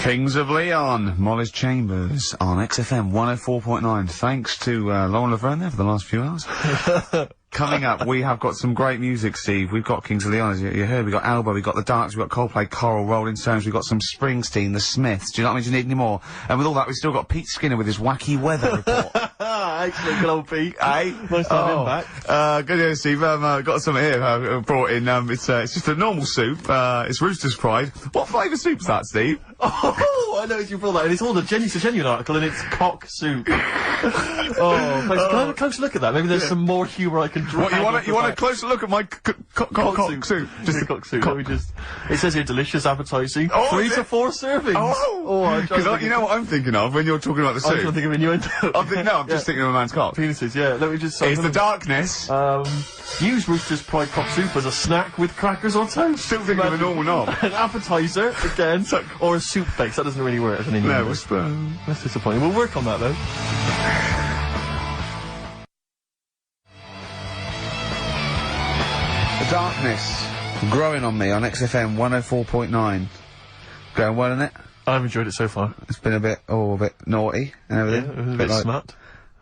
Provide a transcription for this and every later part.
Kings of Leon, Molly's Chambers on XFM 104.9. Thanks to Lauren Laverne there for the last few hours. Coming up, we have got some great music, Steve. We've got Kings of Leon, as you heard. We've got Alba, we've got The Darks, we've got Coldplay, Coral, Rolling Stones, we've got some Springsteen, The Smiths. Do you know what I mean? Do you need any more? And with all that, we've still got Pete Skinner with his wacky weather report. Excellent, good old Pete. Hey? Nice to have him back. Good news, Steve. Got some here, brought in. It's just a normal soup. It's Rooster's Pride. What flavour soup's that, Steve? Oh, I know you brought that, and it's all it's a genuine article, and it's cock soup. Oh, thanks. Can I have a close look at that? Maybe there's some more humour I can draw. What, you want a closer look at my cock soup? Just a cock soup. Let me just. It says here delicious, appetising. 3 to 4 servings. Because you know what I'm thinking of when you're talking about the soup. I'm thinking of innuendo. I'm just thinking of a man's cock. Penises, yeah. Let me just. It's the darkness. Use Rooster's Pride cock soup as a snack with crackers or toast. Still thinking of a normal knob. An appetiser again, or a soup base. That doesn't really work as an innuendo. No, that's disappointing. We'll work on that though. The darkness growing on me on XFM 104.9. Going well, isn't it? I've enjoyed it so far. It's been a bit naughty and everything. Yeah, a bit like, smut.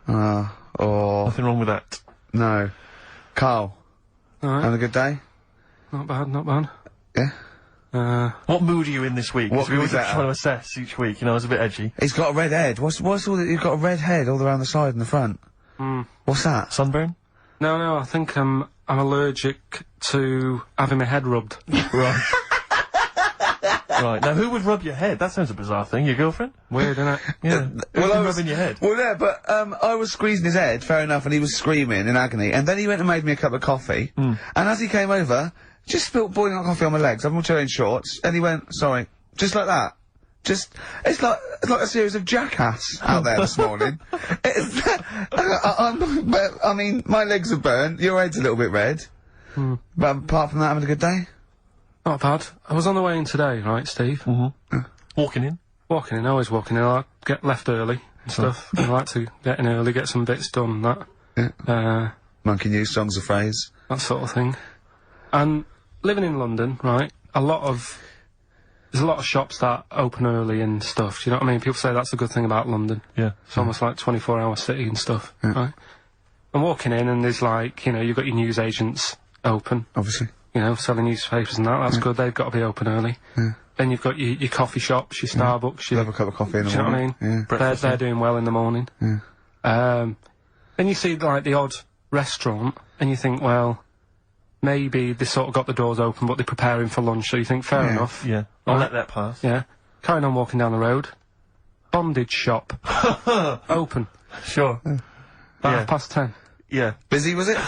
Nothing wrong with that. No. Carl. Alright. Having a good day? Not bad, not bad. Yeah? What mood are you in this week? What we always try to assess each week, you know, it's a bit edgy. He's got a red head. What's all that? You've got a red head all around the side and the front. What's that? Sunburn? No, I think I'm allergic to having my head rubbed. Right. Right, now who would rub your head? That sounds a bizarre thing. Your girlfriend? Weird, isn't it? Yeah. Well, I was rubbing your head. Well, yeah, but I was squeezing his head, fair enough, and he was screaming in agony, and then he went and made me a cup of coffee, and as he came over, just spilt boiling hot coffee on my legs. I'm all wearing shorts, and he went, sorry, just like that. It's like a series of Jackass out there this morning. I mean, my legs are burnt, your head's a little bit red. But apart from that, having a good day? Not bad. I was on the way in today, right, Steve? Walking in? Walking in, always walking in. I get left early and stuff. I like to get in early, get some bits done, that. Yeah. Monkey News, Songs of Phrase. That sort of thing. And living in London, right, there's a lot of shops that open early and stuff, do you know what I mean? People say that's a good thing about London. Yeah. It's almost like 24-hour city and stuff, right? I'm walking in and there's like, you know, you've got your newsagents open. Obviously. You know, selling newspapers and that's good, they've got to be open early. Then you've got your coffee shops, your Starbucks, your... Have a cup of coffee in the morning. Do you know what I mean? They're doing well in the morning. Then you see, like, the odd restaurant, and you think, well, maybe they sort of got the doors open, but they're preparing for lunch, so you think, fair enough. Yeah, I'll let that pass. Yeah. Carrying on walking down the road. Bondage shop. Open. Sure. About 10:30. Yeah. Busy, was it?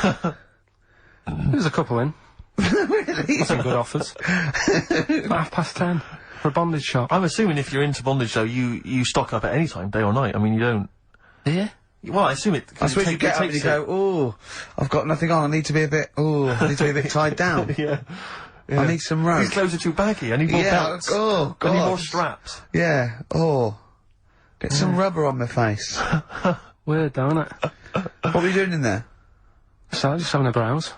There's a couple in. Really? Some good offers. 10:30 for a bondage shop. I'm assuming if you're into bondage, though, you stock up at any time, day or night. I mean, you don't... Yeah? Well, I assume it... I suppose you get up and you go, ooh, I've got nothing on, I need to be a bit tied down. Yeah. I need some rope. These clothes are too baggy, I need more belts. Oh, God. I need more straps. Yeah, get some rubber on my face. Weird, don't it? What were you doing in there? So, just having a browse.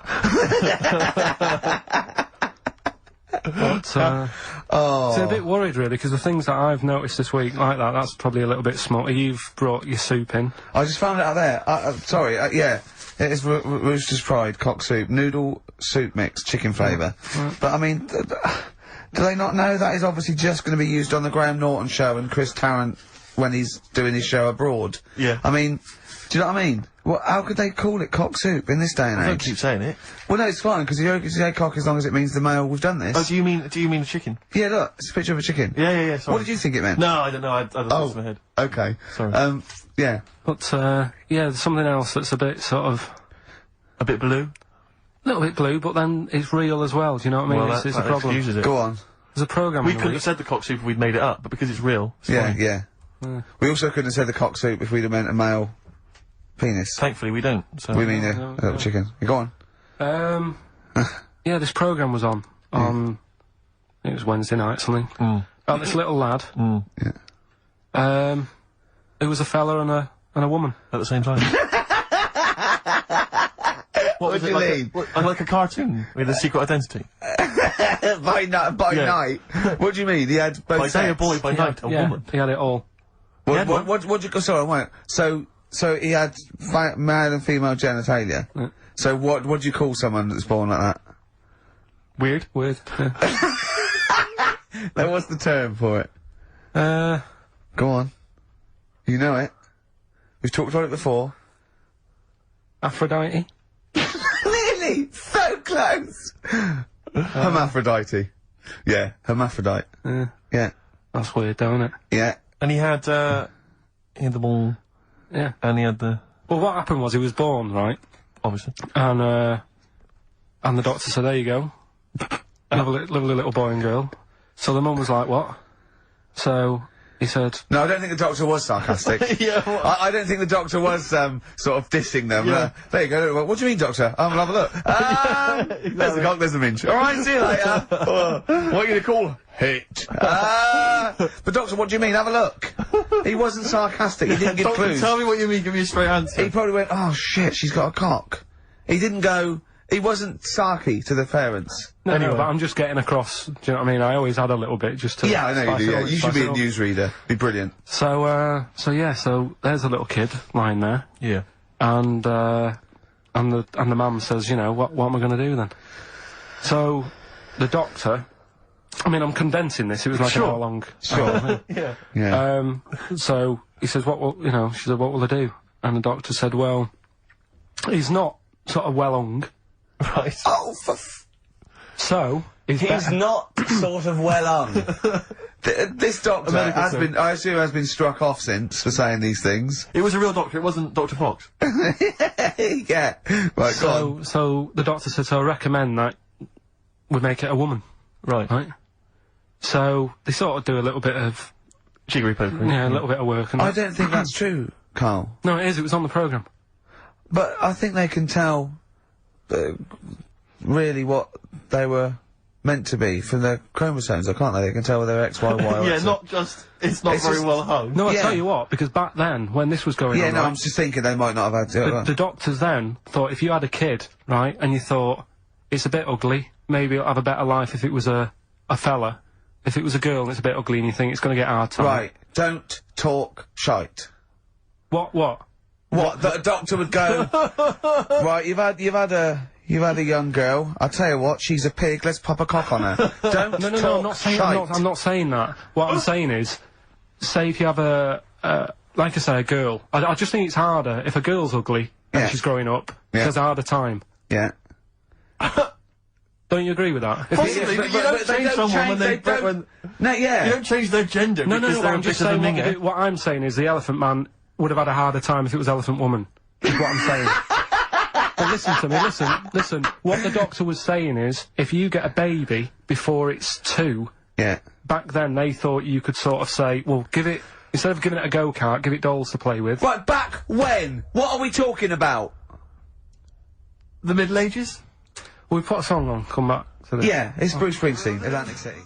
But, so a bit worried, really, because the things that I've noticed this week, like that's probably a little bit smutty. You've brought your soup in. I just found it out there. Sorry, yeah. It is Rooster's Pride, cock soup, noodle soup mix, chicken flavour. But, I mean, do they not know that is obviously just going to be used on the Graham Norton show and Chris Tarrant when he's doing his show abroad? Yeah. I mean, do you know what I mean? Well, how could they call it cock soup in this day and age? Don't keep saying it. Well, no, it's fine, because you say cock as long as it means the male we've done this. Oh, do you mean the chicken? Yeah, look, it's a picture of a chicken. Yeah, sorry. What did you think it meant? No, I don't know, I don't know, it's in my head. Okay. Sorry. Yeah. But, yeah, there's something else that's a bit sort of... A bit blue? A little bit blue, but then it's real as well, do you know what I mean? Well, it's that a problem. excuses it. Go on. There's a programme We couldn't have said the cock soup if we'd made it up, but because it's real, it's fine. Yeah. We also couldn't have said the cock soup if we'd have meant a male penis. Thankfully we don't, so... We mean a little chicken. Go on. Yeah, this programme was on, it was Wednesday night, something. About this little lad. It was a fella and a woman. At the same time. What was it, like a cartoon with a secret identity? By night? What do you mean? He had both By day a sexes? boy, by night a woman. He had it all. What do you... Sorry, wait. So he had male and female genitalia? Yeah. So what do you call someone that's born like that? Weird. Yeah. Now, what's the term for it? Go on. You know it. We've talked about it before. Aphrodite. Really? So close! Hermaphrodite. Yeah, hermaphrodite. Yeah. That's weird, don't it? Yeah. And he had the ball. Yeah. And he had the... Well, what happened was he was born, right? Obviously. And the doctor said, there you go. Lovely little boy and girl. So the mum was like, what? So he said... No, I don't think the doctor was sarcastic. Yeah, what? I don't think the doctor was, sort of dissing them. Yeah. There you go. What do you mean, doctor? I'll have a look. There's the cock, there's the minge. Alright, see you later. What are you going to call it? But doctor, what do you mean? Have a look. He wasn't sarcastic. He didn't give Doctor, clues. tell me what you mean. Give me a straight answer. He probably went, oh shit, she's got a cock. He didn't go... He wasn't sarky to the parents. No, Anyway. no, but I'm just getting across, do you know what I mean? I always had a little bit just to... Yeah, I know you spice do, it yeah. up, You should spice be it a up. newsreader. Be brilliant. So there's a little kid lying there, Yeah. and the mum says, you know, what am I going to do then? So, the doctor... I mean, I'm condensing this, it was like an hour long. Sure. Yeah. Yeah. So, he says, she said, what will I do? And the doctor said, well, he's not sort of well hung, Right. Oh, so... He's not sort of well on. This doctor I assume has been struck off since for saying these things. It was a real doctor, it wasn't Dr. Fox. Yeah. Right, go on. So the doctor said, so I recommend that we make it a woman, Right. right? So they sort of do a little bit of, Jiggery pokery. a little bit of work. And I don't think that's true, Carl. No, it is, it was on the programme. But I think they can tell really what they were meant to be from their chromosomes, can't they? They can tell whether they're X, Y, Y, or Yeah, X. not just... It's not It's very just- well hung. No, I Yeah. tell you what, because back then, when this was going Yeah, on, no, right, I'm just thinking they might not have had the doctors then thought if you had a kid, right, and you thought, it's a bit ugly, maybe it'll have a better life if it was a fella. If it was a girl and it's a bit ugly and you think it's going to get a hard time. Right, don't talk shite. What? What? That a doctor would go, right, you've had a young girl, I'll tell you what, she's a pig, let's pop a cock on her. Don't No, talk I'm not saying, shite. I'm not saying that. What I'm saying is, say if you have like I say, a girl. I just think it's harder if a girl's ugly and Yeah. she's growing up. Yeah. She has a harder time. Yeah. Don't you agree with that? Possibly, but you don't change someone when they... No, yeah. You don't change their gender No, because but they're I'm a just bit of a saying, minger. what I'm saying is the Elephant Man would have had a harder time if it was Elephant Woman. Is what I'm saying. But listen to me, listen. What the doctor was saying is, if you get a baby before it's 2, Yeah. back then they thought you could sort of say, well, instead of giving it a go-kart, give it dolls to play with. Right, back when? What are we talking about? The Middle Ages? We put a song on, come back to this. Yeah, it's Bruce Springsteen, Atlantic City.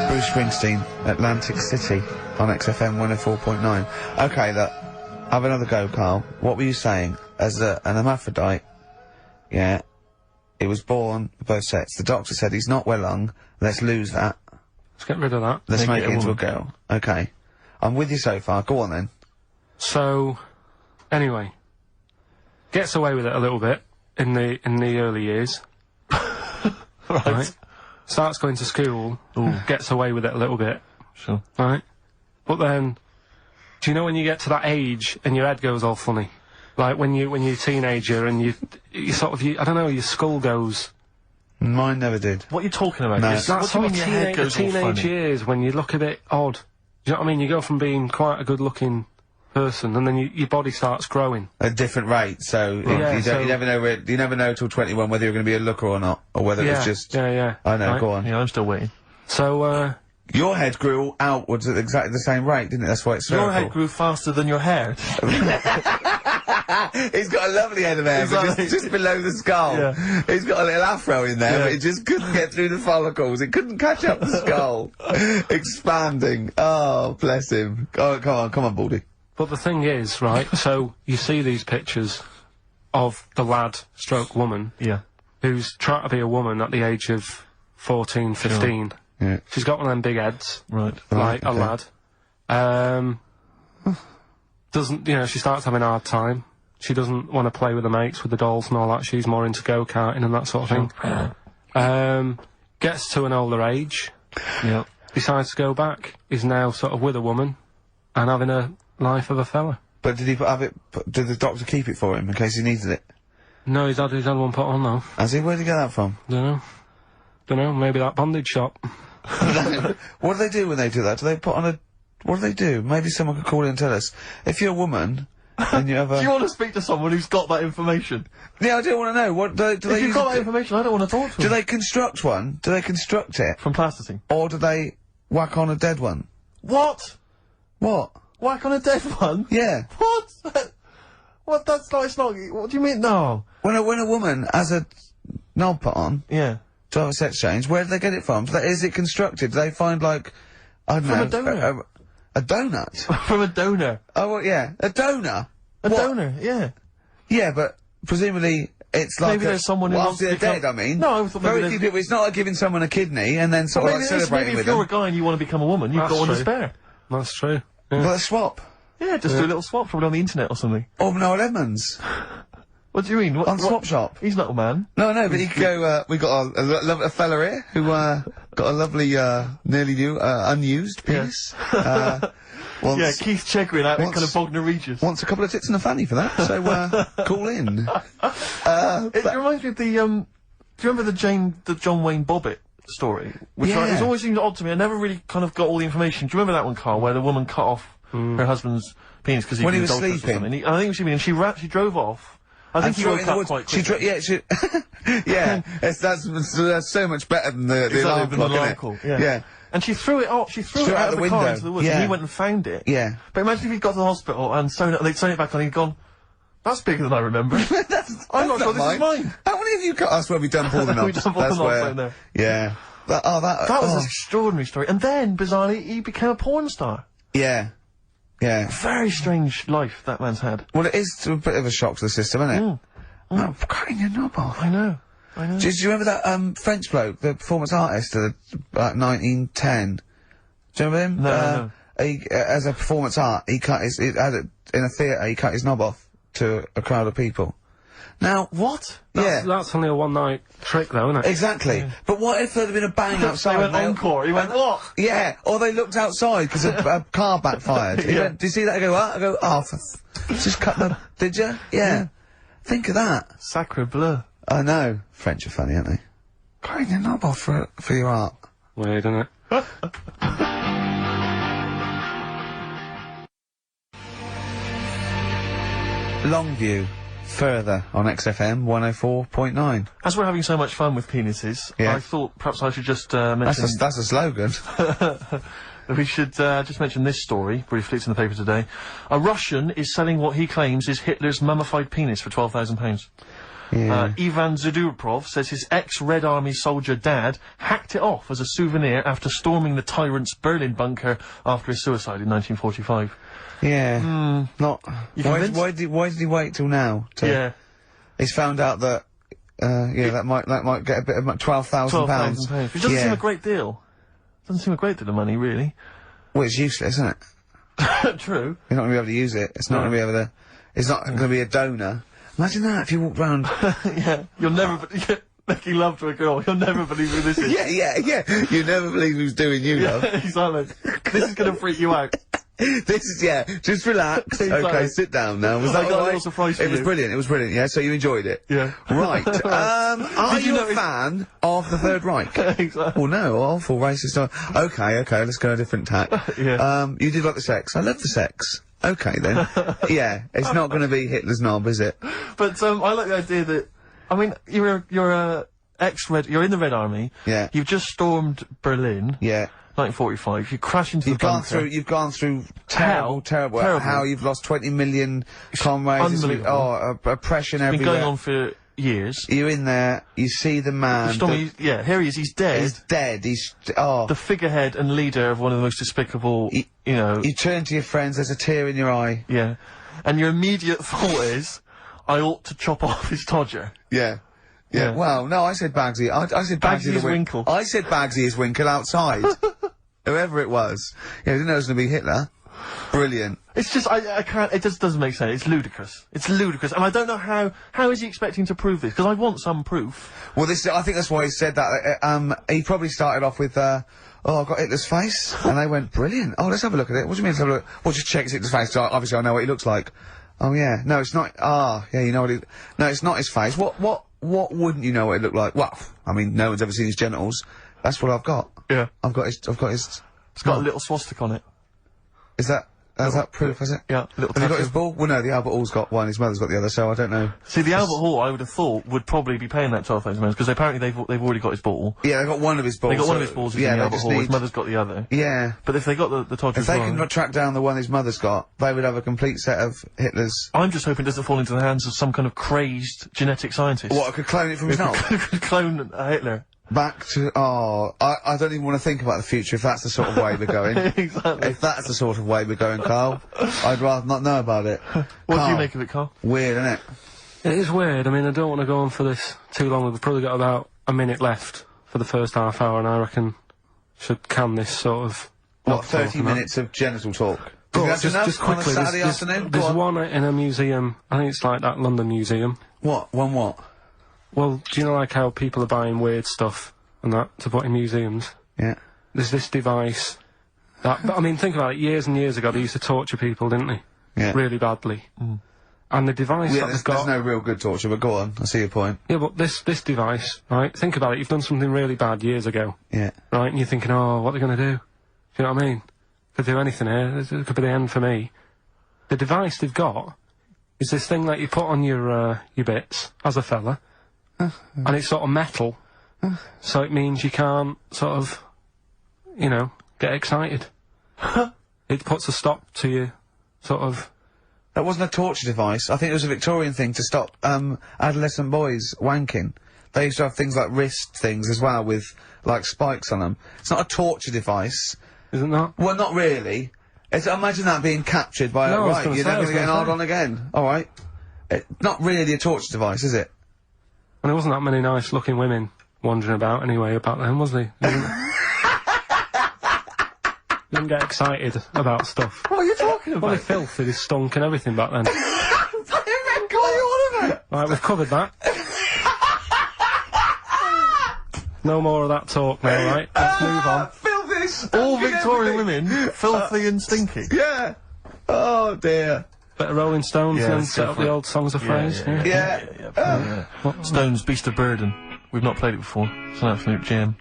Bruce Springsteen, Atlantic City, on XFM 104.9. Okay, look, have another go, Carl. What were you saying? As an hermaphrodite, yeah, it was born with both sets. The doctor said he's not well hung, let's lose that. Let's get rid of that. Let's make Make it it a into a woman. girl. Okay. I'm with you so far, go on then. So, anyway, gets away with it a little bit in the early years. Right. Starts going to school, gets away with it a little bit, Sure. right? But then, do you know when you get to that age and your head goes all funny? Like when you're a teenager and you sort of, I don't know, your skull goes... Mine never did. What are you talking about? No. Yes, That what do you sort of mean your head goes all teenage funny? years when you look a bit odd. Do you know what I mean? You go from being quite a good-looking person and then your body starts growing. At a different rate, so, Yeah, you never know you never know till 21 whether you're going to be a looker or not, or whether it's just... Yeah. I know, Right. go on. Yeah, I'm still waiting. So, Your head grew outwards at exactly the same rate, didn't it? That's why it's Your spherical. head grew faster than your hair. He's got a lovely head of hair, but Exactly. just below the skull. Yeah. He's got a little afro in there, Yeah. but it just couldn't get through the follicles. It couldn't catch up the skull. Expanding. Oh, bless him. Oh, come on, Baldy. but the thing is, right, so you see these pictures of the lad stroke woman Yeah. who's trying to be a woman at the age of 14, 15. Sure. Yeah. She's got one of them big heads. Right. Like a lad. Doesn't, you know, she starts having a hard time. She doesn't want to play with the mates, with the dolls and all that. She's more into go-karting and that sort of thing. Gets to an older age. Yep. Decides to go back. Is now sort of with a woman and having a life of a fella. But did he did the doctor keep it for him in case he needed it? No, he's had one put on though. Has he? Where'd he get that from? Dunno, maybe that bondage shop. What do they do when they do that? Do they put on a... What do they do? Maybe someone could call in and tell us. If you're a woman, and you have a... Do you want to speak to someone who's got that information? Yeah, I do want to know. What do they If you've got that information, I don't want to talk to them. Do they construct one? Do they construct it? From plasticine? Or do they whack on a dead one? What? What? Whack on a dead one? Yeah. What? What? That's not, it's not, what do you mean? No. When a woman has a knob put on... Yeah. To have a sex change, where do they get it from? Is it constructed? Do they find, like, I don't know... From a donor. A donut? From a donor. Oh, well, yeah. A donor? A donor, yeah. Yeah, but presumably it's like... Maybe there's someone who wants after to they're become... dead, I mean. No, I thought very maybe few people... It's not like giving someone a kidney and then sort of like celebrating with them. Maybe if you're a guy and you want to become a woman, you've got one to spare. That's true. Yeah. Well, a swap. Yeah, just do a little swap, probably on the internet or something. Or Noel Edmonds. What do you mean? On Swap Shop. He's not a man. No, but he could go, we got a fella here who, got a lovely, nearly new, unused piece. Yeah, Keith Chegwin out in kind of Bognor Regis. Wants a couple of tits and a fanny for that, so, call in. It reminds me of the, do you remember the John Wayne Bobbitt story? Which Yeah. it's always seemed odd to me. I never really kind of got all the information. Do you remember that one, Carl, where the woman cut off her husband's penis because he When he was was adulterous or sleeping. something? I think it was sleeping, and she drove off. I think he woke up quite quickly. Yeah, that's so much better than the alarm clock, isn't it? Yeah. And she threw it off. She threw it out of the car into the woods, and he went and found it. Yeah. But imagine if he'd got to the hospital and they'd sewn it back on, and he'd gone, "That's bigger than I remember." I'm not sure this is mine. How many of you cut us where we dump all the knobs? We dump all the knobs down there. Yeah. That was an extraordinary story. And then, bizarrely, he became a porn star. Yeah. Yeah. Very strange life that man's had. Well, it is a bit of a shock to the system, isn't it? Oh, cutting your knob off. I know. Do you remember that, French bloke, the performance artist, like 1910? Do you remember him? No. He, as a performance art, he cut his, in a theatre, he cut his knob off to a crowd of people. Now, what? That's only a one-night trick, though, isn't it? Exactly. Yeah. But what if there'd been a bang outside? They went encore. He went, what? Yeah. Or they looked outside because a car backfired. He went, did you see that? I go, what? I go, oh, just cut the... Did you? Yeah. Think of that. Sacre bleu. I know. French are funny, aren't they? Cutting your knob off for your art. Weird, isn't it? Longview. Further on XFM 104.9. As we're having so much fun with penises, I thought perhaps I should just mention... That's a slogan. We should just mention this story, briefly, it's in the paper today. A Russian is selling what he claims is Hitler's mummified penis for £12,000. Yeah. Ivan Zadurprov says his ex-Red Army soldier dad hacked it off as a souvenir after storming the tyrant's Berlin bunker after his suicide in 1945. Yeah. Not... Why did he wait till now? He's found out that, that might get a bit of £12,000. Which doesn't seem a great deal. Doesn't seem a great deal of money, really. Well, it's useless, isn't it? True. You're not gonna be able to use it. It's not gonna be able to... It's not gonna be a donor. Imagine that, if you walked round... Yeah. You'll never... Making love to a girl, you'll never believe who this is. Yeah. You never believe who's doing you, love. Exactly. This is gonna freak you out. This is, just relax. Exactly. Okay, sit down now. Was that I got a little surprise for you. It was brilliant, yeah? So you enjoyed it? Yeah. Right. Are you a fan of the Third Reich? Exactly. Well, no, awful racist. Okay, let's go a different tack. You did like the sex. I love the sex. Okay, then. Yeah, it's not gonna be Hitler's knob, is it? But, I like the idea that, I mean, you're in the Red Army. Yeah. You've just stormed Berlin. Yeah. 1945. You crash into the bunker. You've gone through terrible. How you've lost 20 million comrades. Unbelievable. Oppression It's everywhere. been going on for years. You're in there, you see the man. Here he is, he's dead. He's dead, the figurehead and leader of one of the most despicable, You turn to your friends, there's a tear in your eye. Yeah. And your immediate thought is, I ought to chop off his todger. Yeah. Yeah. Well, no, I said Bagsy. I said Bagsy is Winkle. I said Bagsy is Winkle outside. Whoever it was. Yeah, I didn't know it was going to be Hitler. Brilliant. It's just, I can't, it just doesn't make sense. It's ludicrous. It's ludicrous. And I don't know how is he expecting to prove this? Because I want some proof. Well, I think that's why he said that. He probably started off with, oh, I've got Hitler's face. And they went, brilliant. Oh, let's have a look at it. What do you mean, let's have a look? Well, just check Hitler's face. Obviously, I know what he looks like. Oh, yeah. No, it's not. Ah, yeah, you know what he... No, it's not his face. What wouldn't you know what it looked like? Well, I mean, no one's ever seen his genitals. That's what I've got. Yeah. I've got his... It's got a little swastika on it. Is that proof, is it? Yeah, little Have you got his ball? Well, no, the Albert Hall's got one, his mother's got the other, so I don't know. See, the Albert Hall, I would have thought, would probably be paying that £12,000, because apparently they've already got his ball. Yeah, they got one of his balls. They got one of his balls in the Albert Hall, his mother's got the other. Yeah. But if they got the Todgers If they can track down the one his mother's got, they would have a complete set of Hitler's... I'm just hoping it doesn't fall into the hands of some kind of crazed genetic scientist. What, could clone it from his knob? Could clone Hitler. Back to... Oh, I don't even want to think about the future if that's the sort of way we're going. Exactly. If that's the sort of way we're going, Carl, I'd rather not know about it. What do you make of it, Carl? Weird, isn't it? It is weird. I mean, I don't want to go on for this too long. We've probably got about a minute left for the first half hour, and I reckon should can this sort of... What, 30 minutes of genital talk? Just quickly, on a Saturday afternoon? There's one in a museum, I think it's like that London Museum. What? One what? Well, do you know like how people are buying weird stuff and that to put in museums? Yeah. There's this device that, I mean, think about it, years and years ago they used to torture people, didn't they? Yeah. Really badly. Mm. And the device that they've got... There's no real good torture, but go on, I see your point. Yeah, but this device, right, think about it, you've done something really bad years ago. Yeah. Right, and you're thinking, oh, what are they going to do? Do you know what I mean? Could do anything here, it could be the end for me. The device they've got is this thing that you put on your bits, as a fella, and it's sort of metal, so it means you can't, sort of, you know, get excited. It puts a stop to you, sort of... That wasn't a torture device. I think it was a Victorian thing to stop, adolescent boys wanking. They used to have things like wrist things as well with, like, spikes on them. It's not a torture device. Isn't that? Well, not really. Imagine that being captured by no, right, you're never going to get an hard on again. Alright. Not really a torture device, is it? And there wasn't that many nice looking women wandering about anyway about then, was there? Didn't get excited about stuff. What are you talking about? Well, they filthy, they stunk and everything back then. What are you on about? Right, we've covered that. No more of that talk now, right? Let's move on. All Victorian women, filthy and stinky. Yeah. Oh dear. Bit of Rolling Stones Yeah, and set up the old songs of phrase. Yeah. Stones, Beast of Burden. We've not played it before. It's an absolute gem.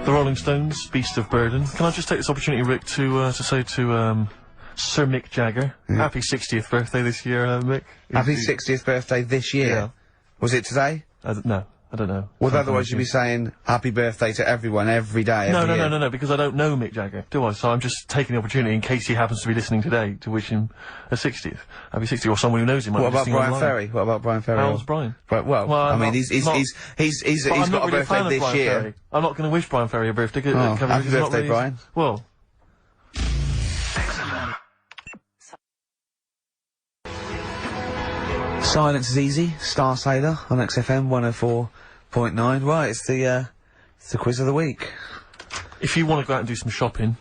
The Rolling Stones, Beast of Burden. Can I just take this opportunity, Rick, to say to Sir Mick Jagger, happy 60th birthday this year, Mick. Happy 60th birthday this year. Yeah. Was it today? No, I don't know. Well, otherwise you'd be saying happy birthday to everyone every day. No, because I don't know Mick Jagger, do I? So I'm just taking the opportunity in case he happens to be listening today to wish him a 60th. Happy 60th, or someone who knows him. What about Brian Ferry? What about Brian Ferry? How's Brian? Well, I mean, he's got a birthday this year. I'm not going to wish Brian Ferry a birthday. Happy birthday, Brian. Well. Silence is easy. Star Sailor on XFM 104.9. Right, it's the quiz of the week. If you want to go out and do some shopping,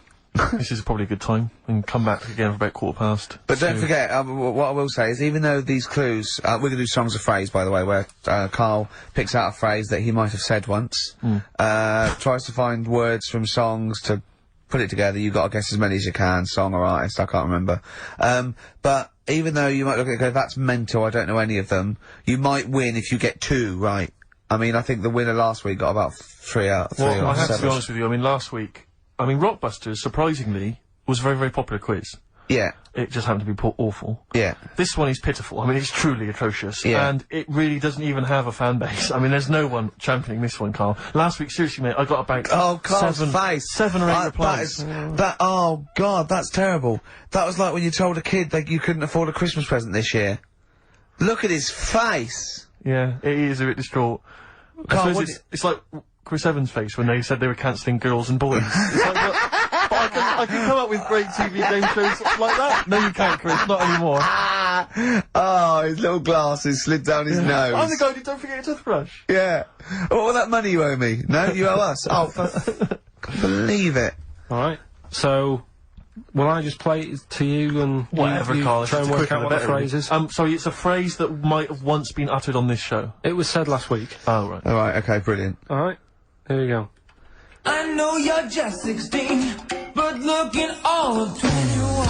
this is probably a good time, and come back again for about 15:15. But don't forget, what I will say is, even though these clues, we're going to do songs of phrase, by the way, where Carl picks out a phrase that he might have said once, tries to find words from songs to put it together. You've got to guess as many as you can, song or artist, I can't remember. But even though you might look at it and go, that's mental, I don't know any of them, you might win if you get 2 right. I mean, I think the winner last week got about 3 out of 3 Well, or I have 7. to be honest with you, I mean, last week, Rockbusters, surprisingly, was a very, very popular quiz. Yeah. It just happened to be awful. Yeah. This one is pitiful. I mean, it's truly atrocious. Yeah. And it really doesn't even have a fan base. I mean, there's no one championing this one, Carl. Last week, seriously, mate, I got about Carl's 7 or 8 replies. Oh, God, that's terrible. That was like when you told a kid that you couldn't afford a Christmas present this year. Look at his face! Yeah, it is a bit distraught. Carl, it's like Chris Evans' face when they said they were cancelling Girls and Boys. It's like, but I can come up with great TV game shows like that. No, you can't, Chris. Not anymore. Oh, his little glasses slid down his nose. I'm the guy who don't forget your toothbrush. Yeah. Oh, all that money you owe me. No, you owe us. Oh, can't believe it. Alright. So, will I just play it to you and Whatever, you Carl. try and work out what the phrase is? Sorry, it's a phrase that might have once been uttered on this show. It was said last week. Oh, right. Alright, okay, brilliant. Alright. Here we go. I know you're just 16, but looking all of 21.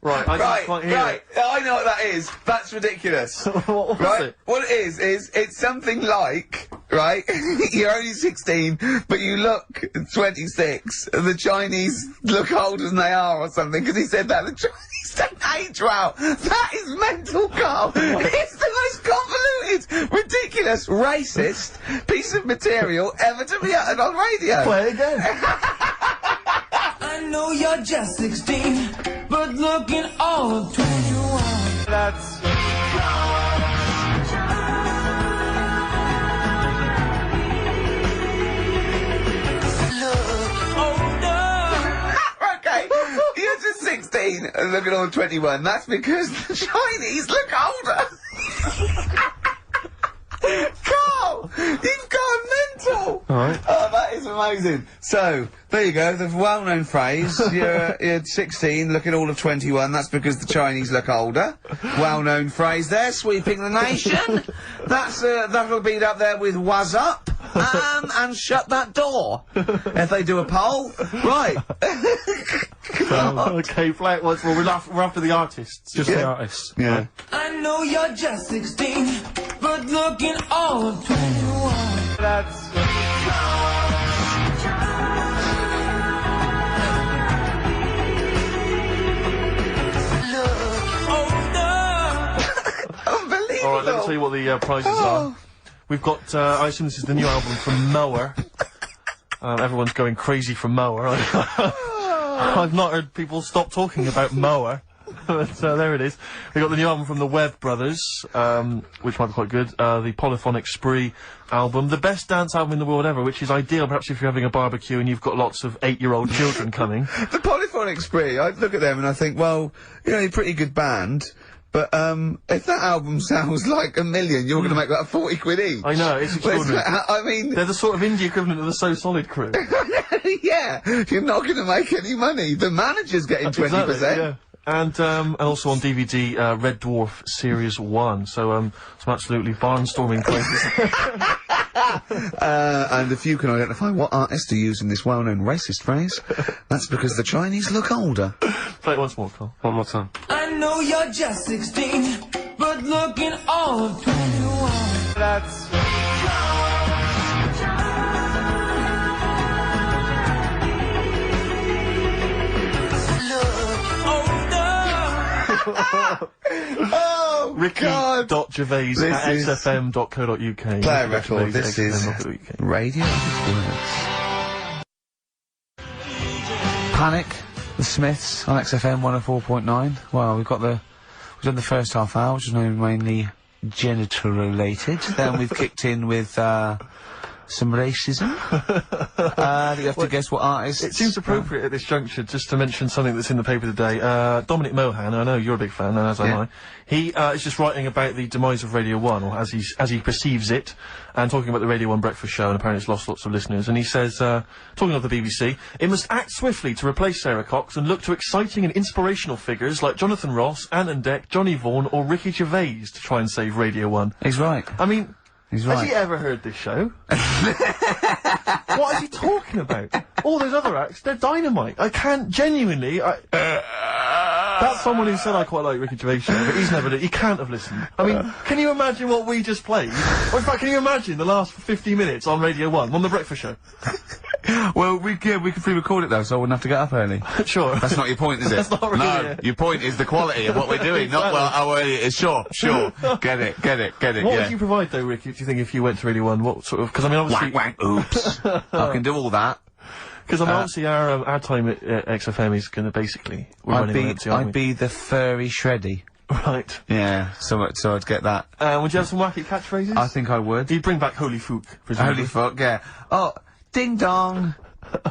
Right, I can't hear it. I know what that is. That's ridiculous. What was Right? it? What it is it's something like, right? You're only 16, but you look 26. And the Chinese look older than they are or something, because he said that. The Chinese don't age well. That is mental, Carl. It's the most convoluted, ridiculous, racist piece of material ever to be uttered on radio. Play it again. I know you're just 16, but looking all of 21. That's... Okay, you're just 16 and looking all 21. That's because the Chinese look older. Carl, you've gone mental. Alright. Oh, that is amazing. So, there you go, the well-known phrase, you're 16, looking all of 21, that's because the Chinese look older. Well-known phrase there, sweeping the nation. That's, that'll be up there with "was up," and "shut that door." If they do a poll. Right. Okay, play it once more. We're after the artists. Just the artists. Yeah. I know you're just 16, but looking all of 21. That's... Unbelievable. Alright, let me tell you what the prizes are. We've got, I assume this is the new album from Mower. Everyone's going crazy for Mower. I've not heard people stop talking about Mower. But there it is. We got the new album from the Webb Brothers, which might be quite good. The Polyphonic Spree album, the best dance album in the world ever, which is ideal perhaps if you're having a barbecue and you've got lots of 8-year-old children coming. The Polyphonic Spree, I look at them and I think, well, you know, you're a pretty good band, but if that album sounds like $1 million, you're going to make that 40 quid each. I know, it's extraordinary. I mean... They're the sort of indie equivalent of the So Solid crew. Yeah, you're not going to make any money. The manager's getting 20%. Exactly, yeah. And also on DVD, Red Dwarf Series 1. So, some absolutely barnstorming places. And if you can identify what artist to use in this well-known racist phrase, that's because the Chinese look older. Play it once more, Carl. One more time. I know you're just 16, but looking all of 21. That's... Oh, Ricky.Gervais at xfm.co.uk. Play a record. This is Radio Words. Panic, the Smiths on XFM 104.9. Well, we've done the first half hour, which is mainly genital related. Then we've kicked in with some racism. You have to guess what artist. It seems appropriate at this juncture just to mention something that's in the paper today. Dominic Mohan, I know you're a big fan, and as am I. He is just writing about the demise of Radio 1, or as he perceives it, and talking about the Radio 1 breakfast show, and apparently it's lost lots of listeners. And he says, talking of the BBC, it must act swiftly to replace Sarah Cox and look to exciting and inspirational figures like Jonathan Ross, Ant and Dec, Johnny Vaughan, or Ricky Gervais to try and save Radio 1. He's right. I mean... He's right. Has he ever heard this show? What is he talking about? All those other acts, they're dynamite. I can't genuinely. That's someone who said I quite like Ricky Gervais Show, but he can't have listened. I mean, can you imagine what we just played? Or in fact, can you imagine the last 50 minutes on Radio 1, on the breakfast show? Well, we could pre-record it though, so I wouldn't have to get up early. Sure. That's not your point, is it? That's not really No, it. your point is the quality of what we're doing, not well, how early it is. Sure. Get it, What yeah. would you provide though, Ricky, do you think, if you went to Radio 1? What sort of, because I mean obviously... Wank, oops. I can do all that. Because I mean obviously our time at XFM is gonna basically... We're running on empty, aren't we? I'd be the furry shreddy. Right. Yeah, so I'd get that. Would you have some wacky catchphrases? I think I would. You'd bring back Holy Fook, presumably. Holy fuck, yeah. Oh, ding dong.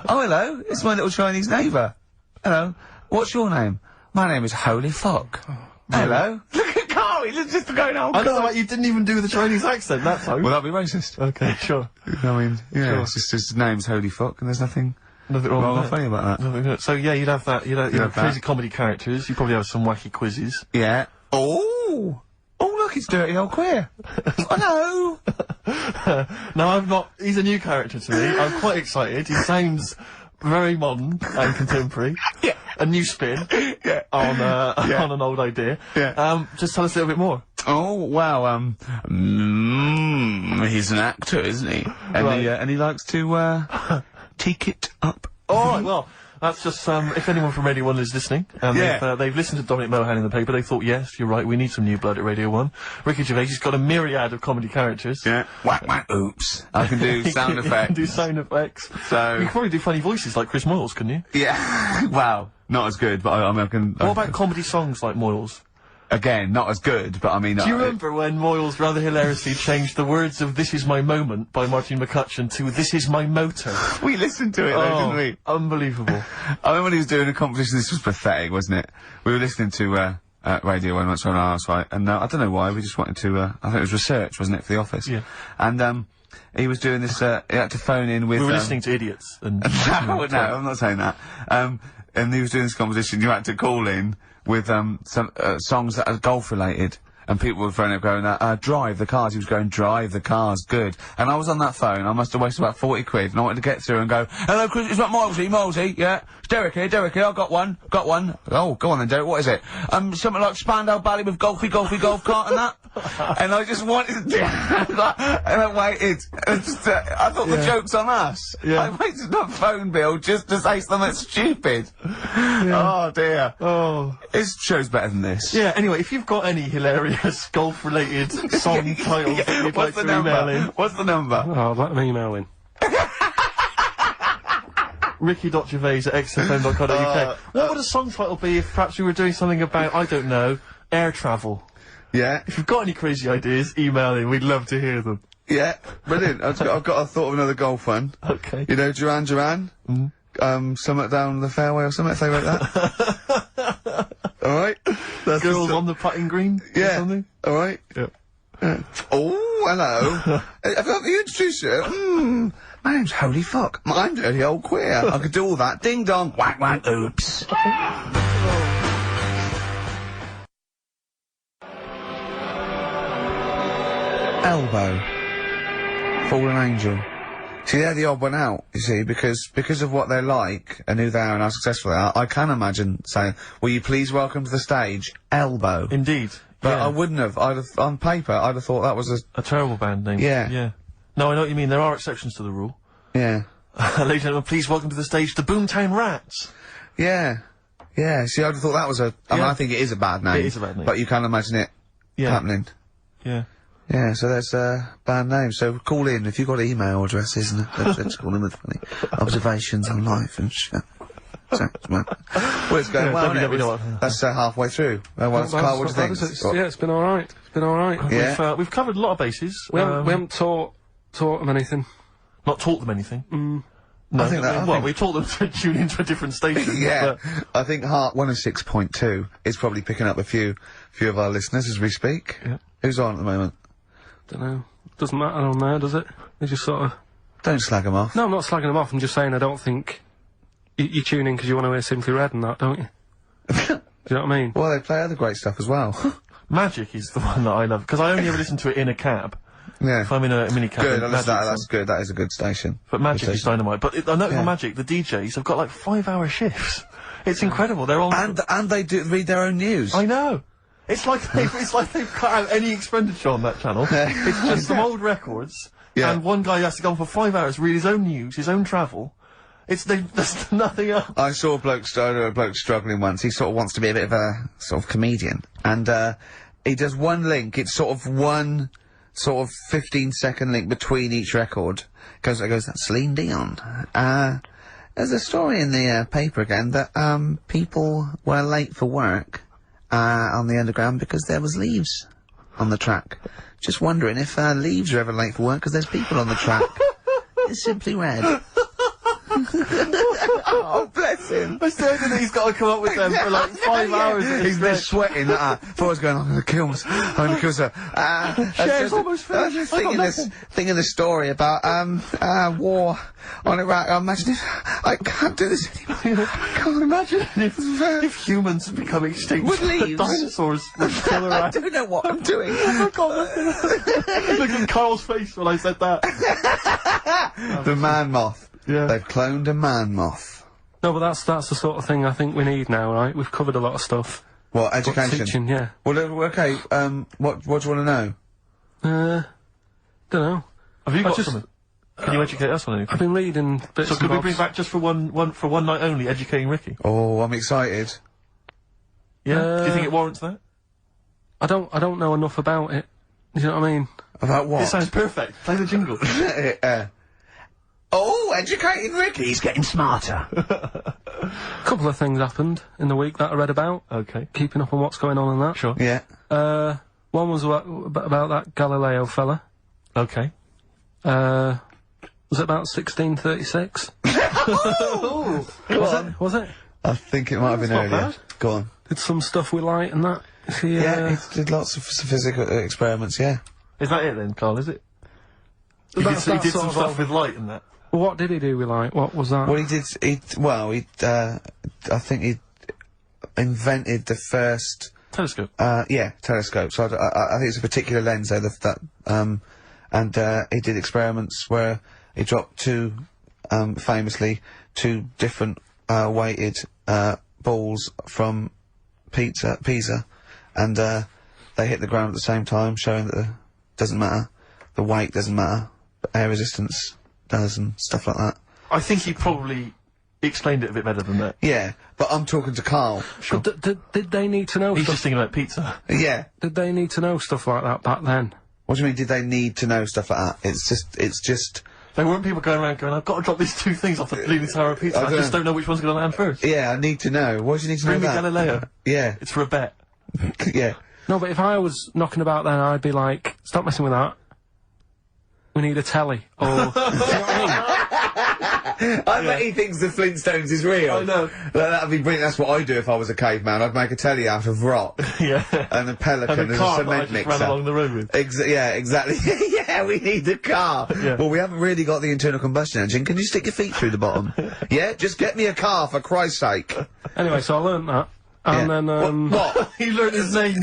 Oh, hello, it's my little Chinese neighbour. Hello, what's your name? My name is Holy Fuck. Hello. Look at Carl, he's just going, oh, I don't know why you didn't even do the Chinese accent, that's all. Will that be racist? Okay, sure. I mean, yeah, Sure. it's just his name's Holy Fuck, and there's nothing Nothing wrong wrong or with that. funny about that. Nothing. So yeah, you'd have that. You'd have have crazy that. comedy characters. You'd probably have some wacky quizzes. Yeah. Oh! Oh, look, it's Dirty Old Queer. Hello! No, I'm not. He's a new character to me. I'm quite excited. He sounds very modern and contemporary. Yeah. A new spin Yeah. on Yeah. on an old idea. Yeah. Just tell us a little bit more. Oh, wow, he's an actor, isn't he? And Right. and he likes to, take it up. All right. Well, that's just if anyone from Radio 1 is listening, and Yeah. they've listened to Dominic Mohan in the paper, they thought, yes, you're right, we need some new blood at Radio 1. Ricky Gervais, he's got a myriad of comedy characters. Yeah. Whack, whack, oops. I can do sound You can effects. do sound effects. So- you could probably do funny voices like Chris Moyles, couldn't you? Yeah. Wow. Not as good, but I mean, I can... What about comedy songs like Moyles? Again, not as good, but I mean... Do you remember when Moyles rather hilariously changed the words of This Is My Moment by Martin McCutcheon to This Is My Motor? We listened to it, though, didn't we? Unbelievable. I remember when he was doing a competition, this was pathetic, wasn't it? We were listening to, Radio 1 once on our house, right? And, I don't know why, we just wanted to, I think it was research, wasn't it, for The Office? Yeah. And, he was doing this, he had to phone in with... We were listening to idiots and... No, I'm not saying that. And he was doing this competition, you had to call in with, some, songs that are golf related. And people were phoning up going, drive the cars. He was going, drive the cars, good. And I was on that phone, I must have wasted about 40 quid, and I wanted to get through and go, hello, Chris, it's not Milesy, yeah? It's Derek here, I've got one. Oh, go on then, Derek, what is it? Something like Spandau Ballet with golf cart and that. And I just wanted to, and I waited, and just, I thought the joke's on us. Yeah. I waited that phone bill just to say something stupid. Oh dear. Oh. His show's better than this. Yeah, anyway, if you've got any hilarious golf-related song titles that you'd like What's the to email in, number? What's the number? Oh, let me email in. ricky.gervais@xfm.co.uk. What would a song title be if perhaps we were doing something about, I don't know, air travel? Yeah. If you've got any crazy ideas, email in. We'd love to hear them. Yeah, brilliant. I've got a thought of another golf one. Okay. You know, Duran Duran? Something down the fairway or something, if they wrote that. Alright? That's Girls on the putting green? Or Yeah. something? Alright? Yeah. Oh, hello. Have you introduced you? My name's Holy Fuck. I'm Dirty Old Queer. I could do all that. Ding dong. Whack whack oops. Elbow. Fallen Angel. See, they're the odd one out, you see, because of what they're like, and who they are and how successful they are, I can imagine saying, will you please welcome to the stage, Elbow. Indeed. But yeah. I wouldn't have, on paper, I'd have thought that was A terrible band name. Yeah. Yeah. No, I know what you mean. There are exceptions to the rule. yeah. Ladies and gentlemen, please welcome to the stage the Boomtown Rats. Yeah. Yeah, see, I'd have thought that was I mean, Yeah. I think it is a bad name. It is a bad name. But you can imagine it Yeah. happening. Yeah. Yeah, so that's bad name. So call in if you've got email addresses and let's call in with funny observations on life and shit. So, well, it's going well, isn't it? www. That's halfway through. Well, Carl, what do you think? Yeah, it's been alright. It's been alright. Yeah. We've covered a lot of bases. We haven't taught them anything. Not taught them anything. No, I think that- we taught them to tune into a different station. Yeah, but I think Heart 106.2 is probably picking up a few of our listeners as we speak. Yeah. Who's on at the moment? Don't know. Doesn't matter on there, does it? They just sort of... Don't slag them off. No, I'm not slagging them off. I'm just saying I don't think... You tune in because you want to hear Simply Red and that, don't you? Do you know what I mean? Well, they play other great stuff as well. Magic is the one that I love because I only ever listen to it in a cab. Yeah. If I'm in a mini cab. Good, then that's Magic's on. good. That is a good station. But Magic Good is station. dynamite. But I noticed Yeah. on Magic, the DJs have got like 5-hour shifts. It's incredible. They're on. And they do read their own news. I know. It's like they've cut out any expenditure on that channel. It's just some old records. Yeah. And one guy has to go on for 5 hours, read his own news, his own travel. There's nothing else. I saw a bloke struggling once. He sort of wants to be a bit of a sort of comedian, and he does one link. It's sort of one sort of 15-second link between each record. Goes, that's Celine Dion. There's a story in the paper again that people were late for work, on the underground because there was leaves on the track. Just wondering if leaves are ever late for work because there's people on the track. It's simply red. Oh, bless him. I still think he's got to come up with them for like 5 hours. He's been sweating like that. Thought I was going, I'm going to kill myself. I'm going to kill myself. Share's almost finished. I was just thinking this story about, war on Iraq. I imagine if, I can't do this anymore. I can't imagine if humans become extinct. With leaves. Dinosaurs would still I around. don't know what I'm doing. Look at Carl's face when I said that. The man moth. Yeah. They've cloned a man moth. No, but that's the sort of thing I think we need now, right? We've covered a lot of stuff. What, education? Teaching, yeah. Well, okay, what do you want to know? Don't know. Have you got something? Can you educate us on anything? I've been reading bits So and could we bobs. bring back just for one night only, educating Ricky? Oh, I'm excited. Yeah? Do you think it warrants that? I don't know enough about it. Do you know what I mean? About what? It sounds perfect. Play the jingle. Oh, educating Ricky. He's getting smarter. A couple of things happened in the week that I read about. Okay. Keeping up on what's going on in that. Sure. Yeah. One was about that Galileo fella. Okay. Was it about 1636? Was it? I think it might have been not earlier. bad. Go on. Did some stuff with light and that. Yeah, he did lots of physical experiments, yeah. Is that it then, Carl, is it? He did some stuff with light and that. What did he do with light? What was that? Well, I think he invented the first... Telescope. Telescope. So I think it's a particular lens though, and he did experiments where he dropped famously two different weighted balls from Pisa, and they hit the ground at the same time, showing that doesn't matter, the weight doesn't matter, but air resistance does and stuff like that. I think he probably explained it a bit better than that. Yeah, but I'm talking to Karl. Sure. But did they need to know He's stuff? just thinking about pizza. Yeah. Did they need to know stuff like that back then? What do you mean, did they need to know stuff like that? It's just... There weren't people going around going, I've got to drop these two things off the Leaning Tower of Pizza. I just don't know which one's going to land first. Yeah, I need to know. Why do you need to Bring me know that? Galileo. Yeah. It's for a bet. Yeah. No, but if I was knocking about then, I'd be like, stop messing with that. We need a telly. Or, do you know what I mean? I bet he thinks the Flintstones is real. I know. That'd be brilliant. That's what I'd do if I was a caveman. I'd make a telly out of rock. Yeah. And a pelican And a as car a that I cement just mixer. ran along the road with. Yeah, exactly. Yeah, we need the car. Yeah. Well, we haven't really got the internal combustion engine. Can you stick your feet through the bottom? Yeah, just get me a car, for Christ's sake. Anyway, so I learnt that. And Yeah. then, What? He learned his name.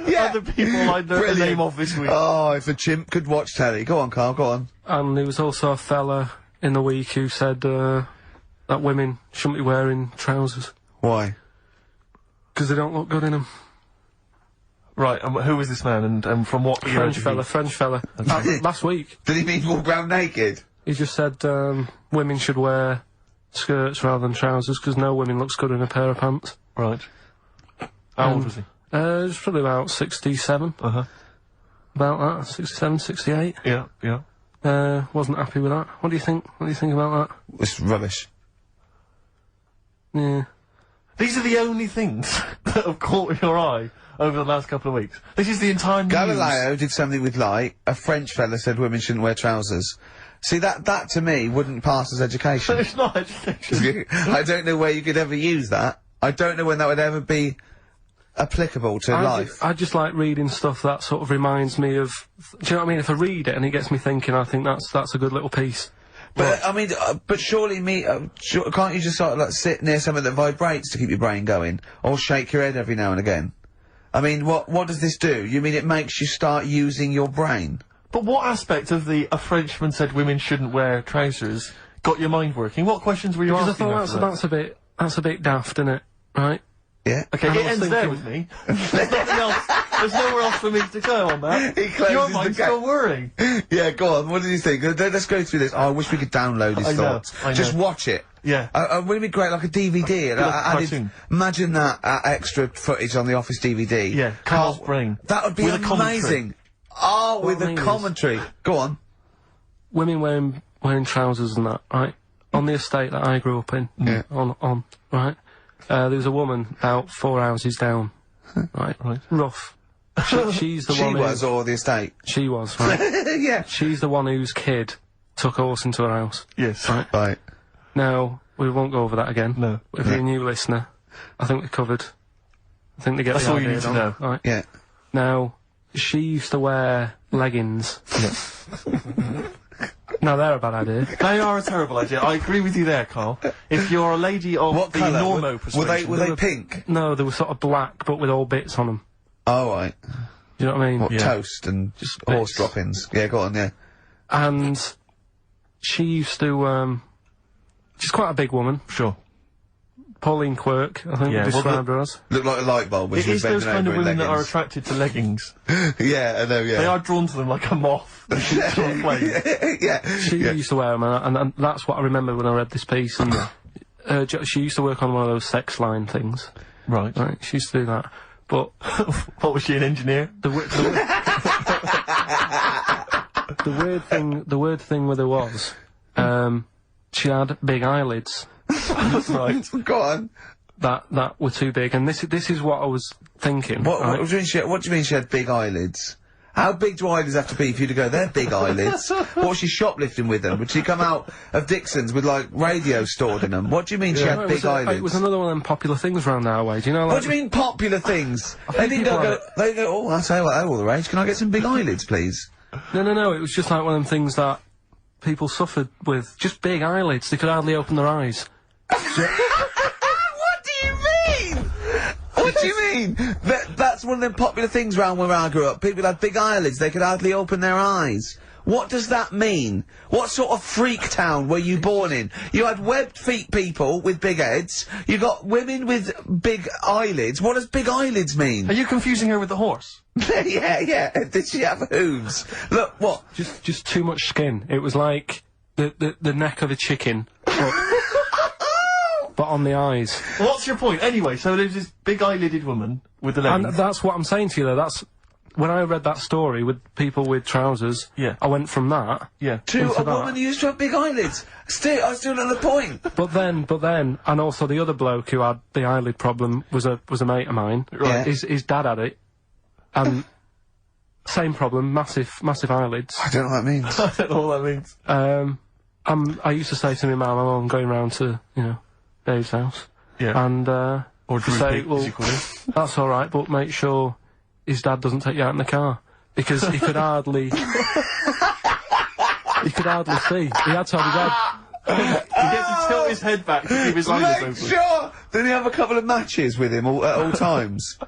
Yeah. Other people I learned the Brilliant. name of this week. Oh, if a chimp could watch telly. Go on, Karl, go on. and there was also a fella in the week who said, that women shouldn't be wearing trousers. Why? Because they don't look good in them. Right, and who was this man, and from what era did he- French fella. Last week. Did he mean walk around naked? He just said, women should wear skirts rather than trousers, because no woman looks good in a pair of pants. Right. How old was he? It was probably about 67. Uh-huh. About that, 67, 68. Yeah, yeah. Wasn't happy with that. What do you think? What do you think about that? It's rubbish. Yeah. These are the only things that have caught your eye over the last couple of weeks. This is the entire news. Galileo did something with light. A French fella said women shouldn't wear trousers. See, that to me wouldn't pass as education. It's not education. I don't know where you could ever use that. I don't know when that would ever be applicable to life. I just like reading stuff that sort of reminds me of... Do you know what I mean? If I read it and it gets me thinking, I think that's a good little piece. But, I mean, but surely can't you just sort of like sit near something that vibrates to keep your brain going? Or shake your head every now and again? I mean, what does this do? You mean it makes you start using your brain? But what aspect of a Frenchman said women shouldn't wear trousers got your mind working? What questions were you Because I asking thought after that? that's a bit daft, isn't it? Right? Yeah. Okay, And I it was ends there thinking- with me. There's nothing else. There's nowhere else for me to go on that. He closes Your the mind's gate. still whirring. Yeah, go on. What did you think? Let's go through this. Oh, I wish we could download his I know, thoughts. I know. Just watch it. Yeah. Wouldn't it be great, like a DVD? like a cartoon. Imagine that extra footage on the Office DVD. Yeah, Carl's brain. That would be With a commentary. amazing. Oh, with I a mean is- commentary. Go on. Women wearing trousers and that, right? On the estate that I grew up in. Yeah. On, right? There was a woman about 4 houses down. Right. Rough. She's the She one was, who... or the estate? She was, right. Yeah. She's the one whose kid took a horse into her house. Yes. Right. Now, we won't go over that again. No. If you're a new listener, I think we covered... I think they get That's the all you idea need to on. know. Right. Yeah. Now, she used to wear leggings. Yeah. Now, they're a bad idea. They are a terrible idea. I agree with you there, Carl. If you're a lady of What the colour? Normo persuasion... Were they pink? No, they were sort of black, but with all bits on them. Oh, right. Do you know what I mean? What, Yeah. toast and Just horse bits. droppings? Yeah, go on, yeah. And she used to, she's quite a big woman. Sure. Pauline Quirk, I think Yeah, we well, described her as. Looked like a light bulb when It she was is those bending kind of over in women that are leggings. attracted to leggings. Yeah, I know, yeah. They are drawn to them like a moth. They shoot to a flame. Yeah. She used to wear them, and that's what I remember when I read this piece. And she used to work on one of those sex line things. Right. Right, she used to do that. But What, was she, an engineer? the weird thing with her was, she had big eyelids Right. Go on. that were too big, and this is what I was thinking. What right? do you mean she had big eyelids? How big do eyelids have to be for you to go, they're big eyelids? What was she shoplifting with them? Would she come out of Dixon's with, like, radio stored in them? What do you mean she No, had it big was eyelids? It was another one of them popular things around our way. Do you know? Like, What do you mean popular things? They think didn't people go, have they go, oh, I'll tell you what, they're all the rage. Can I get some big eyelids, please? No. It was just like one of them things that people suffered with. Just big eyelids. They could hardly open their eyes. What do you mean? What do you mean? That's one of them popular things round where I grew up. People had big eyelids, they could hardly open their eyes. What does that mean? What sort of freak town were you born in? You had webbed feet people with big heads, you got women with big eyelids. What does big eyelids mean? Are you confusing her with the horse? Yeah. Did she have hooves? Look, what? Just too much skin. It was like the neck of a chicken, but on the eyes. What's your point? Anyway, so there's this big eyelided woman with the And leggings. that's what I'm saying to you there. That's when I read that story with people with trousers. Yeah. I went from that. Yeah. To into a that. woman who used to have big eyelids. I still don't know the point. But then, and also the other bloke who had the eyelid problem was a mate of mine. Right. His dad had it, and same problem, massive eyelids. I don't know what that means. I don't know what that means. I used to say to my mum, I'm going round to Dave's house, Yeah. and Or to Drew say, Pig, well, as you call it. that's all right, but make sure his dad doesn't take you out in the car because he could hardly. He could hardly see. He had to have his head. He gets to tilt his head back to keep his eyes Make open. sure! Did he have a couple of matches with him at all times?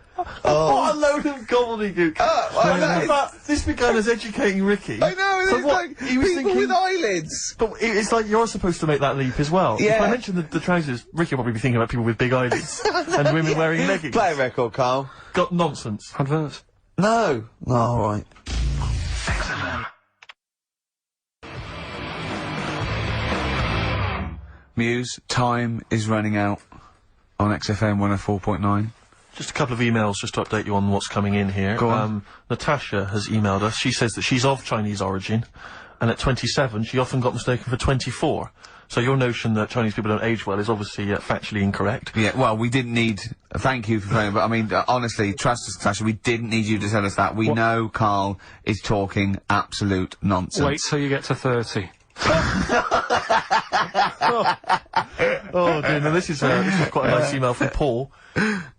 What a load of gobbledygook. I know. In fact, this began as educating Ricky. I know, So it's what, like he was people thinking, with eyelids. But it's like you're supposed to make that leap as well. Yeah. If I mentioned the trousers, Ricky will probably be thinking about people with big eyelids and women wearing leggings. Play a record, Carl. Got nonsense. Adverts. No. Oh, all right. Muse, time is running out on XFM 104.9. Just a couple of emails just to update you on what's coming in here. Go on. Natasha has emailed us. She says that she's of Chinese origin, and at 27 she often got mistaken for 24. So your notion that Chinese people don't age well is obviously factually incorrect. Yeah, well, we didn't need... thank you for playing, but I mean, honestly, trust us, Natasha, we didn't need you to tell us that. We know Carl is talking absolute nonsense. Wait till you get to 30. Oh dear, now this is quite a nice email from Paul.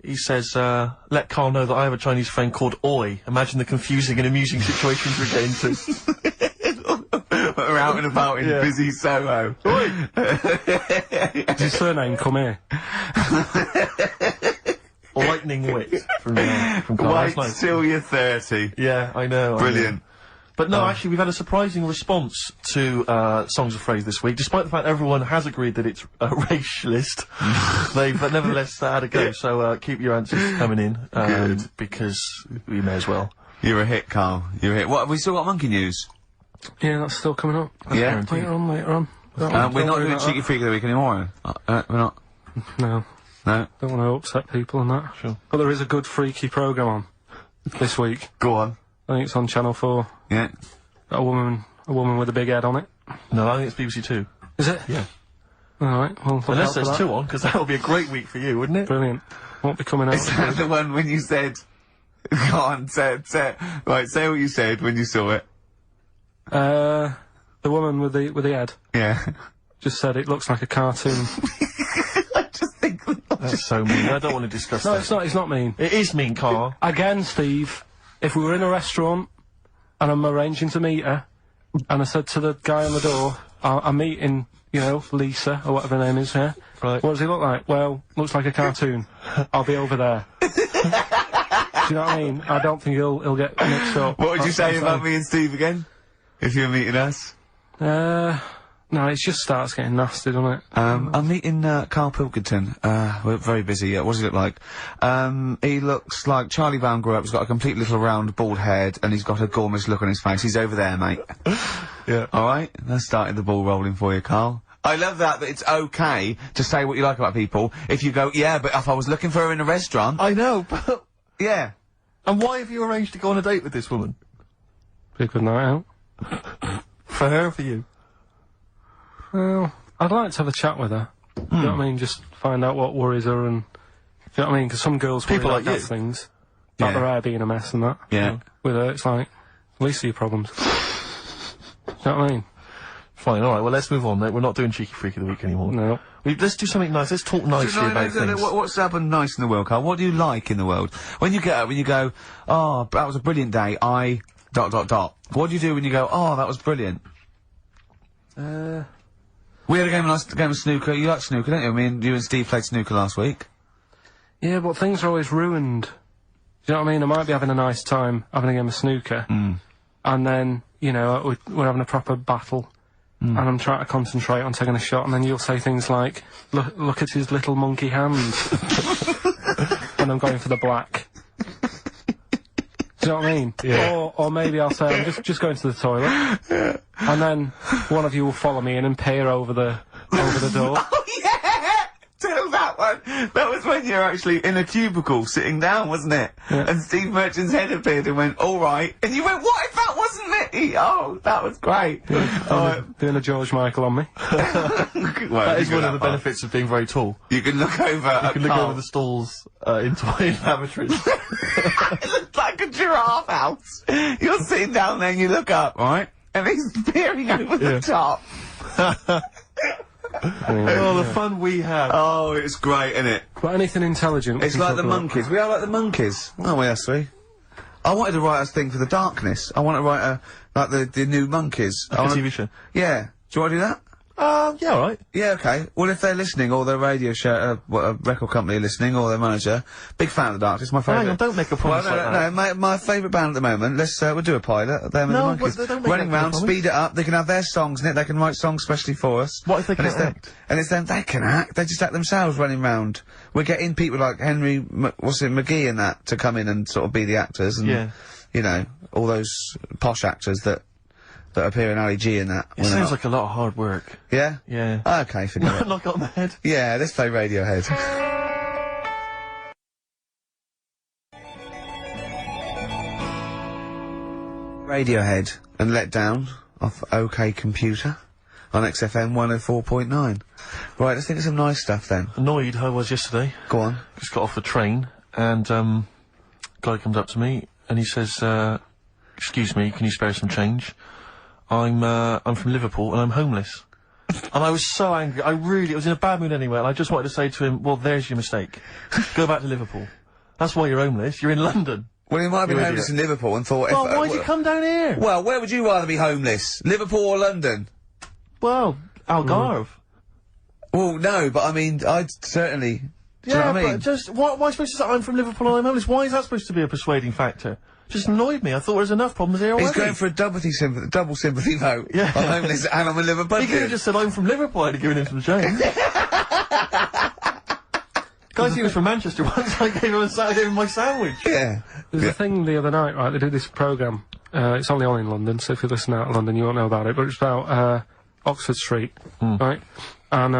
He says, let Carl know that I have a Chinese friend called Oi. Imagine the confusing and amusing situations we get into. We're out and about in Yeah. busy Soho. Oi! Does his surname come here? Lightning wit from Carl. Wait That's nice. till you're 30. Yeah, I know. Brilliant. But no, actually, we've had a surprising response to Songs of Phrase this week. Despite the fact everyone has agreed that it's a racialist, they've nevertheless had a go. So keep your answers coming in, because we may as well. You're a hit, Carl. You're a hit. What, have we still got monkey news? Yeah, that's still coming up. Yeah. Later on. We're not doing Cheeky Freak of the Week anymore. We're not. No. No. Don't want to upset people and that. Sure. But there is a good freaky programme on this week. Go on. I think it's on Channel 4. Yeah. Got a woman with a big head on it. No, I think it's BBC Two. Is it? Yeah. Alright, well, look Unless out for there's that. 2 on, because that would be a great week for you, wouldn't it? Brilliant. Won't be coming out. Is that the one when you said... Go on, say what you said when you saw it. The woman with the head Yeah. just said it looks like a cartoon. I just think... That's so mean. I don't want to discuss No, that. it's not mean. It is mean, Carl. Again, Steve, if we were in a restaurant and I'm arranging to meet her, and I said to the guy on the door, I'm meeting, you know, Lisa, or whatever her name is, yeah? Right. What does he look like? Well, looks like a cartoon. I'll be over there. Do you know what I mean? I don't think he'll get mixed up. What would you That's say I'm about saying. me and Steve again? If you were meeting us? No, it just starts getting nasty, doesn't it? I'm meeting, Karl Pilkington. We're very busy. What does he look like? He looks like Charlie Brown grew up. He's got a complete little round, bald head, and he's got a gormless look on his face. He's over there, mate. Yeah. Alright? That started the ball rolling for you, Carl. I love that it's okay to say what you like about people. If you go, yeah, but if I was looking for her in a restaurant... I know, but... Yeah. And why have you arranged to go on a date with this woman? Be a good night out. For her or for you? Well, I'd like to have a chat with her. Do you know what I mean? Just find out what worries her and... Do you know what I mean? Because some girls People worry like about you. those things. Like Yeah. their hair being a mess and that. Yeah. With her, it's like, at least your problems. Do you know what I mean? Fine, alright, well let's move on, mate. We're not doing Cheeky Freak of the Week anymore. No. Let's do something nice. Let's talk nicely about things. What's happened nice in the world, Carl? What do you like in the world? When you get up, when you go, oh, that was a brilliant day, What do you do when you go, oh, that was brilliant? We had a game of snooker. You like snooker, don't you? You and Steve played snooker last week. Yeah, but things are always ruined. Do you know what I mean? I might be having a nice time having a game of snooker. And then, you know, we're having a proper battle. And I'm trying to concentrate on taking a shot, and then you'll say things like, look at his little monkey hands. And I'm going for the black. Do you know what I mean? Yeah. Or maybe I'll say, I'm just going to the toilet. And then one of you will follow me in and peer over the door. Oh, yeah! Tell that one. That was when you were actually in a cubicle sitting down, wasn't it? Yeah. And Steve Merchant's head appeared and went, all right. And you went, what if that wasn't me? Oh, that was great. Doing a George Michael on me. That is one of the benefits of being very tall. You can look over You can look over the stalls, in lavatories. It looks like a giraffe house. You're sitting down there and you look up, right? And he's peering over the top. Oh, the fun we have. Oh, it's great, isn't it? But anything intelligent. It's like the monkeys. We are like the monkeys, aren't we, us three? I wanted to write a thing for the darkness. I want to write like the new monkeys. Like a TV show. Yeah. Do you want to do that? Yeah, alright. Yeah, okay. Well, if they're listening, or their radio show, a record company listening, or their manager, big fan of the Darkness, my favourite. Hang on, don't make a promise Well, like that. no, my favourite band at the moment. We'll do a pilot. Them and the No, Monkeys. but don't make Running that round, promise. speed it up. They can have their songs in it. They can write songs specially for us. What if they can't act? And it's them. They can act. They just act themselves running round. We're getting people like Henry, McGee and that to come in and sort of be the actors. And, Yeah. you know, all those posh actors that appear in Ali G and that. It sounds like a lot of hard work. Yeah? Yeah. Okay, forget it. Knock it on the head. Yeah, let's play Radiohead. Radiohead and Let Down off OK Computer on XFM 104.9. Right, let's think of some nice stuff then. Annoyed how I was yesterday. Go on. Just got off the train, and, guy comes up to me, and he says, excuse me, can you spare some change? I'm from Liverpool, and I'm homeless. And I was so angry. I was in a bad mood anyway, and I just wanted to say to him, well, there's your mistake. Go back to Liverpool. That's why you're homeless. You're in London. Well, he might have been You homeless idiot. in Liverpool and thought... Well, why'd you come down here? Well, where would you rather be homeless? Liverpool or London? Well, Algarve. Well, no, but I mean, I'd certainly... Do you know what I mean? But just, why am I supposed to say I'm from Liverpool and I'm homeless? Why is that supposed to be a persuading factor? Just annoyed me. I thought there was enough problems here already. He's going for a double sympathy vote. Yeah. I'm homeless and I'm a Liverpool. He could have just said I'm from Liverpool. I'd have given him some change. Guys, he was from Manchester once. I gave him my sandwich. Yeah. There's a thing the other night, right, they did this programme, it's only on in London, so if you listen out of London you won't know about it, but it's about, Oxford Street, right? And,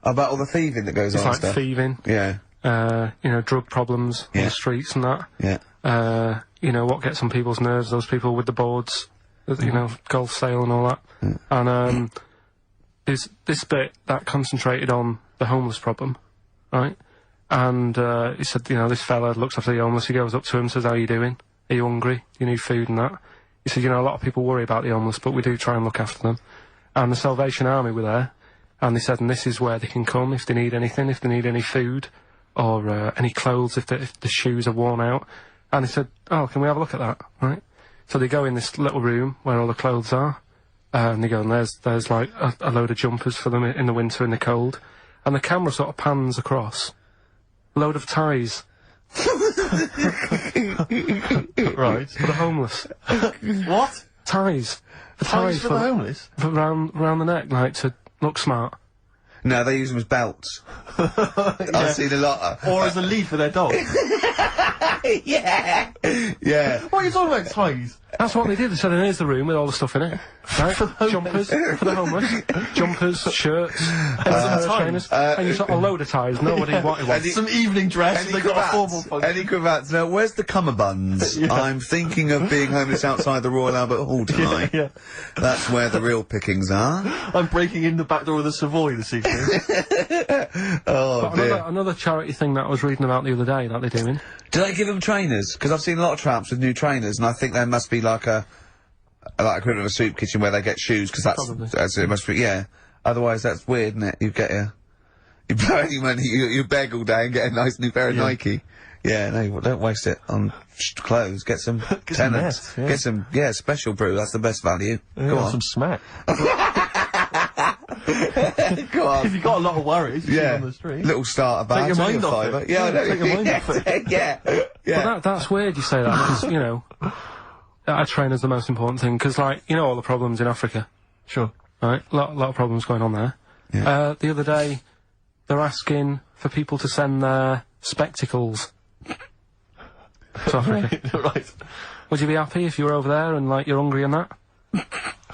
About all the thieving that goes it's on and like stuff. thieving, Yeah. you know, drug problems on Yeah. the streets and that. Yeah. You know, what gets on people's nerves, those people with the boards, you know, golf sale and all that. And, there's this bit that concentrated on the homeless problem, right? And he said, you know, this fella looks after the homeless. He goes up to him, says, "How you doing? Are you hungry? Do you need food and that?" He said, "You know, a lot of people worry about the homeless, but we do try and look after them." And the Salvation Army were there, and they said, and this is where they can come if they need anything, if they need any food, or any clothes, if the shoes are worn out. And they said, "Oh, can we have a look at that?" Right? So they go in this little room where all the clothes are, and they go, and there's like a load of jumpers for them in the winter in the cold. And the camera sort of pans across. Load of ties. Right. For the homeless. What? Ties. Ties for the homeless? Round the neck, like, to look smart. No, they use them as belts. I've seen a lot of... Or as a lead for their dog. Yeah. Yeah. What are you talking about, ties? That's what they did. They said, and here's the room with all the stuff in it. Right? Jumpers for the homeless. Jumpers, shirts, trainers. And you got a load of ties. Nobody wanted one. Some evening dress, and they got a formal function. Any cravats? Now, where's the cummerbunds? Yeah. I'm thinking of being homeless outside the Royal Albert Hall tonight. Yeah. That's where the real pickings are. I'm breaking in the back door of the Savoy this evening. Oh, dear. Another charity thing that I was reading about the other day that they're doing. Do they give them trainers? Because I've seen a lot of tramps with new trainers, and I think there must be like a equivalent of a soup kitchen where they get shoes, because that's it must be, yeah. Otherwise, that's weird, isn't it? You blow any money, you beg all day and get a nice new pair of Nike. Yeah, no, don't waste it on clothes. Get some tenants. Get some, special brew. That's the best value. Go on. Some smack. Go on. If you've got a lot of worries, on the street. Little starter bag. Take your mind off it. Yeah, I know. Take your mind off it. Yeah. But that's weird you say that, because, you know, a trainer's the most important thing, because, like, you know all the problems in Africa. Sure. Right? A lot of problems going on there. Yeah. The other day, they're asking for people to send their spectacles to Africa. Right. Would you be happy if you were over there and, like, you're hungry and that?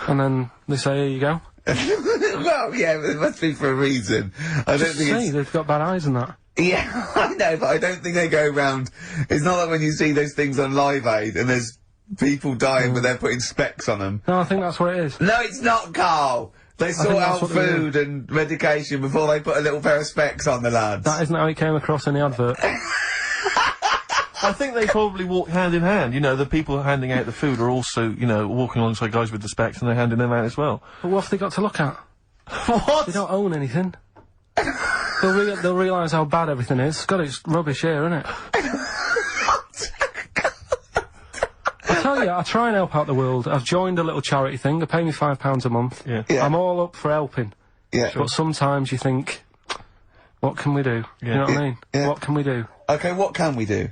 And then they say, "Here you go." Well, yeah, but it must be for a reason. I don't think it's... they've got bad eyes and that. Yeah, I know, but I don't think they go round... It's not like when you see those things on Live Aid and there's people dying but they're putting specs on them. No, I think that's what it is. No, it's not, Carl! They sort out food and medication before they put a little pair of specs on the lads. That isn't how it came across in the advert. I think they probably walk hand in hand. You know, the people handing out the food are also, you know, walking alongside guys with the specs, and they're handing them out as well. But what have they got to look at? What? They don't own anything. They'll realise how bad everything is. God, it's rubbish here, isn't it? I tell you, I try and help out the world. I've joined a little charity thing. They pay me £5 a month. Yeah. I'm all up for helping. Yeah. But sometimes you think, what can we do? Yeah. You know what I mean? Yeah. What can we do? Okay, what can we do?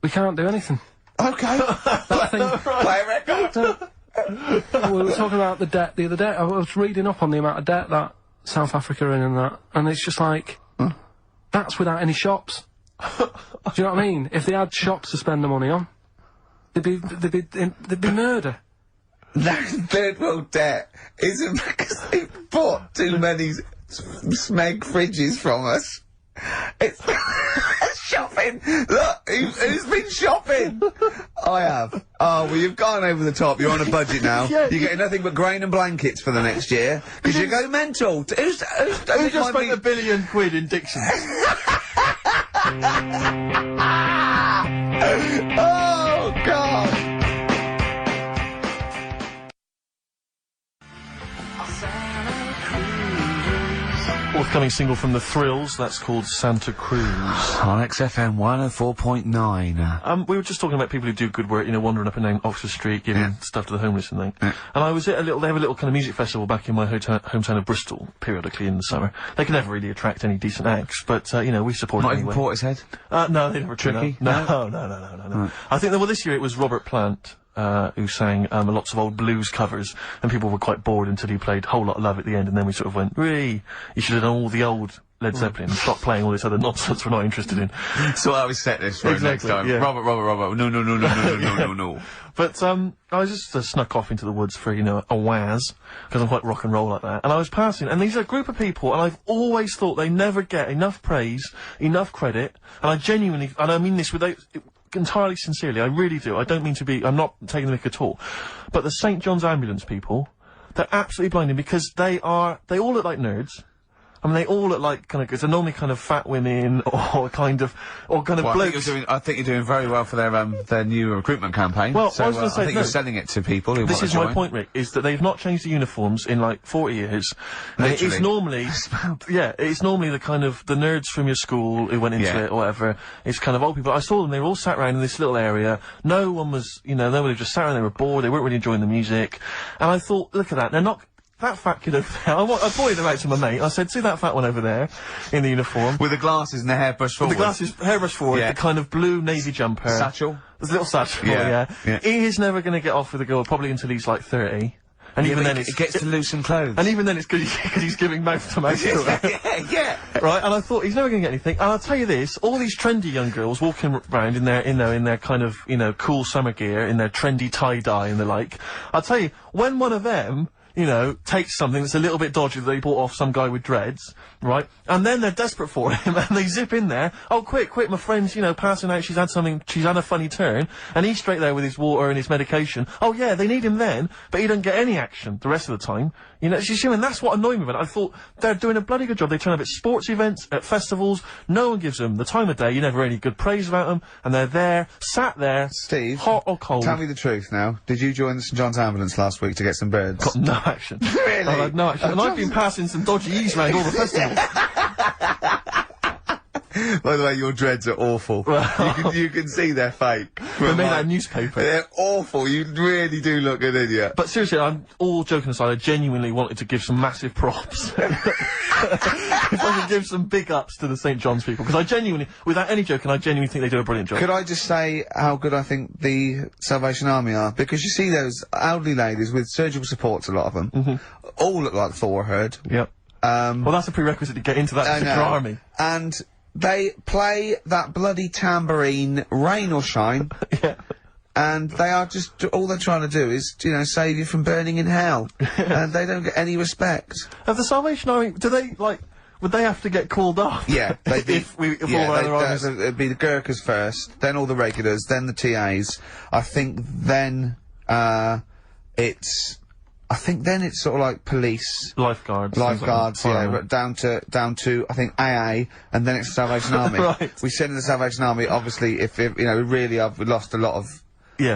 We can't do anything. Okay. That thing... Play a record. We were talking about the debt the other day. I was reading up on the amount of debt that South Africa are in and that, and it's just like, that's without any shops. Do you know what I mean? If they had shops to spend the money on, there'd be murder. That third world debt isn't because they bought too many smeg fridges from us. It's shopping. Look, who's been shopping? I have. Oh, well, you've gone over the top. You're on a budget now. Yeah, you're getting nothing but grain and blankets for the next year because you go mental. Who just spent £1 billion in dictions? Oh God. Forthcoming single from The Thrills, that's called Santa Cruz. On XFM 104.9. We were just talking about people who do good work, you know, wandering up and down Oxford Street, giving stuff to the homeless and things. And I was at they have a little kind of music festival back in my hometown of Bristol, periodically in the summer. They can never really attract any decent acts, but, you know, we support it anyway. Not even Portishead? No, they never turn up. Tricky? No. Right. I think that, well, this year it was Robert Plant, who sang lots of old blues covers, and people were quite bored until he played Whole Lot of Love at the end, and then we sort of went, "Really? You should have done all the old Led Zeppelin and stop playing all this other nonsense we're not interested in." So I was set this for next time. Yeah. Robert. No. But I was just snuck off into the woods for, you know, a waz, because I'm quite rock and roll like that. And I was passing, and these are a group of people, and I've always thought they never get enough praise, enough credit, and I genuinely, and I mean this without... entirely sincerely, I really do. I don't mean to be... I'm not taking the mick at all. But the St. John's Ambulance people, They're absolutely blinding because they all look like nerds. I mean, they all look like they're normally kind of fat women or kind of blokes. I think you're doing very well for their new recruitment campaign. Well, so, I was going to say, I think you're selling it to people who want to This is my point, Rick, is that they've not changed the uniforms in like 40 years. Literally. It's normally, it's normally the kind of, the nerds from your school who went into it or whatever. It's kind of old people. I saw them, they were all sat around in this little area. No one was, nobody just sat around, they were bored, they weren't really enjoying the music. And I thought, look at that, they're not, that fat kid over there, I pointed them out to my mate. I said, see that fat one over there, in the uniform? With the glasses and the hairbrush forward. With the glasses, hairbrush forward, the kind of blue navy jumper. Satchel? There's a little satchel, yeah. He is never going to get off with a girl, probably until he's like 30. And even then it gets to loosen clothes. And even then it's because he's giving mouth to mouth to her. Yeah. Right, and I thought, he's never going to get anything. And I'll tell you this, all these trendy young girls walking around in their kind of, cool summer gear, in their trendy tie-dye and the like, I'll tell you, when one of them, takes something that's a little bit dodgy that they bought off some guy with dreads, right? And then they're desperate for him, and they zip in there. Oh, quick, my friend's, passing out, she's had a funny turn, and he's straight there with his water and his medication. Oh, yeah, they need him then, but he doesn't get any action the rest of the time. And that's what annoyed me about it. I thought, they're doing a bloody good job. They turn up at sports events, at festivals, no one gives them the time of day, you never hear any good praise about them, and they're there, sat there, Steve, hot or cold. Tell me the truth now. Did you join the St John's ambulance last week to get some birds? Got no action. Really? I had no action. And I've been passing some dodgy E's around all the festivals. By the way, your dreads are awful. you can see they're fake. They're made out of newspaper. They're awful. You really do look an idiot. But seriously, I'm all joking aside, I genuinely wanted to give some massive props. If I could give some big ups to the St John's people, because I genuinely, without any joking, I genuinely think they do a brilliant job. Could I just say how good I think the Salvation Army are? Because you see those elderly ladies with surgical supports, a lot of them, all look like Thor Herd. Yep. Well, that's a prerequisite to get into that particular army. And they play that bloody tambourine, rain or shine. Yeah. And they are just, all they're trying to do is, save you from burning in hell. And they don't get any respect. Of the Salvation Army, do they, would they have to get called off? Yeah, they'd be, if all other armies... it'd be the Gurkhas first, then all the regulars, then the TAs. I think then it's sort of like police, lifeguards, but down to I think AA, and then it's the Salvation Army. Right. We send in the Salvation Army. Obviously, if we really have lost a lot of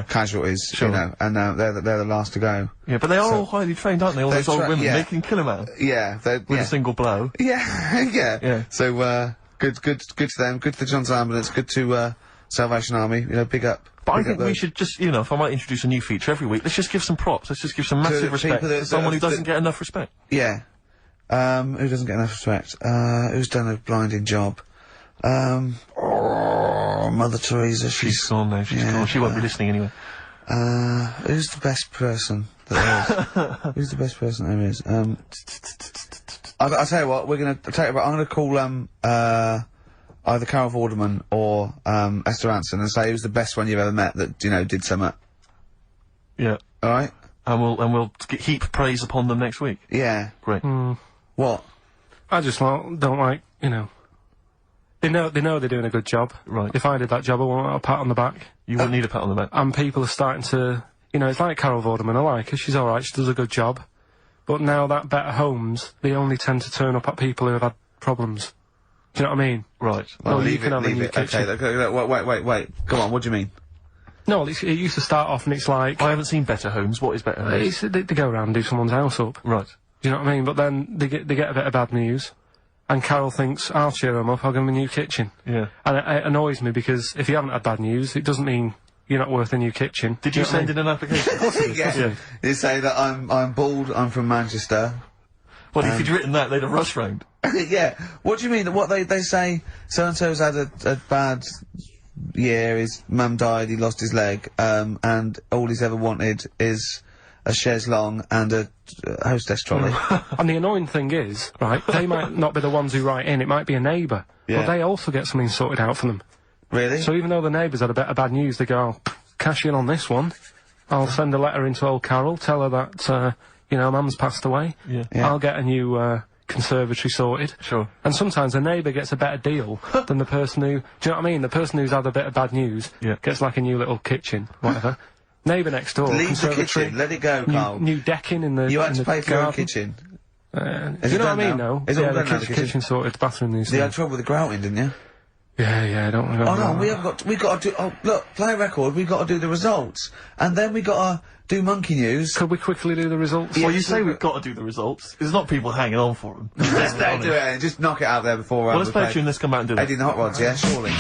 casualties, and they're the last to go. Yeah, but they are all highly trained, aren't they? All those old women, they can kill a man. Yeah, with a single blow. Yeah. So good to them. Good to the John's Ambulance. Good to Salvation Army. Big up. But I think we should just, if I might introduce a new feature every week, let's just give some props. Let's just give some massive respect to someone who doesn't get enough respect. Yeah. Who doesn't get enough respect? Who's done a blinding job? Mother Teresa. She's gone now. She's gone. She won't be listening anyway. Who's the best person that there is? Who's the best person there is? I'll tell you what, I'm gonna call, either Carol Vorderman or Esther Anson and say who's the best one you've ever met that did something. Yeah. All right. And we'll heap praise upon them next week. Yeah. Great. What? I just don't like They know they're doing a good job. Right. If I did that job, I want a pat on the back. You wouldn't need a pat on the back. And people are starting to, it's like Carol Vorderman. I like her. She's all right. She does a good job. But now that Better Homes, they only tend to turn up at people who have had problems. Do you know what I mean? Right. Well, you can have a new kitchen. Okay, wait. Go on, what do you mean? No, it used to start off and it's like... I haven't seen Better Homes. What is Better Homes? They go around and do someone's house up. Right. Do you know what I mean? But then they get a bit of bad news. And Carol thinks, I'll cheer them up, I'll give them a new kitchen. Yeah. And it annoys me because if you haven't had bad news, it doesn't mean you're not worth a new kitchen. Did you send in an application? Yeah. You say that I'm bald, I'm from Manchester. Well, if you'd written that, they'd have rushed round. Yeah. What do you mean? What they say, so-and-so's had a bad year, his mum died, he lost his leg, and all he's ever wanted is a chaise longue and a hostess trolley. And the annoying thing is, right, they might not be the ones who write in, it might be a neighbour, but they also get something sorted out for them. Really? So even though the neighbours had a bit of bad news, they go, oh, cash in on this one. I'll send a letter into old Carol, tell her that, Mum's passed away. Yeah. I'll get a new, conservatory sorted. Sure. And sometimes a neighbour gets a better deal than the person who... Do you know what I mean? The person who's had a bit of bad news gets like a new little kitchen, whatever. Neighbour next door. Leave the conservatory, kitchen. Let it go, Carl. New decking in the. You had in to the pay for your garden. kitchen. You it know what I done mean, now? though? Is it all Yeah, done the now, the kitchen? kitchen sorted, the bathroom needs. You had trouble with the grouting, didn't you? Yeah, don't worry. Oh no, we got to do. Oh look, play a record. We got to do the results, and then we got to do monkey news. Could we quickly do the results? Well, you say we've got to do the results. There's not people hanging on for them. Let's do it and just knock it out there before. Well, let's play a tune. Let's come back and do that. Eddie and the Hot Rods, yeah, surely.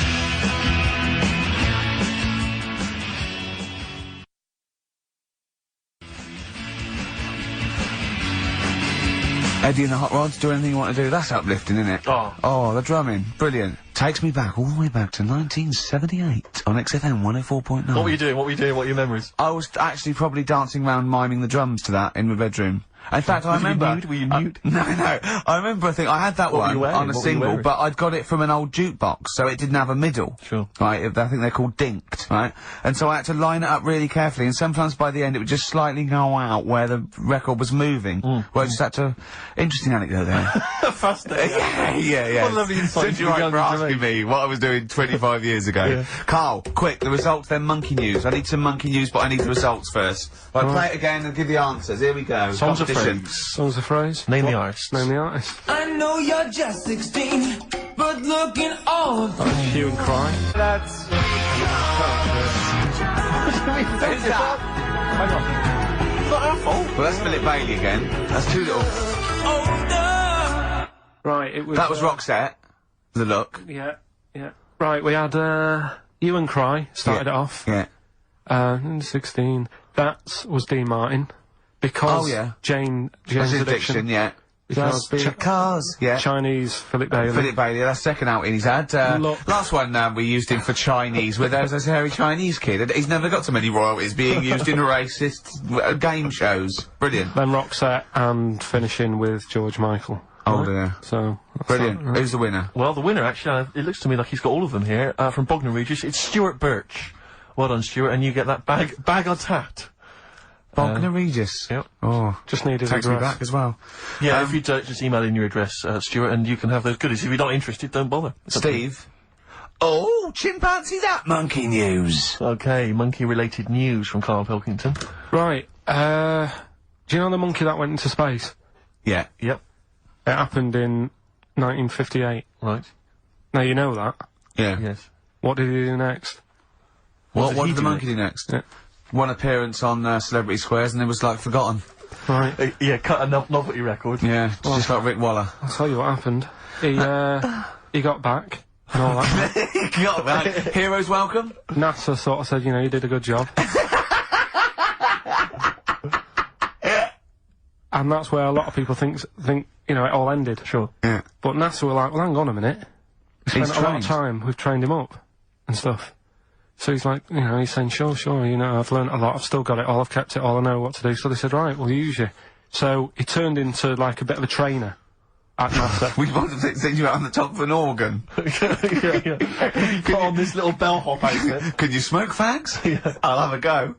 Eddie and the Hot Rods, do anything you want to do. That's uplifting, isn't it? Oh, the drumming. Brilliant. Takes me back, all the way back to 1978 on XFM 104.9. What were you doing? What were your memories? I was actually probably dancing around miming the drums to that in my bedroom. In fact, I remember... Were you nude? No. I remember, I think, I had that What were one you wearing? on a What were you single, wearing? but I'd got it from an old jukebox, so it didn't have a middle. Sure. Right, I think they're called dinked, right? And so I had to line it up really carefully, and sometimes by the end it would just slightly go out where the record was moving. Where I just had to... Interesting anecdote there. Fascinating. yeah. What a lovely insight Since into you the right for young asking me what I was doing 25 years ago. Yeah. Carl, quick, the results, then monkey news. I need some monkey news, but I need the results first. Right, play it again and give the answers. Here we go. Songs of Competition. phrase. Songs of phrase. Name the artist. Name the artist. I know you're just 16, but looking all Hue and Cry. That's... Who's that? Hang on. It's not our fault. Well, that's Philip Bailey again. That's too little. older. Right, it was... That was Roxette. The look. Yeah. Right, we had, Hue and Cry started it off. Yeah. 16. That was Dean Martin. Because Oh, yeah. Jane's That's his Addiction. diction, yeah. Because Cars. Yeah. Chinese Philip Bailey. Philip Bailey, that's second outing he's had. Look. Last one, we used him for Chinese, with as a hairy Chinese kid. He's never got so many royalties being used in racist game shows. Brilliant. Then Roxette and finishing with George Michael. Oh dear. So, that's Brilliant. that, right? Who's the winner? Well, the winner, actually, it looks to me like he's got all of them here, from Bognor Regis. It's Stuart Birch. Well done, Stuart, and you get that bag of tat. Bognor Regis. Yep. Oh. Just needed Takes a me address. back as well. Yeah, if you just email in your address, Stuart, and you can have those goodies. If you're not interested, don't bother. It's up to you. Steve. Oh, chimpanzee that monkey news. Okay, monkey-related news from Karl Pilkington. Right, do you know the monkey that went into space? Yeah. Yep. It happened in 1958. Right. Now you know that. Yeah. Yes. What did he do next? What did he did the do monkey do next? Yeah. One appearance on Celebrity Squares and it was like forgotten. Right, Yeah, cut a novelty record. Yeah, just like Rick Waller. I'll tell you what happened. He got back and all that. Got that. Heroes welcome. NASA sort of said, you know, you did a good job. And that's where a lot of people think, you know, it all ended. Sure. Yeah. But NASA were like, well, hang on a minute. We He's spent a lot of trained. time, we've trained him up and stuff. So he's like, you know, he's saying, sure, you know, I've learnt a lot, I've still got it all, I've kept it all, I know what to do. So they said, right, we'll use you. So he turned into, like, a bit of a trainer at NASA. We want to send you out on the top of an organ. yeah. Put on this little bellhop outfit. Could you smoke fags? Yeah. I'll have a go.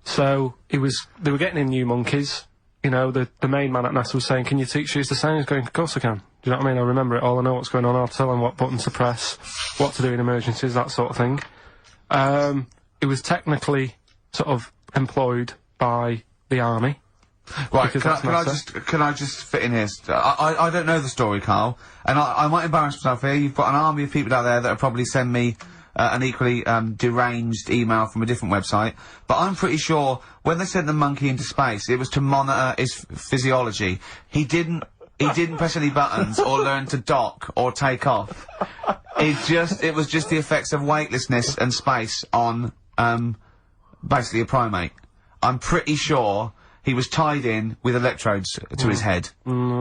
So they were getting in new monkeys. You know, the main man at NASA was saying, can you teach these the sound? He's going, of course I can. Do you know what I mean? I remember it all, I know what's going on, I'll tell him what buttons to press, what to do in emergencies, that sort of thing. It was technically sort of employed by the army. Right, Because that's can I just fit in here? I don't know the story, Carl, and I might embarrass myself here. You've got an army of people out there that will probably send me an equally deranged email from a different website, but I'm pretty sure when they sent the monkey into space, it was to monitor his physiology. He didn't press any buttons or learn to dock or take off. It was just the effects of weightlessness and space on, basically a primate. I'm pretty sure he was tied in with electrodes to his head.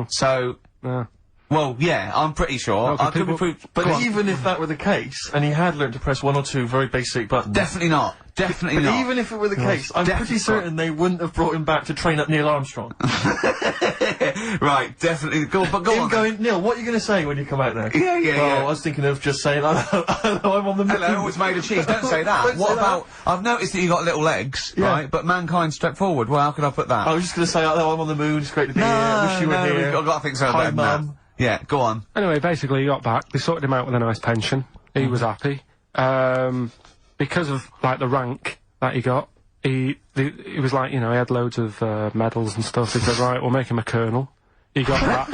So, Yeah. well, yeah, I'm pretty sure. Okay, I could be people- proved, But even if that were the case, and he had learnt to press one or two very basic buttons. definitely not. Definitely But not. even if it were the case, I'm definitely pretty certain they wouldn't have brought him back to train up Neil Armstrong. Right, definitely. Go Him on. going, Neil, what are you going to say when you come out there? Yeah, Well, yeah. I was thinking of just saying, I'm on the moon. Hello, it's made of cheese. Don't say that. Don't What say about? I've noticed that you got little legs, Yeah. right? But mankind stepped forward. Well, how could I put that? I was just going to say, oh, I'm on the moon, it's great to be here, I wish you were here. I've got to think so. Hi, better than that. Mum. Yeah, go on. Anyway, basically, he got back. They sorted him out with a nice pension. He was happy. Because of, like, the rank that he got, he was like, you know, he had loads of medals and stuff. He said, right, we'll make him a colonel. He got that.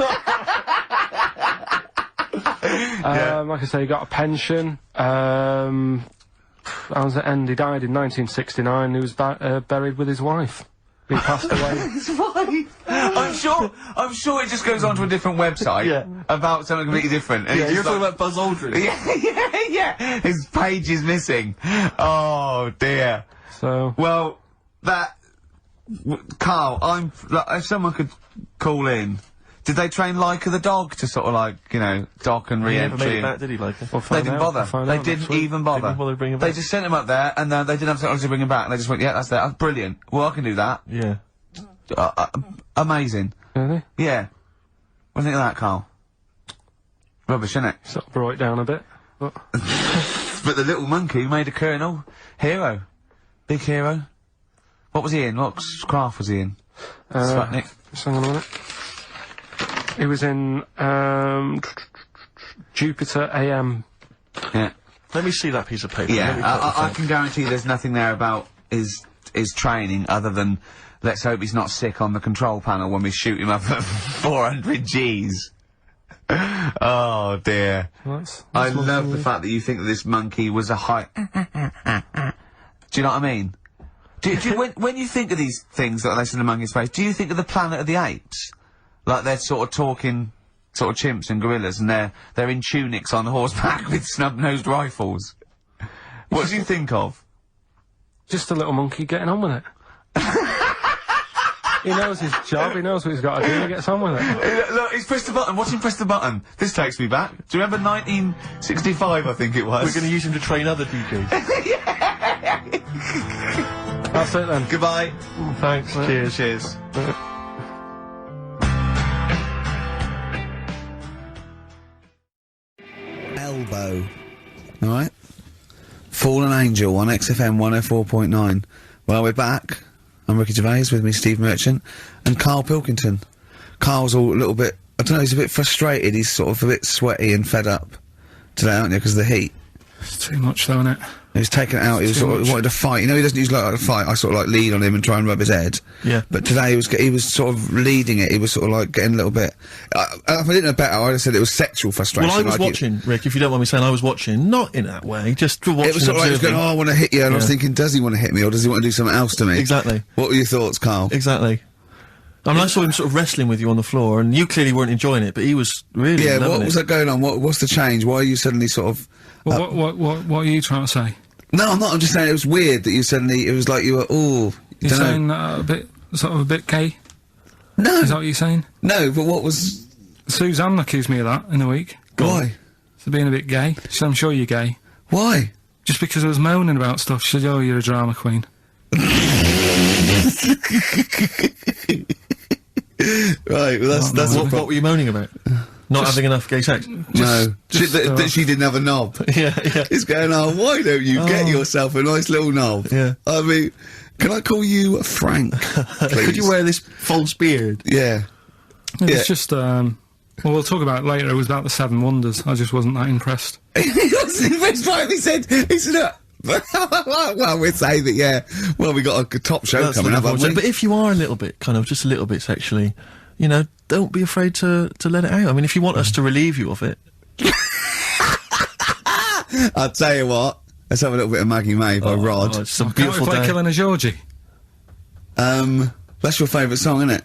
Like I say, he got a pension. How was it end? He died in 1969. He was buried with his wife. He passed away. His wife. I'm sure it just goes onto a different website about something completely different. And You're talking about Buzz Aldrin. Yeah. His page is missing. Oh dear. So. Well, Carl, if someone could call in. Did they train Leica the dog to sort of like, you know, dock and re-entry? He never made it back, did he, Leica? They didn't bother. They didn't even bother. To bring him back. They just sent him up there, and they didn't have technology to bring him back. And they just went, yeah, that's brilliant. Well, I can do that. Yeah. Amazing. Really? Yeah. What do you think of that, Carl? Rubbish, isn't it? Sort of brought it down a bit. But But the little monkey made a colonel. Hero. Big hero. What was he in? What craft was he in? Sputnik. Just hang on a minute. He was in Jupiter AM. Yeah. Let me see that piece of paper. Yeah, I can guarantee there's nothing there about his training other than let's hope he's not sick on the control panel when we shoot him up at 400 Gs. Oh dear. I love the fact that you think that this monkey was a high... Do you know what I mean? Do you, when you think of these things that are less than a monkey's face, do you think of the Planet of the Apes? Like they're sort of talking, sort of chimps and gorillas, and they're in tunics on horseback with snub-nosed rifles. What do you think of? Just a little monkey getting on with it. He knows his job, he knows what he's got to do, he gets on with it. Look, he's pressed the button, watch him press the button. This takes me back. Do you remember 1965, I think it was? We're going to use him to train other DJs. That's it then. Goodbye. Thanks. Cheers. Cheers. Elbow. Alright. Fallen Angel on XFM 104.9. Well, we're back. I'm Ricky Gervais, with me Steve Merchant, and Karl Pilkington. Carl's all a little bit, I don't know, he's a bit frustrated, he's sort of a bit sweaty and fed up today, aren't you, because of the heat? It's too much though, isn't it? He was taken out, he was sort of wanted to fight. You know, he doesn't usually like to fight. I sort of like lead on him and try and rub his head. Yeah. But today he was sort of leading it. He was sort of like getting a little bit. If I didn't know better, I'd have said it was sexual frustration. Well, I was like watching, Rick, if you don't mind me saying, I was watching, not in that way, just watching. It was sort of like he was going, oh, I want to hit you, and I was thinking, does he want to hit me, or does he want to do something else to me? Exactly. What were your thoughts, Carl? Exactly. I mean, I saw him sort of wrestling with you on the floor, and you clearly weren't enjoying it, but he was really Yeah, loving what was that going on? What's the change? Why are you suddenly sort of... Well, what are you trying to say? No, I'm not. I'm just saying it was weird that you suddenly, it was like you were, ooh... You're saying a bit, sort of a bit gay? No. Is that what you're saying? No, but what was... Suzanne accused me of that in the week. Why? For being a bit gay. She said, I'm sure you're gay. Why? Just because I was moaning about stuff. She said, oh, you're a drama queen. Right, well that's what were you moaning about? Not having enough gay sex? No, that she didn't have a knob. Yeah. It's going, oh, why don't you get yourself a nice little knob? Yeah. I mean, can I call you Frank, please? Could you wear this false beard? Yeah. It's just, well, we'll talk about it later. It was about the Seven Wonders. I just wasn't that impressed. He wasn't impressed, right? He said, well, we'd say that, yeah. Well, we got a top show coming up, haven't we? But if you are a little bit, kind of, just a little bit sexually, you know, don't be afraid to let it out. I mean, if you want us to relieve you of it. I'll tell you what. Let's have a little bit of Maggie May by Rod. It's a beautiful day. Killing a Georgie. That's your favourite song, isn't it?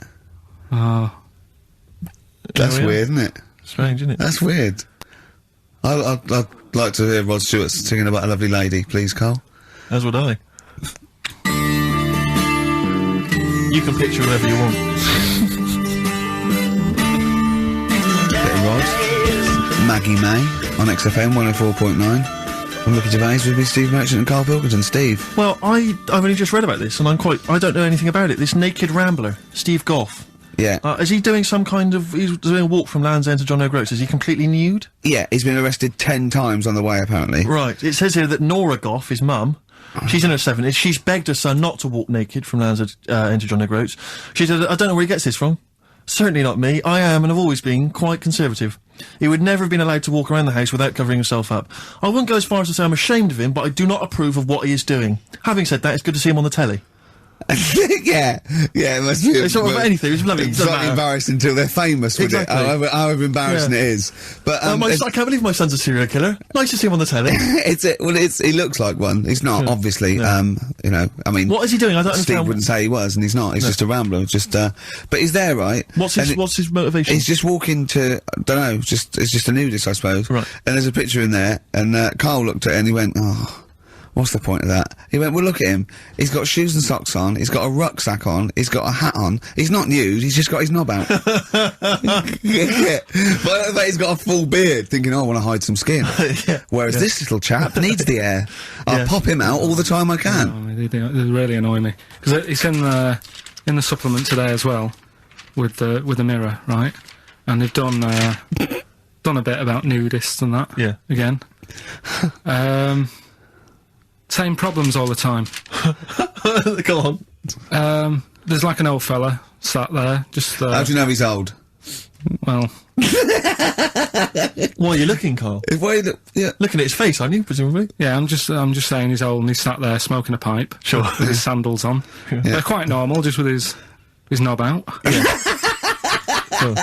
Oh. That's weird, isn't it? Strange, isn't it? That's weird. I'd like to hear Rod Stewart singing about a lovely lady, please, Carl. As would I. You can picture whatever you want. Bit of Rod. Maggie May on XFM 104.9. I'm Ricky Gervais, with me Steve Merchant and Karl Pilkington. Steve. Well, I've only just read about this, and I don't know anything about it. This naked rambler, Steve Goff. Yeah. Is he doing some kind of, he's doing a walk from Land's End to John O'Groats? Is he completely nude? Yeah, he's been arrested 10 times on the way, apparently. Right. It says here that Nora Goff, his mum, she's in her 70s, she's begged her son not to walk naked from Land's End to John O'Groats. She said, I don't know where he gets this from. Certainly not me. I am, and have always been, quite conservative. He would never have been allowed to walk around the house without covering himself up. I wouldn't go as far as to say I'm ashamed of him, but I do not approve of what he is doing. Having said that, it's good to see him on the telly. yeah, it must be. It's not about anything. It's bloody. It's not embarrassing until they're famous with Exactly. it. However embarrassing it is. But I can't believe my son's a serial killer. Nice to see him on the telly. he looks like one. He's not, obviously. You know, I mean, What is he doing? I don't Steve understand. wouldn't say he was, and he's not. He's just a rambler. But he's there, right? What's his motivation? He's just walking to, I don't know, it's just a nudist, I suppose. Right. And there's a picture in there, and Carl looked at it and he went, oh, what's the point of that? He went, well, look at him. He's got shoes and socks on, he's got a rucksack on, he's got a hat on, he's not nude, he's just got his knob out. Yeah. But he's got a full beard, thinking, oh, I want to hide some skin. Whereas this little chap needs the air. I'll pop him out all the time I can. Oh, they really annoy me. Because it's in the supplement today as well, with the Mirror, right? And they've done a bit about nudists and that. Yeah. Again. Same problems all the time. Go on. There's like an old fella sat there, just. How do you know he's old? Well. Why are you looking, Carl? Looking at his face, aren't you, presumably? Yeah, I'm just saying he's old and he's sat there smoking a pipe. Sure. With his sandals on. Yeah. They're quite normal, just with his knob out. Sure.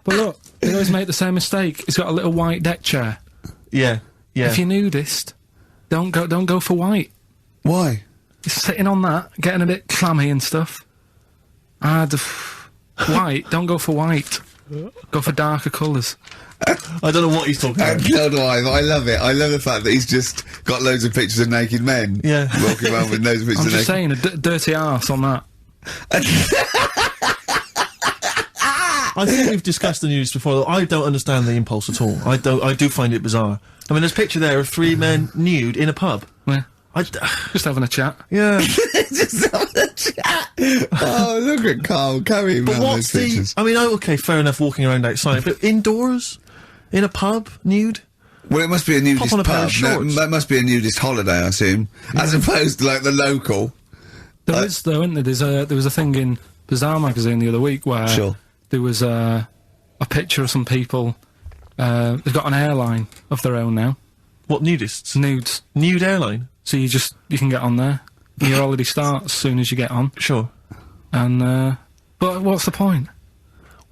But look, they always make the same mistake. He's got a little white deck chair. Yeah. If you're nudist, don't go for white. Why? He's sitting on that, getting a bit clammy and stuff. White, don't go for white. Go for darker colours. I don't know what he's talking about. No, do I, but I love it. I love the fact that he's just got loads of pictures of naked men. Yeah. Walking around with loads of pictures I'm of just naked saying, a dirty arse on that. I think we've discussed the news before. I don't understand the impulse at all. I do find it bizarre. I mean, there's a picture there of 3 men nude in a pub. Yeah. Just having a chat. Yeah. Just having a chat. Oh, look at Carl carrying But around what's those pictures. I mean, okay, fair enough, walking around outside, but indoors? In a pub? Nude? Well, it must be a nudist Pop on a pair of pub. No, shorts. that must be a nudist holiday, I assume. As opposed to, like, the local. There is, though, isn't there? There was a thing in Bazaar magazine the other week where there was a picture of some people. They've got an airline of their own now. What, nudists? Nudes. Nude airline? So you can get on there. Your holiday starts as soon as you get on. Sure. And, but what's the point?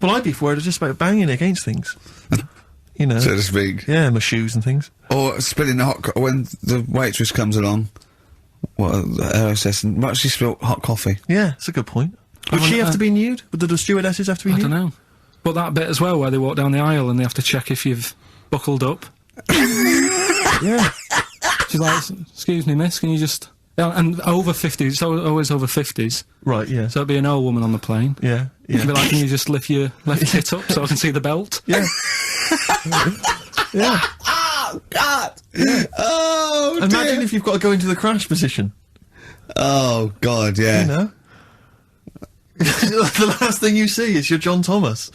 Well, I'd be worried just about banging against things. You know. So to speak. Yeah, my shoes and things. Or spilling the when the waitress comes along. Might she spill hot coffee? Yeah, that's a good point. Would she have to be nude? Would the stewardesses have to be nude? I don't know. But that bit as well, where they walk down the aisle and they have to check if you've buckled up. Yeah. She's like, excuse me, miss, can you just... Yeah, and over 50s, it's always over 50s. Right, yeah. So it'd be an old woman on the plane. Yeah, yeah. She'd be like, can you just lift your left tit up so I can see the belt? Yeah. Yeah. Oh, God! Yeah. Oh, Imagine if you've got to go into the crash position. Oh, God, yeah. You know? The last thing you see is your John Thomas.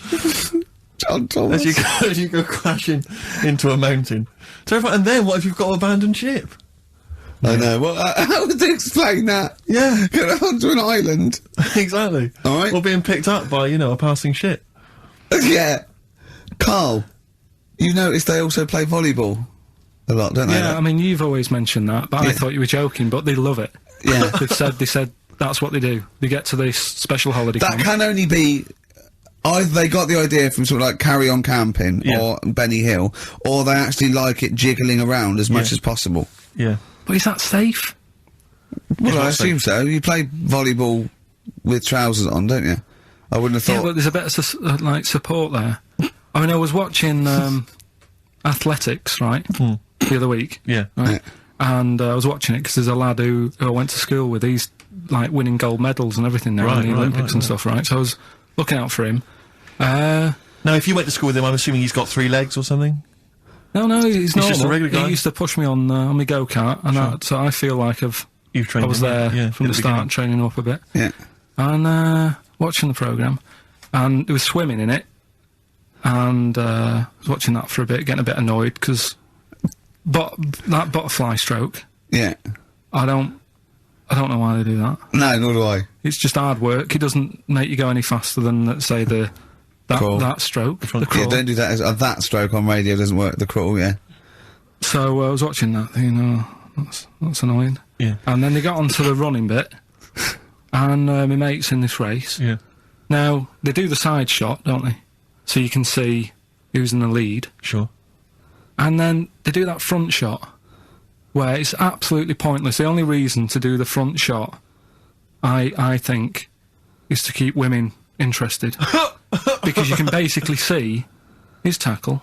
John Thomas. As you go crashing into a mountain. Terrifying. And then what if you've got to abandon ship? I know. Well, how would they explain that? Yeah. Get onto an island. Exactly. All right. Or being picked up by, a passing ship. Yeah. Carl, you notice they also play volleyball a lot, don't they? Yeah, I mean, you've always mentioned that, but I thought you were joking, but they love it. Yeah. They said that's what they do. They get to this special holiday That camp. can only be... Either they got the idea from sort of like Carry On Camping or Benny Hill, or they actually like it jiggling around as much as possible. Yeah. But is that safe? Well, I assume so. You play volleyball with trousers on, don't you? I wouldn't have thought... Yeah, but there's a bit of like support there. I mean, I was watching athletics, right, the other week. Yeah. Right? And I was watching it because there's a lad who I went to school with. He's like winning gold medals and everything now in the Olympics and stuff, right? So I was looking out for him. Now, if you went to school with him, I'm assuming he's got 3 legs or something? No, he's normal. just a regular guy? He used to push me on my go-kart, and so I feel like I was there from the start, training up a bit. Yeah. And watching the programme, and there was swimming in it, and I was watching that for a bit, getting a bit annoyed, because that butterfly stroke, Yeah. I don't know why they do that. No, nor do I. It's just hard work. It doesn't make you go any faster than, let's say, that stroke. The crawl. Yeah, don't do that. That stroke on radio doesn't work. The crawl, yeah. So I was watching that, thinking, oh, that's annoying. Yeah. And then they got onto the running bit, and my mate's in this race. Yeah. Now, they do the side shot, don't they? So you can see who's in the lead. Sure. And then they do that front shot, where it's absolutely pointless. The only reason to do the front shot, I think, is to keep women interested. Because you can basically see his tackle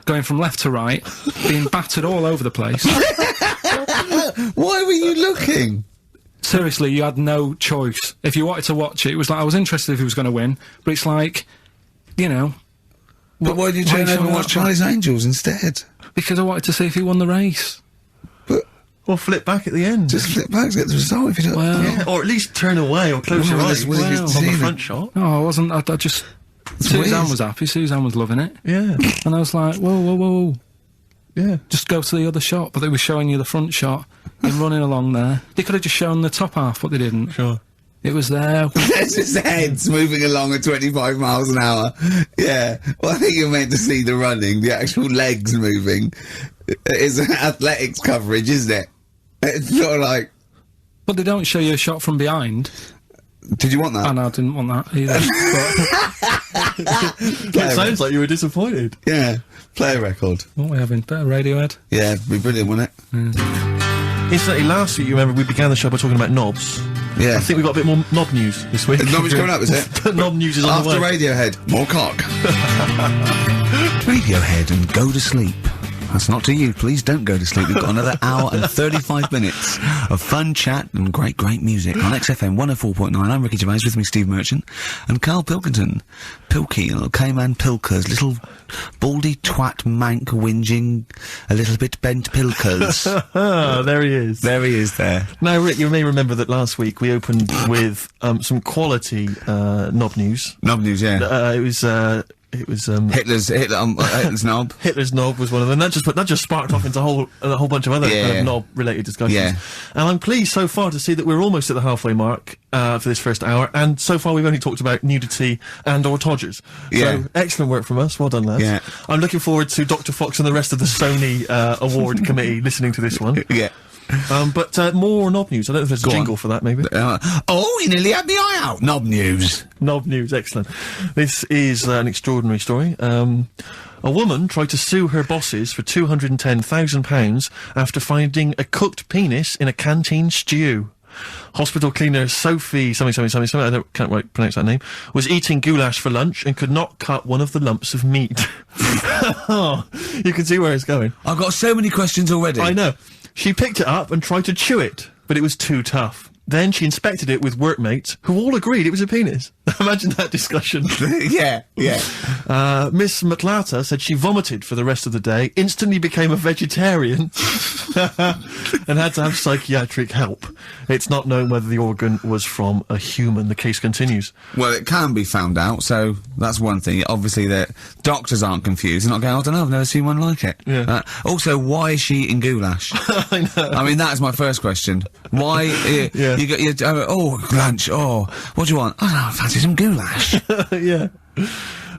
going from left to right, being battered all over the place. Why were you looking? Seriously, you had no choice. If you wanted to watch it, it was like, I was interested if he was going to win, but it's like, you know... But why did you turn over and watch Charlie's Angels instead? Because I wanted to see if he won the race. But... Or flip back at the end. Just flip back, get the result if you don't... Well... Yeah, or at least turn away or close your eyes on the front shot. No, I wasn't. I just... Suzanne was happy. Suzanne was loving it. Yeah. And I was like, whoa, whoa, whoa. Yeah. Just go to the other shot. But they were showing you the front shot and running along there. They could have just shown the top half, but they didn't. Sure. It was there. It's just heads moving along at 25 miles an hour. Yeah. Well, I think you're meant to see the running, the actual legs moving. It's athletics coverage, isn't it? It's sort of like... But they don't show you a shot from behind. Did you want that? Oh, no, I didn't want that either. It sounds like you were disappointed. Yeah. Play a record. What are we having? Better Radiohead? Yeah, it'd be brilliant, wouldn't it? Incidentally, last week, you remember, we began the show by talking about knobs. Yeah. I think we've got a bit more knob news this week. Knob is coming up, is it? Knob news is on the way. After Radiohead, more cock. Radiohead and Go to Sleep. That's not to you, please don't go to sleep. We've got another hour and 35 minutes of fun chat and great, great music on XFM 104.9. I'm Ricky Gervais, with me Steve Merchant and Karl Pilkington. Pilky, little Cayman Pilkers, little baldy twat mank whinging, a little bit bent Pilkers. There he is. There he is there. Now, Rick, you may remember that last week we opened with some quality knob news. Knob news, yeah. It was Hitler's knob. Hitler's knob was one of them. That just sparked off into a whole bunch of other kind of knob-related discussions. Yeah. And I'm pleased so far to see that we're almost at the halfway mark for this first hour. And so far we've only talked about nudity and/or todgers. Yeah. So excellent work from us. Well done, lads. Yeah. I'm looking forward to Dr. Fox and the rest of the Sony award committee listening to this one. Yeah. But more knob news. I don't know if there's a jingle for that, maybe. Oh, you nearly had me eye out. Knob news. Knob news, excellent. This is an extraordinary story. A woman tried to sue her bosses for £210,000 after finding a cooked penis in a canteen stew. Hospital cleaner Sophie can't pronounce that name, was eating goulash for lunch and could not cut one of the lumps of meat. Oh, you can see where it's going. I've got so many questions already. I know. She picked it up and tried to chew it, but it was too tough. Then she inspected it with workmates, who all agreed it was a penis. Imagine that discussion. Yeah. Miss McLarter said she vomited for the rest of the day, instantly became a vegetarian, and had to have psychiatric help. It's not known whether the organ was from a human. The case continues. Well, it can be found out, so that's one thing. Obviously, the doctors aren't confused. They're not going, I don't know, I've never seen one like it. Yeah. Also, why is she eating goulash? I know. I mean, that is my first question. Why? Yeah. You got lunch. Oh, what do you want? I fancy some goulash. Yeah.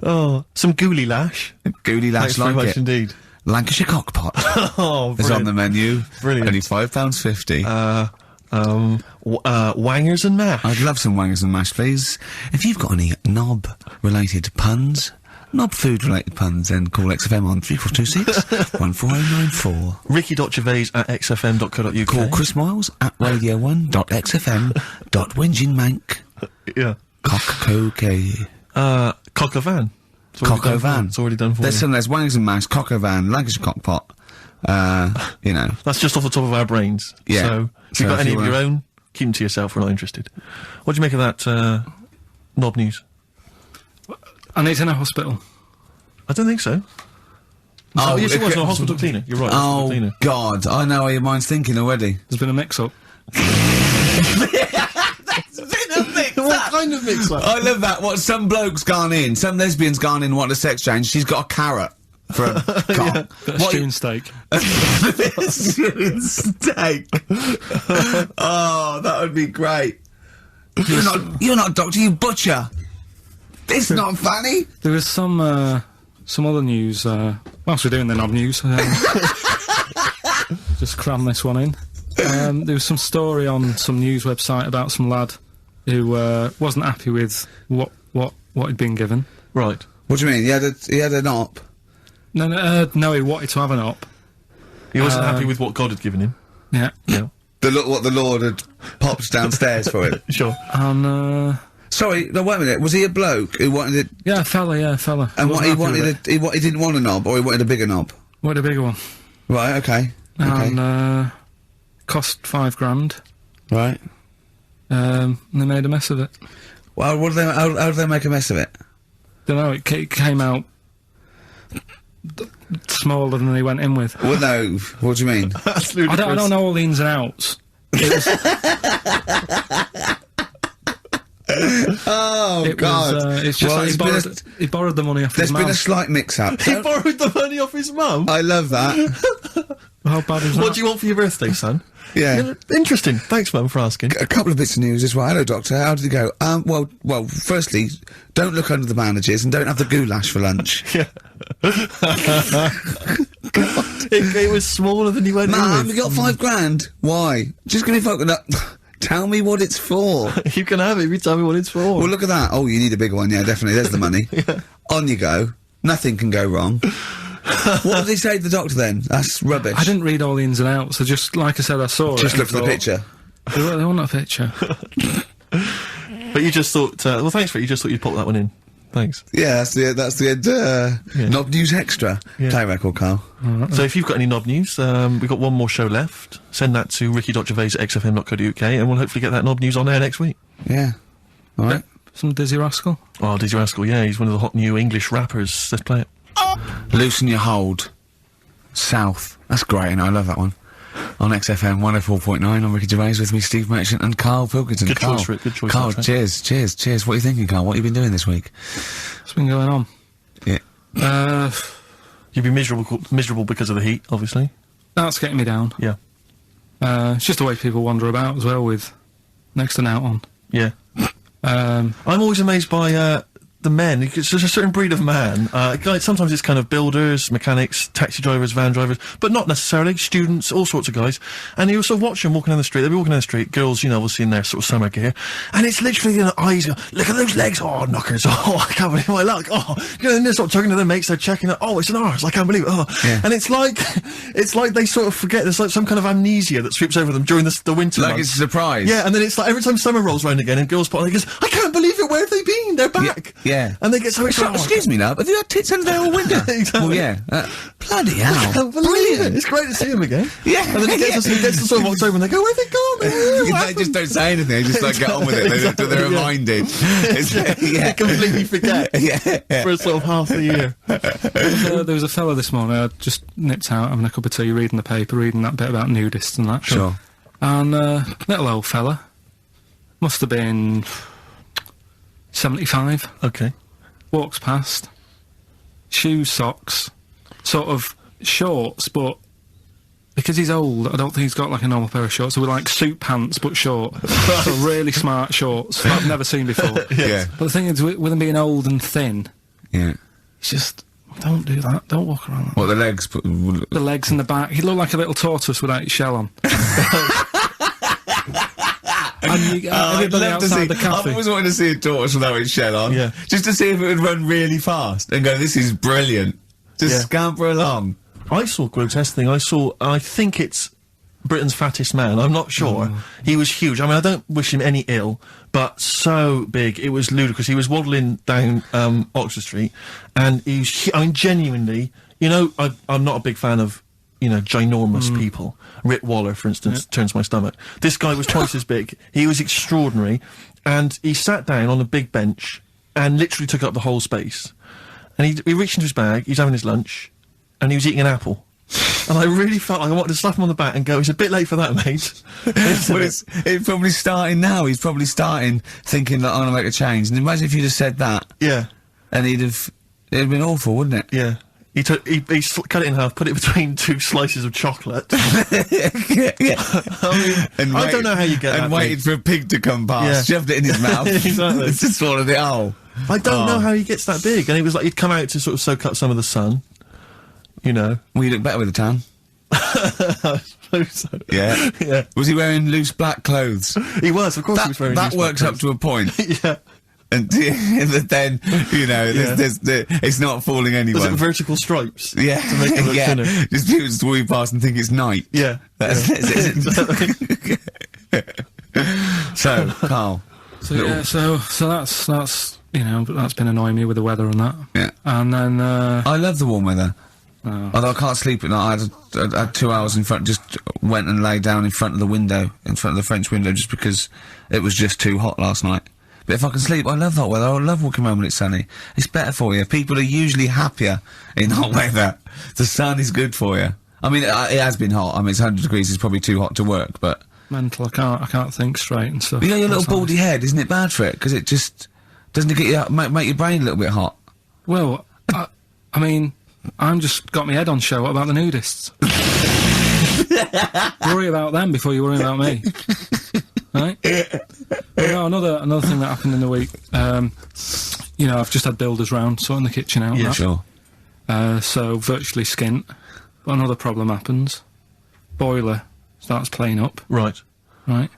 Oh, some gooly lash. Gooly lash, Thanks very like much it. indeed. Lancashire cockpot Oh, is on the menu. Brilliant. Only £5.50. Wangers and mash. I'd love some wangers and mash, please. If you've got any knob-related puns, knob-food-related puns, then call XFM on 3426 14094. Ricky.gervais@xfm.co.uk. Call Chris Miles at radio1.xfm.whingingmank. Yeah. Cock-co-k. Cock a van. Cock o' van. It's already done for you. There's wangers and mash, cock o' van, Lancashire cockpot. You know. That's just off the top of our brains. Yeah. So, if you've got any of your own, keep them to yourself. We're not interested. What do you make of that, knob news? And it's in a hospital. I don't think so. Oh, yes, it was. No, hospital cleaner. You're right. Oh, hospital cleaner. God. I know how your mind's thinking already. There's been a mix-up. What kind of mix-up? I love that. What, some bloke's gone in, some lesbian's gone in, wanting a sex change, she's got a carrot for a cock. Got a stewing steak. Stewing steak. Oh, that would be great. You're not a doctor, you butcher. This is not funny. There was some other news, whilst we're doing the knob news, just cram this one in. There was some story on some news website about some lad who wasn't happy with what he'd been given. Right. What do you mean? He had an op? No, he wanted to have an op. He wasn't happy with what God had given him. Yeah. Yeah. What the Lord had popped downstairs for him? Sure. And, Sorry, no, wait a minute. Was he a bloke who wanted it? yeah, fella. And what he wanted, he didn't want a knob, or he wanted a bigger knob? Wanted a bigger one. Right, okay. And, cost £5,000. Right. And they made a mess of it. Well, how did they make a mess of it? Don't know, it came out smaller than they went in with. Well, no, what do you mean? That's I ludicrous. don't know all the ins and outs. Oh, God. It's just Well, like he borrowed the money off his There's mum. been a slight mix-up. He borrowed the money off his mum? I love that. How bad is that? What do you want for your birthday, son? Yeah. Interesting. Thanks, Mum, for asking. A couple of bits of news as well. Hello, Doctor. How did it go? Well, firstly, don't look under the bandages and don't have the goulash for lunch. Yeah. It was smaller than you went in Mum, with. you got £5,000. Why? Just gonna fucking up. Tell me what it's for. You can have it if you tell me what it's for. Well, look at that. Oh, you need a bigger one. Yeah, definitely. There's the money. On you go. Nothing can go wrong. What did he say to the doctor then? That's rubbish. I didn't read all the ins and outs, so just, like I said, I saw Just it. look for the picture. They want a picture. But you just thought, well, thanks for it. You just thought you'd pop that one in. Thanks. Yeah, that's the Knob News Extra. Yeah. Play record, Carl. So if you've got any knob news, we've got one more show left. Send that to ricky.gervais@xfm.co.uk and we'll hopefully get that knob news on air next week. Yeah. All right. Some Dizzy Rascal. Oh, Dizzy Rascal, yeah, he's one of the hot new English rappers. Let's play it. Loosen Your Hold. South. That's great, and I love that one. On XFM 104.9, I'm Ricky Gervais, with me Steve Merchant and Karl Pilkington. Good Carl, choice, Rick, good choice. Carl, that's right. cheers. What are you thinking, Carl? What have you been doing this week? What's been going on? Yeah. You'd be miserable because of the heat, obviously. That's getting me down. Yeah. It's just the way people wander about as well, with next to out on. Yeah. I'm always amazed by, the men. There's a certain breed of man. Guys, sometimes it's kind of builders, mechanics, taxi drivers, van drivers, but not necessarily. Students, all sorts of guys. And you sort of watch them walking down the street. They'll be walking down the street, girls, you know, we'll see in their sort of summer gear. And it's literally, you know, eyes go, look at those legs. Oh, knockers. Oh, I can't believe my luck. Oh, you know, and they're sort of talking to their mates, they're checking it. Oh, it's an ours. I can't believe it. Oh. Yeah. And it's like they sort of forget. There's like some kind of amnesia that sweeps over them during the winter Like months. it's a surprise. Yeah, and then it's like every time summer rolls around again and girls put on, he goes, I can't believe it, where have they been? They're back. Yeah. And they get so excited. Excuse me, love, have you had tits under there all winter? Exactly. Well, yeah. Bloody hell. I can't believe Brilliant. it. It's great to see him again. Yeah. And then he gets to sort of October and they go, where've they gone? They just don't say anything, they just like get on with it, they're reminded. They completely forget for a sort of half a year. There was a fella this morning, I just nipped out having a cup of tea, reading the paper, reading that bit about nudists and that. Sure. And, little old fella, must have been 75. Okay. Walks past, shoes, socks, sort of shorts, but because he's old, I don't think he's got like a normal pair of shorts. So with like suit pants, but short. So really smart shorts that I've never seen before. Yeah. But the thing is, with him being old and thin, Yeah. it's just, don't do that. Don't walk around like What, the legs? that. The legs and the back. He looked like a little tortoise without his shell on. And everybody outside the I've cafe. always wanted to see a tortoise without its shell on. Yeah. Just to see if it would run really fast and go, this is brilliant. Just Yeah. scamper along. I saw a grotesque thing. I think it's Britain's fattest man. I'm not sure. He was huge. I mean, I don't wish him any ill, but so big. It was ludicrous. He was waddling down Oxford Street, and he was, I mean, genuinely, you know, I'm not a big fan of, you know, ginormous people. Rick Waller, for instance, turns my stomach. This guy was twice as big. He was extraordinary, and he sat down on a big bench and literally took up the whole space. And he reached into his bag, he's having his lunch, and he was eating an apple. And I really felt like I wanted to slap him on the back and go, it's a bit late for that, mate. Well, it's probably starting now. He's probably starting thinking that I'm going to make a change. And imagine if you'd have said that. Yeah. And it'd have been awful, wouldn't it? Yeah. He cut it in half, put it between two slices of chocolate. Yeah. I mean, I don't know how you get that And waited big. for a pig to come past, Yeah. shoved it in his mouth. Exactly. Just swallowed it whole. I don't know how he gets that big. And it was like he'd come out to sort of soak up some of the sun, you know. Well, you look better with a tan. I suppose so. Yeah? Yeah. Was he wearing loose black clothes? He was, of course he was wearing That loose works black up to a point. clothes. Yeah. And then, you know, it's not fooling anyone. Was it vertical stripes? Yeah. To make it look thinner. Just people just walk past and think it's night. Yeah. That's Exactly. So, Carl. So yeah, so that's you know, that's been annoying me with the weather and that. Yeah. And then I love the warm weather. oh, Although I can't sleep at night. I had 2 hours in front, just went and lay down in front of the window, in front of the French window, just because it was just too hot last night. But if I can sleep, I love hot weather. I love walking around when it's sunny. It's better for you. People are usually happier in hot weather. The sun is good for you. I mean, it has been hot. I mean, it's 100 degrees. It's probably too hot to work, but... mental. I can't think straight and stuff. You know your little That's baldy head, isn't it bad for it? Because it just... doesn't it get you... make your brain a little bit hot? Well, I mean, I'm just got my head on show. What about the nudists? Worry about them before you worry about me. Right? But no, another thing that happened in the week, you know, I've just had builders round, sorting the kitchen out. Yeah, and sure. that. So virtually skint. But another problem happens. Boiler starts playing up. Right. Right?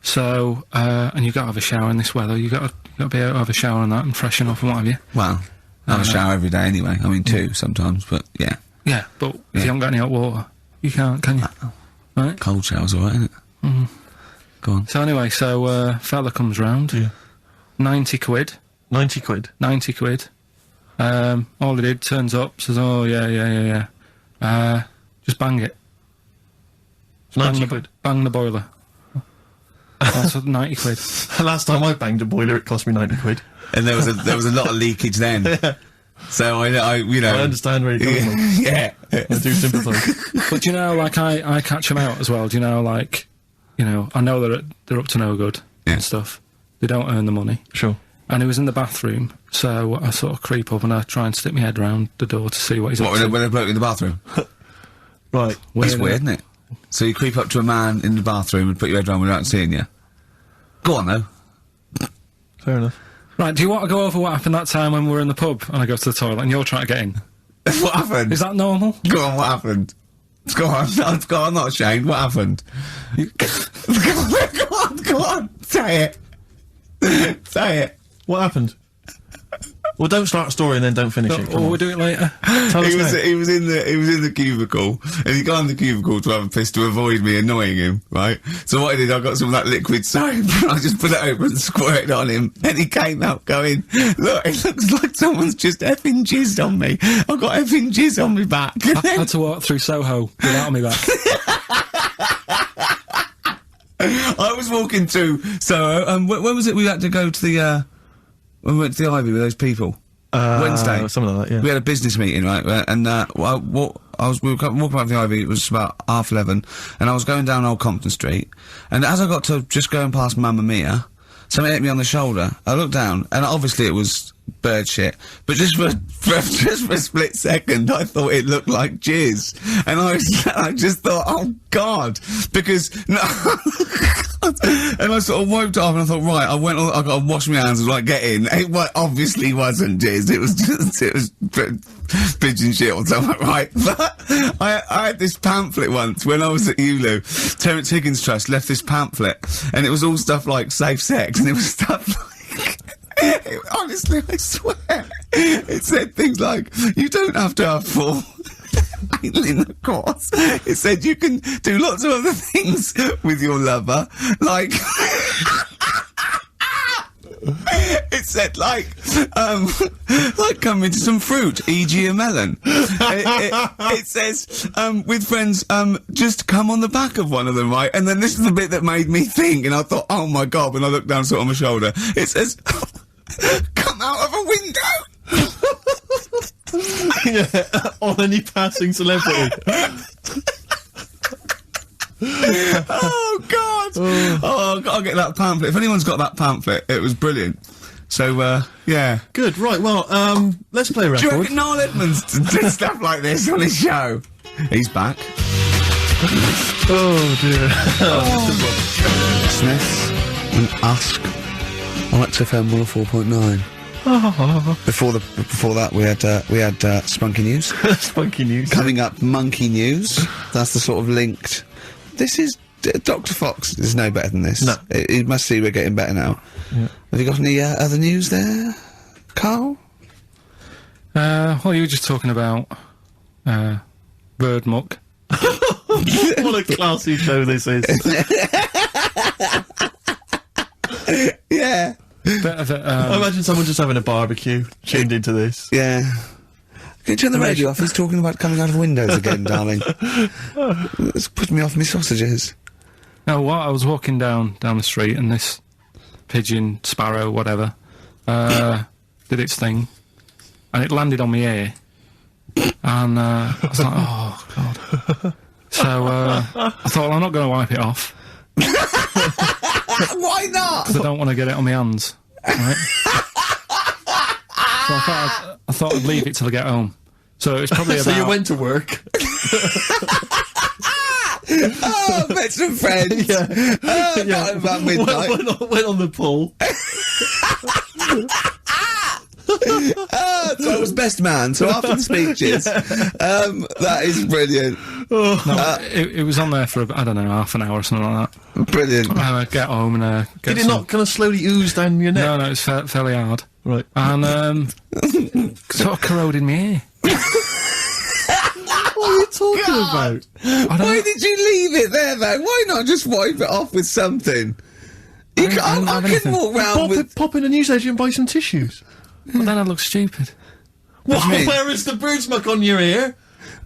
So, and you've got to have a shower in this weather. You've got to be able to have a shower and that and freshen up and what have you. Well, I have a shower every day anyway. I mean, 2 sometimes, but yeah. Yeah, but if you haven't got any hot water, you can't, can you? Right? Cold shower's alright, isn't it? Mm-hmm. Go on. So anyway, fella comes round. Yeah. 90 quid. 90 quid. 90 quid. All he did, turns up, says, oh, yeah. Just bang it. 90 quid. Bang the boiler. That's 90 quid. Last time I banged a boiler, it cost me 90 quid. And there was a lot of leakage then. Yeah. So I you know... I understand where you're coming from. Yeah. I do sympathise. But do you know, like, I catch them out as well. Do you know, like, you know, I know they're up to no good Yeah. and stuff. They don't earn the money. Sure. And he was in the bathroom, so I sort of creep up and I try and stick my head round the door to see what he's up What, to. when they bloke in the bathroom? Right. That's weird, isn't it? So you creep up to a man in the bathroom and put your head round without seeing you. Go on, though. Fair enough. Right, do you want to go over what happened that time when we were in the pub and I go to the toilet and you're trying to get in? What happened? Is that normal? Go on, what happened? Go on, go on, I'm not ashamed. What happened? Go on, say it. Say it. What happened? Well, don't start a story and then don't finish it. Or Come we'll on. do it later. Tell us now. He was in the cubicle, and he got in the cubicle to have a piss to avoid me annoying him, right? So what I did, I got some of that liquid soap, and I just put it over and squirted on him, and he came out going, look, it looks like someone's just effing jizzed on me. I've got effing jizz on me back. I had to walk through Soho without me back. I was walking through Soho, when was it we had to go to the, when we went to the Ivy with those people? Wednesday. Something like that, yeah. We had a business meeting, right? And, we were walking out the Ivy, it was about 11:30, and I was going down Old Compton Street, and as I got to just going past Mamma Mia, something hit me on the shoulder. I looked down, and obviously it was bird shit, but just for a split second, I thought it looked like jizz, and I just thought, oh God, because, no, and I sort of wiped it off, and I thought, right, I got to wash my hands and like get in. It obviously wasn't jizz, it was pigeon shit or something, right? But I had this pamphlet once when I was at ULU. Terence Higgins Trust left this pamphlet, and it was all stuff like safe sex, and it was stuff like... honestly, I swear, it said things like, you don't have to have 4 in the course. It said you can do lots of other things with your lover, like... It said, like come into some fruit, e.g. a melon. It says, with friends, just come on the back of one of them, right? And then this is the bit that made me think, and I thought, oh my God, when I looked down sort of my shoulder, it says, come out of a window! Yeah, on any passing celebrity. Oh God! Oh, I'll get that pamphlet. If anyone's got that pamphlet, it was brilliant. So, yeah. Good, right, well, let's play a Do you record. reckon Noel Edmonds did stuff like this on his show? He's back. Oh dear. Smith and Usk on XFM 104.9. Before that, we had Spunky News. Spunky News. Coming up, Monkey News. That's the sort of linked. This is Dr. Fox is no better than this. No, you must see we're getting better now. Yeah. Have you got any other news there, Carl? Well, you were just talking about bird muck. What a classy show this is. Yeah. I imagine someone just having a barbecue, tuned into this. Yeah. Can you turn the radio off? He's talking about coming out of windows again, darling. It's putting me off my sausages. No, what? I was walking down the street and this pigeon, sparrow, whatever, did its thing, and it landed on my ear, and I was like, oh god. So I thought, well, I'm not going to wipe it off. Why not? Because I don't want to get it on my hands. Right? So I thought I'd leave it till I get home. So it's probably about. So you went to work. Oh, met some friends. Yeah. Not about midnight. Went on the pool. So I was best man, so after the speeches. That is brilliant. No, it was on there for, I don't know, half an hour or something like that. Brilliant. Get home and get Did it not kind of slowly ooze down your neck? No, it's fairly hard. Right. And sort of corroded my ear. What are you talking about? Why did you leave it there, though? Why not just wipe it off with something? I can walk round with... Pop in a newsagent and buy some tissues. But then I look stupid. What? Where is the bird muck on your ear?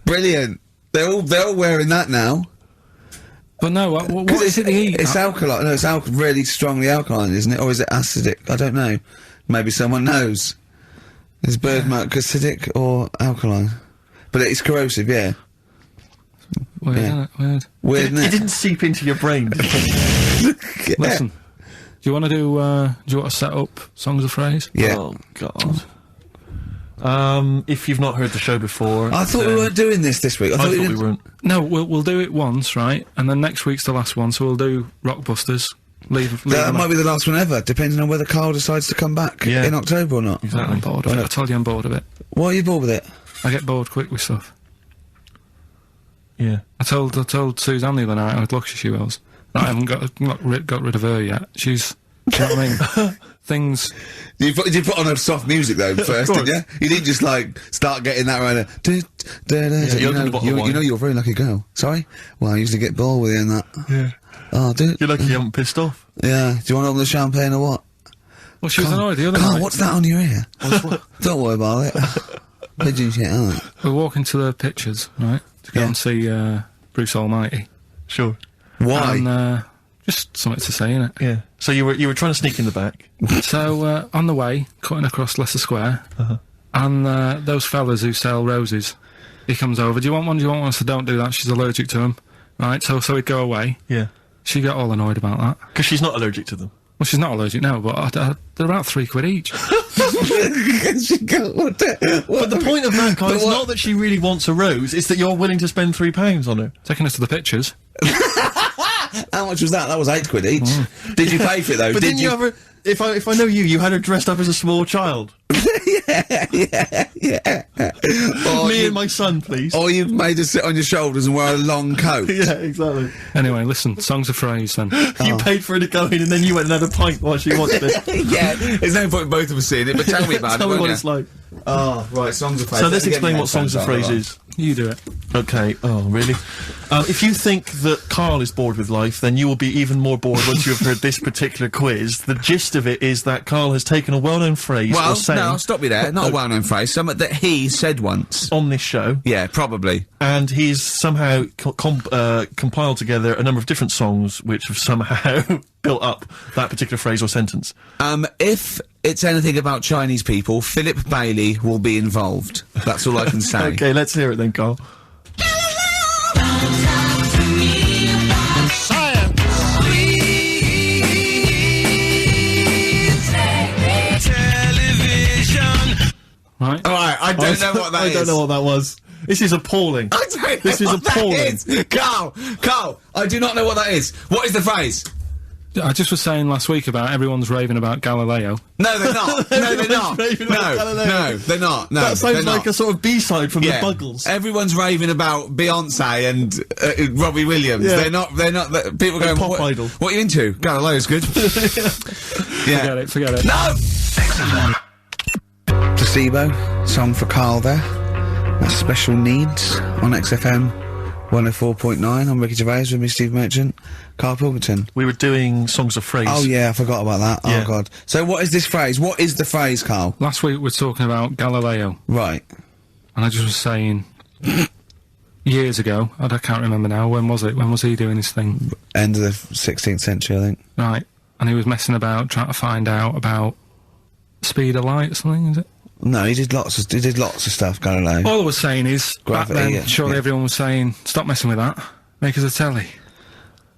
Brilliant. They're all wearing that now. But no, what is it they eat? It's alkaline. No, it's really strongly alkaline, isn't it? Or is it acidic? I don't know. Maybe someone knows. Is bird muck acidic or alkaline? But it's corrosive, yeah. Weird, isn't it? Weird. Weird, isn't it? It didn't seep into your brain. Yeah. Listen, do you want to do you want to set up Songs of Phrase? Yeah. Oh, God. If you've not heard the show before... I thought we weren't doing this week. I thought we weren't. No, we'll do it once, right? And then next week's the last one, so we'll do Rockbusters. Leave That them might out. be the last one ever, depending on whether Carl decides to come back Yeah. in October or not. Exactly. I'm bored of it. I told you I'm bored of it. Why are you bored with it? I get bored quick with stuff. Yeah. I told Suzanne the other night how lucky she was. That I haven't got rid of her yet. She's... Do you know what I mean? Things... You put on a soft music though first, didn't you? You didn't just like start getting that right. You know you're a very lucky girl. Sorry? Well, I usually get bored with you and that. Yeah. Oh, dude. You're lucky you haven't pissed off. Yeah. Do you want to open the champagne or what? Well, she was annoyed the other Carl, night. what's that on your ear? Don't worry about it. Pigeon shit, aren't it? We're walking to the pictures, right? To go and see Bruce Almighty. Sure. Why? And just something to say, innit? Yeah. So you were trying to sneak in the back. So on the way, cutting across Leicester Square, and those fellas who sell roses, he comes over. Do you want one? Do you want one? I said, don't do that. She's allergic to them. Right. So he'd go away. Yeah. She got all annoyed about that. Because she's not allergic to them. Well, she's not allergic now, but they're about £3 each. But the point of that, Carl, is not that she really wants a rose, it's that you're willing to spend £3 on her. Taking us to the pictures. How much was that? That was £8 each. Did you pay for it though? But didn't you ever... If I know you had her dressed up as a small child. Yeah. Me and my son, please. Or you've made her sit on your shoulders and wear a long coat. Yeah, exactly. Anyway, listen, Songs of Phrase then. You paid for her to go in and then you went and had a pint while she watched it. Yeah, there's no point in both of us seeing it, but tell me about Tell it. me what won't it's you? like. Oh, right, Songs of Phrase. So let's explain what Songs of Phrase is. You do it. Okay. Oh, really? If you think that Carl is bored with life, then you will be even more bored once you have heard this particular quiz. The gist of it is that Carl has taken a well-known phrase Well, or saying no, stop you there. Not a well-known phrase. Something that he said once. on this show, Yeah, probably. and he's somehow compiled together a number of different songs which have somehow built up that particular phrase or sentence. If it's anything about Chinese people, Philip Bailey will be involved. That's all I can say. Okay, let's hear it then, Carl. Right? Alright, I don't know what that is. I don't know what that was. This is appalling. I don't know This is what that appalling. is. Carl, I do not know what that is. What is the phrase? I just was saying last week about everyone's raving about Galileo. No, they're not. No, they're not. raving about Galileo. No, they're not. No, That sounds they're like not. a sort of B-side from Yeah. the Buggles. Everyone's raving about Beyonce and Robbie Williams. Yeah. They're not. People going, Pop what, idol. what are you into? Galileo's good. Yeah. Forget it. No! Placebo, song for Karl there. That's Special Needs on XFM 104.9. I'm Ricky Gervais with me, Steve Merchant. Karl Pilkington. We were doing songs of phrase. Oh yeah, I forgot about that. Yeah. Oh god. So what is this phrase? What is the phrase, Karl? Last week we were talking about Galileo, Right. and I just was saying, years ago, I can't remember now, when was it? When was he doing his thing? End of the 16th century, I think. Right, and he was messing about, trying to find out about speed of light or something, is it? No, he did lots of stuff, Galileo. All I was saying is, Gravity, back then, yeah, surely yeah. everyone was saying, stop messing with that, make us a telly.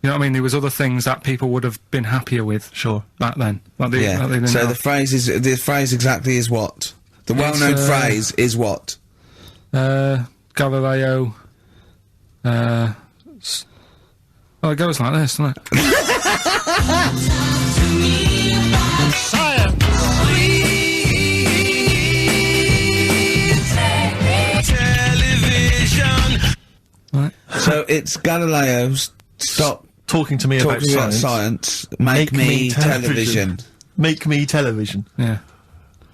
You know what I mean? There was other things that people would have been happier with. Sure. Back then. Like they didn't So have. the phrase exactly is what? The well-known phrase is what? Galileo, well, it goes like this, doesn't it? Right. So it's Galileo's stop Talking to me about talking about science. science, make me television. Make me television. Yeah.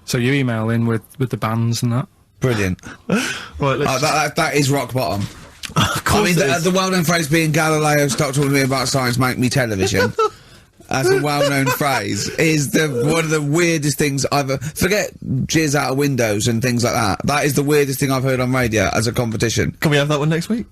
So you email in with the bands and that. Brilliant. Right, let's... That is rock bottom. of course I mean, it is. the well-known phrase being Galileo, stop talking to me about science, make me television. As a well-known phrase is one of the weirdest things I've forget jizz out of windows and things like that. That is the weirdest thing I've heard on radio as a competition. Can we have that one next week?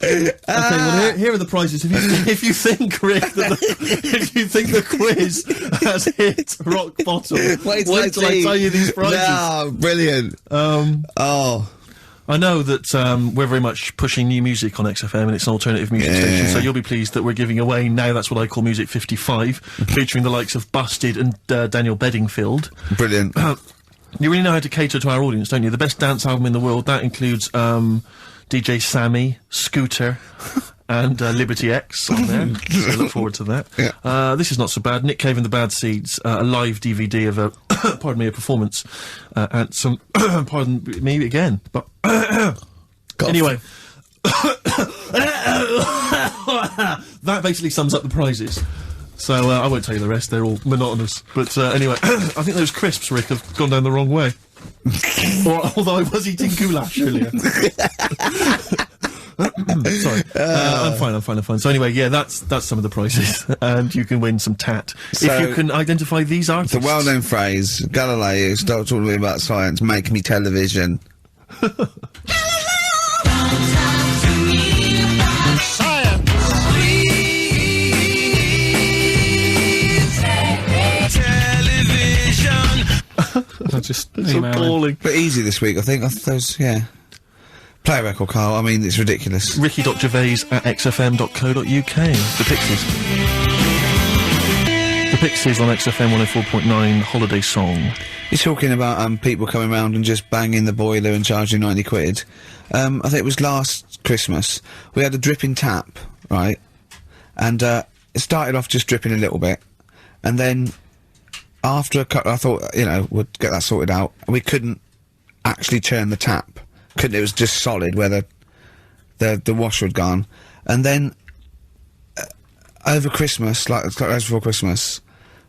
Okay, well here are the prizes. If you think, Rick, if you think the quiz has hit rock bottom, wait till I tell you these prizes. No, brilliant. Oh. I know that we're very much pushing new music on XFM, and it's an alternative music station, so you'll be pleased that we're giving away now, that's what I call Music 55, featuring the likes of Busted and Daniel Bedingfield. Brilliant. You really know how to cater to our audience, don't you? The best dance album in the world, that includes DJ Sammy, Scooter, and Liberty X on there. So look forward to that. Yeah. This is not so bad. Nick Cave and the Bad Seeds, a live DVD of a, pardon me, a performance at some, pardon me again, but anyway. That basically sums up the prizes. So, I won't tell you the rest, they're all monotonous. But, anyway, I think those crisps, Rick, have gone down the wrong way. Although I was eating goulash earlier. Sorry. I'm fine. So anyway, yeah, that's some of the prizes. And you can win some tat. So, if you can identify these artists. The well-known phrase, Galileo, stop talking to me about science, make me television. I just It's email in. appalling. Bit easy this week, I think. Those, yeah. Play a record, Karl. I mean, it's ridiculous. Ricky.gervais@xfm.co.uk. The Pixies. The Pixies on XFM 104.9 Holiday Song. You're talking about people coming round and just banging the boiler and charging 90 quid. I think it was last Christmas. We had a dripping tap, right? And it started off just dripping a little bit. And then after a couple, I thought, you know, we'd get that sorted out. We couldn't actually turn the tap. It was just solid where the washer had gone. And then over Christmas, like before Christmas,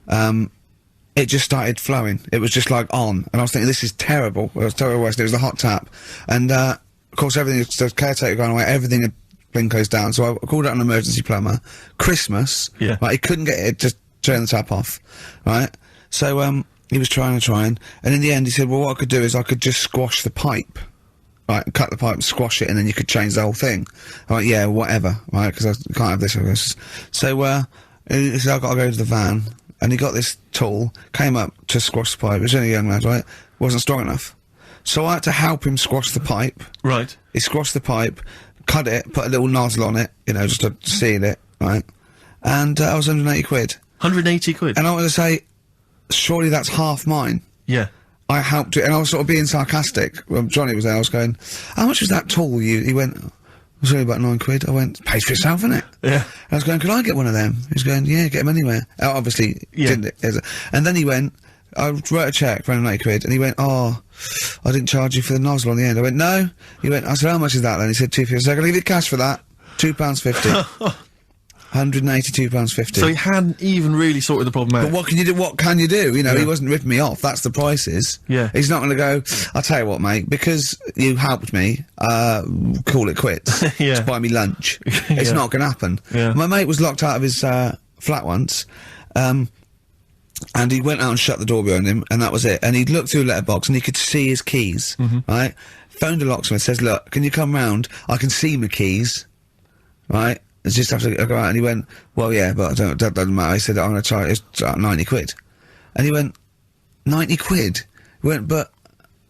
it just started flowing. It was just like on, and I was thinking, this is terrible. It was terrible. It was the hot tap, and of course everything. The caretaker going away. Everything had been closed down. So I called out an emergency plumber. Christmas, Yeah. Right, he couldn't get it. Just turn the tap off, right? So he was trying, and in the end he said, well, what I could do is I could just squash the pipe. Right, cut the pipe, squash it, and then you could change the whole thing. I'm like, yeah, whatever, right, because I can't have this. So, he said, I've got to go to the van, and he got this tool, came up to squash the pipe. It was only a young lad, right? Wasn't strong enough. So I had to help him squash the pipe. Right. He squashed the pipe, cut it, put a little nozzle on it, you know, just to seal it, right? And I was 180 quid. 180 quid. And I want to say, surely that's half mine. Yeah. I helped it, and I was sort of being sarcastic. When Johnny was there, I was going, how much was that tool? He went, was only about £9. I went, pays for itself, innit? Yeah. I was going, could I get one of them? He was going, yeah, get them anywhere. Obviously, didn't. And then he went, I wrote a cheque for £80, and he went, oh, I didn't charge you for the nozzle on the end. I went, no. He went, I said, how much is that then? He said, £2.50. So I can leave you cash for that. £2.50. £182.50. So he hadn't even really sorted the problem out. But what can you do? What can you do? You know, he wasn't ripping me off. That's the prices. Yeah. He's not going to go, I'll tell you what, mate, because you helped me, call it quits. Yeah. Just buy me lunch. It's not going to happen. Yeah. My mate was locked out of his, flat once, and he went out and shut the door behind him, and that was it. And he looked through a letterbox, and he could see his keys, right? Phoned a locksmith, says, look, can you come round? I can see my keys, right? I just have to go out. And he went, well, yeah, but that doesn't matter. He said, I'm going to try it. It's £90. And he went, £90? He went, but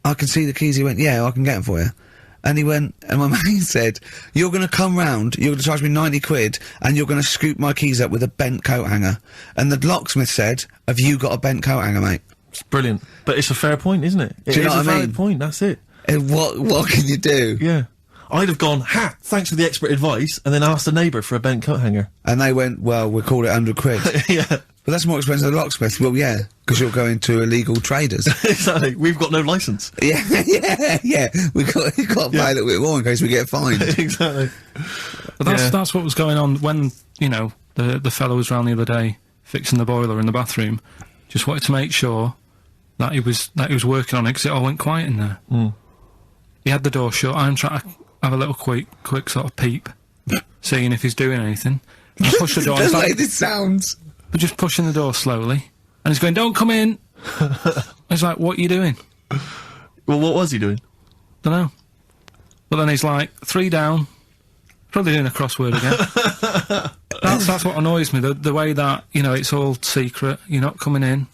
I can see the keys. He went, yeah, I can get them for you. And he went, and my mate said, you're going to come round, you're going to charge me £90, and you're going to scoop my keys up with a bent coat hanger. And the locksmith said, have you got a bent coat hanger, mate? It's brilliant. But it's a fair point, isn't it? Do you know what I mean? It's a valid point, that's it. And what can you do? Yeah. I'd have gone, thanks for the expert advice, and then asked the neighbour for a bent coat hanger. And they went, well, we'll call it £100. Yeah. But that's more expensive than the locksmith. Well, yeah, because you're going to illegal traders. Exactly. We've got no licence. Yeah. We've got to pay a little bit more in case we get fined. Exactly. But that's what was going on when, you know, the fellow was round the other day fixing the boiler in the bathroom. Just wanted to make sure that he was working on it, because it all went quiet in there. He had the door shut. I'm trying to have a little quick sort of peep, seeing if he's doing anything. And I push the door. The way this sounds. But just pushing the door slowly, and he's going, "Don't come in." I was like, "What are you doing?" Well, what was he doing? Dunno. But then he's like, 3 down. Probably doing a crossword again. That's what annoys me. The way that, you know, it's all secret. You're not coming in,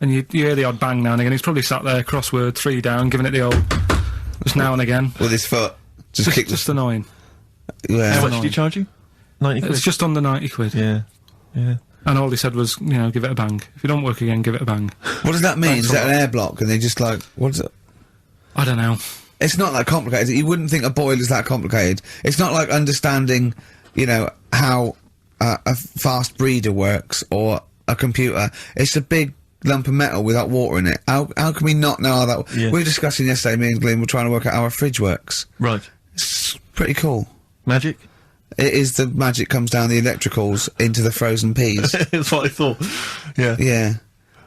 and you hear the odd bang now and again. He's probably sat there, crossword, 3 down, giving it the old just now and again. With his foot. Just annoying. Yeah. How much did he charge you? £90? It's just under £90. Yeah. Yeah. And all he said was, you know, give it a bang. If you don't work again, give it a bang. What does that mean? Is that an air block? And they just like, what is it? I don't know. It's not that complicated. You wouldn't think a boiler's that complicated. It's not like understanding, you know, how a fast breeder works or a computer. It's a big lump of metal without water in it. How can we not know how that... Yeah. We were discussing yesterday, me and Glenn were trying to work out how a fridge works. Right. It's pretty cool. Magic? It is. The magic comes down the electricals into the frozen peas. That's what I thought. Yeah. Yeah.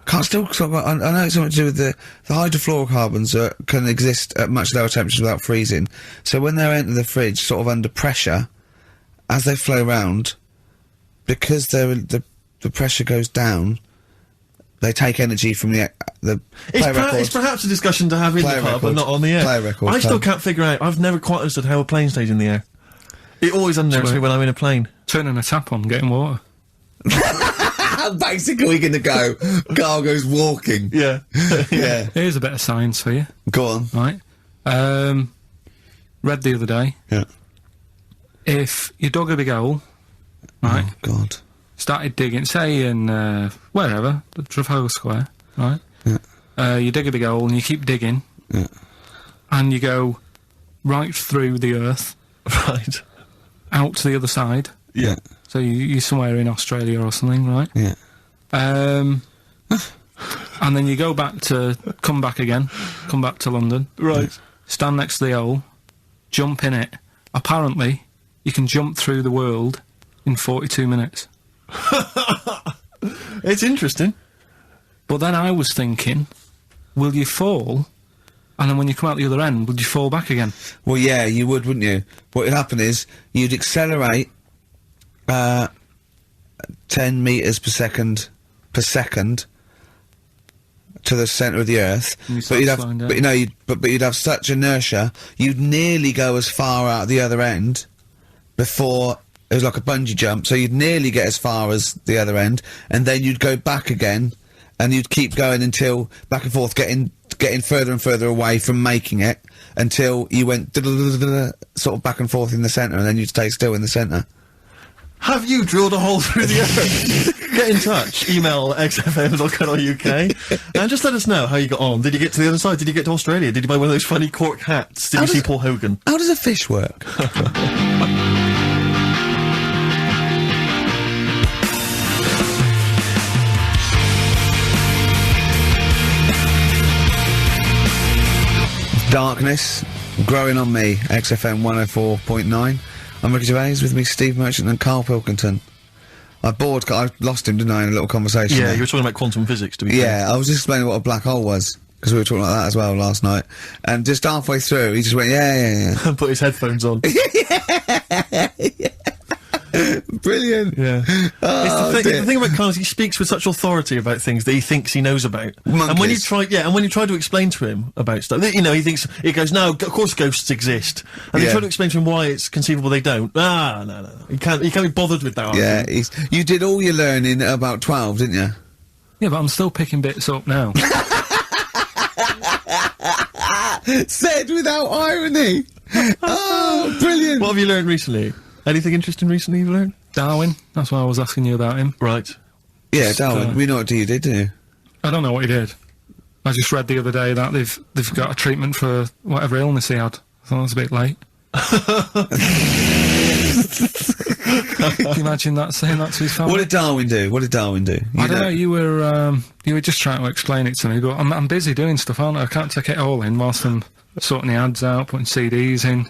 Can't still talk about... I know it's something to do with the hydrofluorocarbons can exist at much lower temperatures without freezing. So when they enter the fridge, sort of under pressure, as they flow round, because the pressure goes down, they take energy from the It's perhaps a discussion to have in the pub, but not on the air. I still can't figure out. I've never quite understood how a plane stays in the air. It always underestimates me when I'm in a plane. Turning a tap on, getting water. Basically gonna go. Carl goes walking. Yeah. Yeah. Here's a bit of science for you. Go on. Right. Read the other day. Yeah. If you dug a big hole, right? Oh, God. Started digging, say in, wherever, the Trafalgar Square, right? Yeah. You dig a big hole and you keep digging. Yeah. And you go right through the earth. Right. Out to the other side. Yeah. So you're somewhere in Australia or something, right? Yeah. And then you come back to London. Right. Stand next to the hole, jump in it. Apparently, you can jump through the world in 42 minutes. It's interesting. But then I was thinking, will you fall? And then when you come out the other end, would you fall back again? Well, yeah, you would, wouldn't you? What would happen is, you'd accelerate 10 metres per second to the centre of the Earth. But you'd have such inertia, you'd nearly go as far out the other end before it was like a bungee jump. So you'd nearly get as far as the other end, and then you'd go back again, and you'd keep going until back and forth, getting further and further away from making it until you went sort of back and forth in the centre, and then you'd stay still in the centre. Have you drilled a hole through the earth? Get in touch. Email xfm.co.uk and just let us know how you got on. Did you get to the other side? Did you get to Australia? Did you buy one of those funny cork hats? Did you see Paul Hogan? How does a fish work? Darkness, growing on me, XFM 104.9. I'm Ricky Gervais, with me Steve Merchant and Karl Pilkington. I lost him, didn't I, in a little conversation? Yeah, there. you were talking about quantum physics, to be fair. Yeah, I was explaining what a black hole was, because we were talking like that as well last night. And just halfway through, he just went, yeah. And put his headphones on. Brilliant. Yeah. Oh, it's the thing about Karl is he speaks with such authority about things that he thinks he knows about. Monkeys. And when you try to explain to him about stuff, you know, he goes, no, of course ghosts exist. And you try to explain to him why it's conceivable they don't. No. He can't be bothered with that. Yeah, you did all your learning at about 12, didn't you? Yeah, but I'm still picking bits up now. Said without irony. Oh, brilliant. What have you learned recently? Anything interesting recently you've learned? Darwin, that's why I was asking you about him. Right. Yeah, Darwin, we know what you did, didn't you? I don't know what he did. I just read the other day that they've got a treatment for whatever illness he had. I thought it was a bit late. Can you imagine that, saying that to his family? What did Darwin do? I don't know, you were just trying to explain it to me, but I'm busy doing stuff, aren't I? I can't take it all in whilst I'm sorting the ads out, putting CDs in.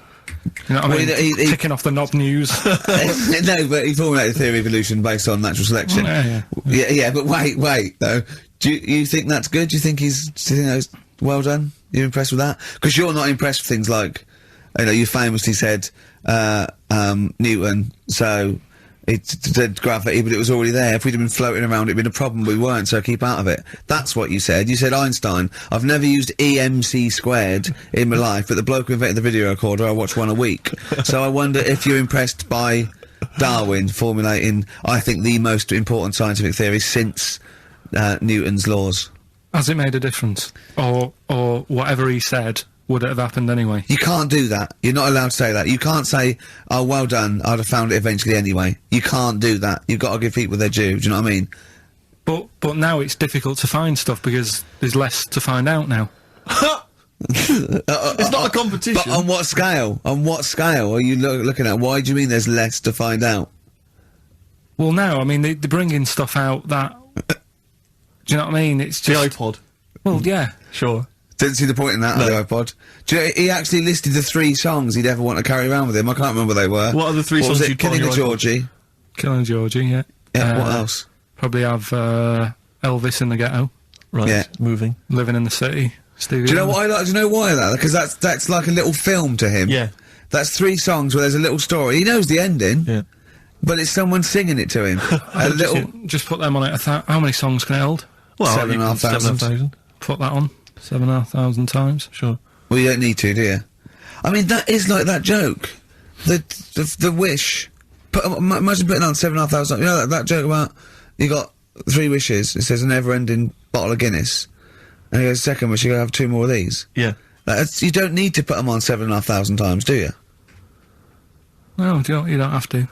You know what I mean? Ticking off the knob news. No, but he formulated a theory of evolution based on natural selection. Yeah, but wait, though. Do you think that's good? Do you think that's well done? You're impressed with that? Because you're not impressed with things like, you know, you famously said, Newton, so it did gravity, but it was already there. If we'd have been floating around, it'd been a problem. We weren't, so keep out of it. That's what you said. You said Einstein. I've never used EMC squared in my life, but the bloke who invented the video recorder, I watch one a week. So I wonder if you're impressed by Darwin formulating, I think, the most important scientific theory since Newton's laws. Has it made a difference? Or whatever he said, would it have happened anyway? You can't do that. You're not allowed to say that. You can't say, oh, well done, I'd have found it eventually anyway. You can't do that. You've got to give people their due, do you know what I mean? But now it's difficult to find stuff because there's less to find out now. It's not a competition. But on what scale? On what scale are you looking at? Why do you mean there's less to find out? Well, now, I mean, they're bringing stuff out that... do you know what I mean? It's just... The iPod. Well, yeah. Sure. Didn't see the point in that, no. The iPod. Do you know, he actually listed the 3 songs he'd ever want to carry around with him. I can't remember what they were. What are the 3 songs you'd put on Killing your a Georgie. Killing Georgie, yeah. Yeah, what else? Probably have Elvis in the Ghetto. Right, yeah. Moving. Living in the City. Stevie. Do you know what I like? Do you know why that? Because that's like a little film to him. Yeah. That's 3 songs where there's a little story. He knows the ending. Yeah. But it's someone singing it to him. A little... Just put them on it. How many songs can it hold? Well, 7,500. 7,500. Put that on. 7,500 times. Sure. Well, you don't need to, do you? I mean, that is like that joke. The wish. Imagine putting on 7,500. You know that joke about you got 3 wishes. It says a never-ending bottle of Guinness. And he goes, second wish, you gotta have 2 more of these. Yeah. You don't need to put them on 7,500 times, do you? No, you don't have to.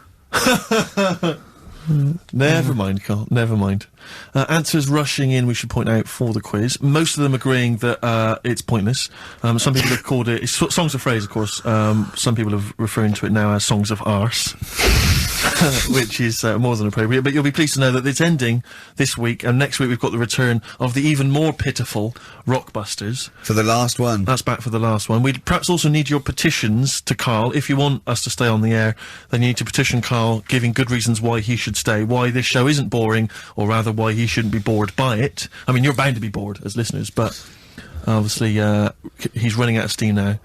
Never mind, Carl. Never mind. Answers rushing in, we should point out, for the quiz. Most of them agreeing that it's pointless. Some people have called it... It's songs of phrase, of course. Some people are referring to it now as songs of arse. Which is more than appropriate. But you'll be pleased to know that it's ending this week, and next week we've got the return of the even more pitiful Rockbusters. For the last one. That's back for the last one. We'd perhaps also need your petitions to Karl. If you want us to stay on the air, then you need to petition Karl, giving good reasons why he should stay, why this show isn't boring, or rather why he shouldn't be bored by it. I mean, you're bound to be bored as listeners, but obviously he's running out of steam now.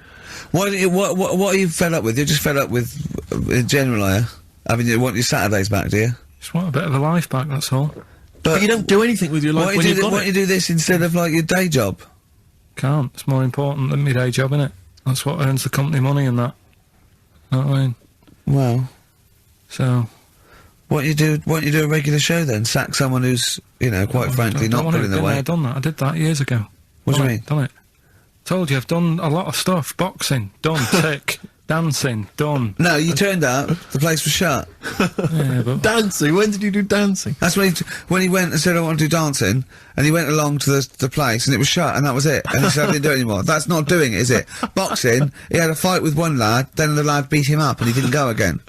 What are you fed up with? You're just fed up with, in general, are you? I mean, you want your Saturdays back, do you? Just want a bit of a life back, that's all. But you don't do anything with your life when you've got it. Why don't you do this instead of, like, your day job? Can't. It's more important than my day job, innit? That's what earns the company money and that. Know what I mean? Well... So... Why don't you do a regular show then? Sack someone who's, you know, quite frankly not putting their weight. I've done that. I did that years ago. What do you mean? Done it. Told you, I've done a lot of stuff. Boxing. Done. Tick. Dancing, done. No, you turned up, the place was shut. Yeah, but Dancing? When did you do dancing? That's when he went and said, I want to do dancing, and he went along to the place, and it was shut, and that was it. And he said, I didn't do it anymore. That's not doing it, is it? Boxing, he had a fight with one lad, then the lad beat him up, and he didn't go again.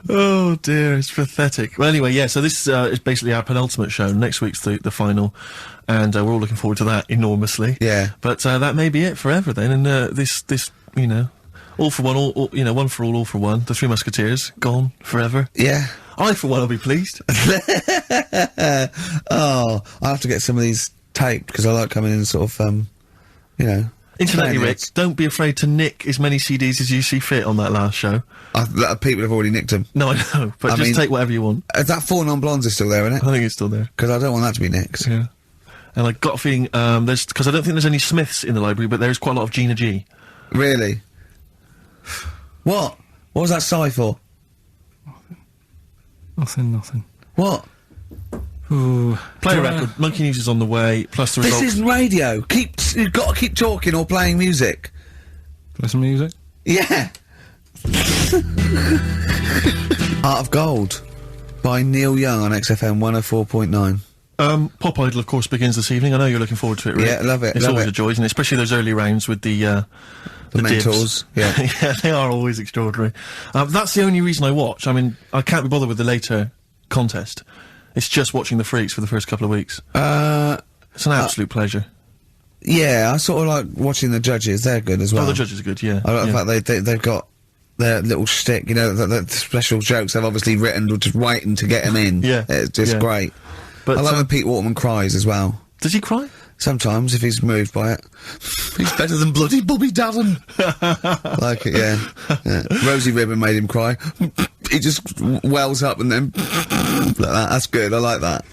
Oh dear, it's pathetic. Well, anyway, yeah, so this is basically our penultimate show. Next week's the final, and we're all looking forward to that enormously. Yeah. But that may be it forever then, and this, you know, all for one, all, you know, one for all for one. The Three Musketeers, gone forever. Yeah. I, for one, will be pleased. Oh, I have to get some of these taped, because I like coming in sort of, you know... Incidentally, playing Rick, it. don't be afraid to nick as many CDs as you see fit on that last show. People have already nicked them. No, I know, but I just mean- take whatever you want. Is that Four Non-Blondes is still there, isn't it? I think it's still there. Because I don't want that to be nicked. Yeah. And I got a feeling, because I don't think there's any Smiths in the library, but there's quite a lot of Gina G. Really? What? What was that sigh for? nothing. What? Ooh. Play a Do, record. Monkey News is on the way, plus the This results. isn't radio. You've got to keep talking or playing music. Play some music? Yeah. Art of Gold by Neil Young on XFM 104.9. Pop Idol, of course, begins this evening. I know you're looking forward to it, Rick. Yeah, love it, It's love always it. a joy, isn't it? Especially those early rounds with the dibs. Mentors, yeah. Yeah, they are always extraordinary. That's the only reason I watch. I mean, I can't be bothered with the later contest. It's just watching the freaks for the first couple of weeks. It's an absolute pleasure. Yeah, I sort of like watching the judges. They're good as well. Oh, the judges are good, yeah. I like yeah. the fact they've got their little shtick, you know, the special jokes they've obviously written, just waiting to get them in. Yeah, It's just yeah. great. But I like when Pete Waterman cries as well. does he cry? Sometimes, if he's moved by it. He's better than bloody Bobby Daddon. Like it, yeah. Rosie Ribbon made him cry. He just wells up and then like that. That's good. I like that.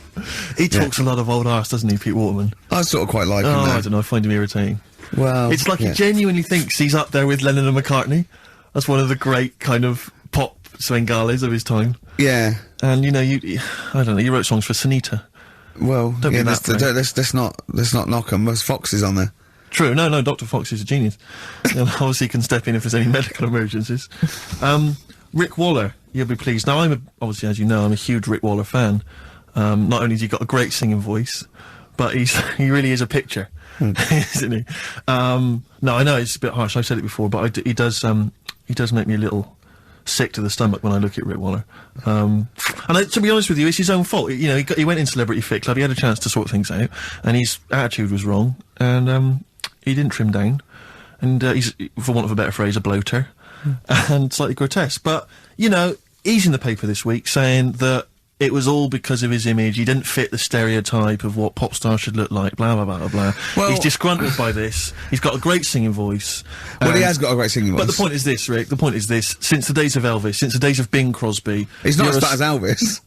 He talks a lot of old arse, doesn't he, Pete Waterman? I sort of quite like Oh, him. I Though. don't know. I find him irritating. Well, It's like yeah. he genuinely thinks he's up there with Lennon and McCartney. That's one of the great kind of pop Svengales of his time. Yeah. And you know, I don't know. You wrote songs for Sunita. Well, Don't yeah. be that brave. Let's not knock him. There's Foxes on there. True. No. Dr. Fox is a genius. And obviously can step in if there's any medical emergencies. Rick Waller, you'll be pleased. Now, obviously, as you know, I'm a huge Rick Waller fan. Not only has he got a great singing voice, but he really is a picture, isn't he? No, I know it's a bit harsh. I've said it before, but he does make me a little sick to the stomach when I look at Rick Waller. To be honest with you, it's his own fault. You know, he went in Celebrity Fit Club. He had a chance to sort things out, and his attitude was wrong, and he didn't trim down. And he's, for want of a better phrase, a bloater, and slightly grotesque. But you know, he's in the paper this week saying that it was all because of his image. He didn't fit the stereotype of what pop stars should look like, blah, blah, blah, blah, blah. Well- He's disgruntled by this. He's got a great singing voice. Well, he and- has got a great singing voice. But the point is this, Rick, the point is this. Since the days of Elvis, since the days of Bing Crosby... He's not you're as a bad as Elvis.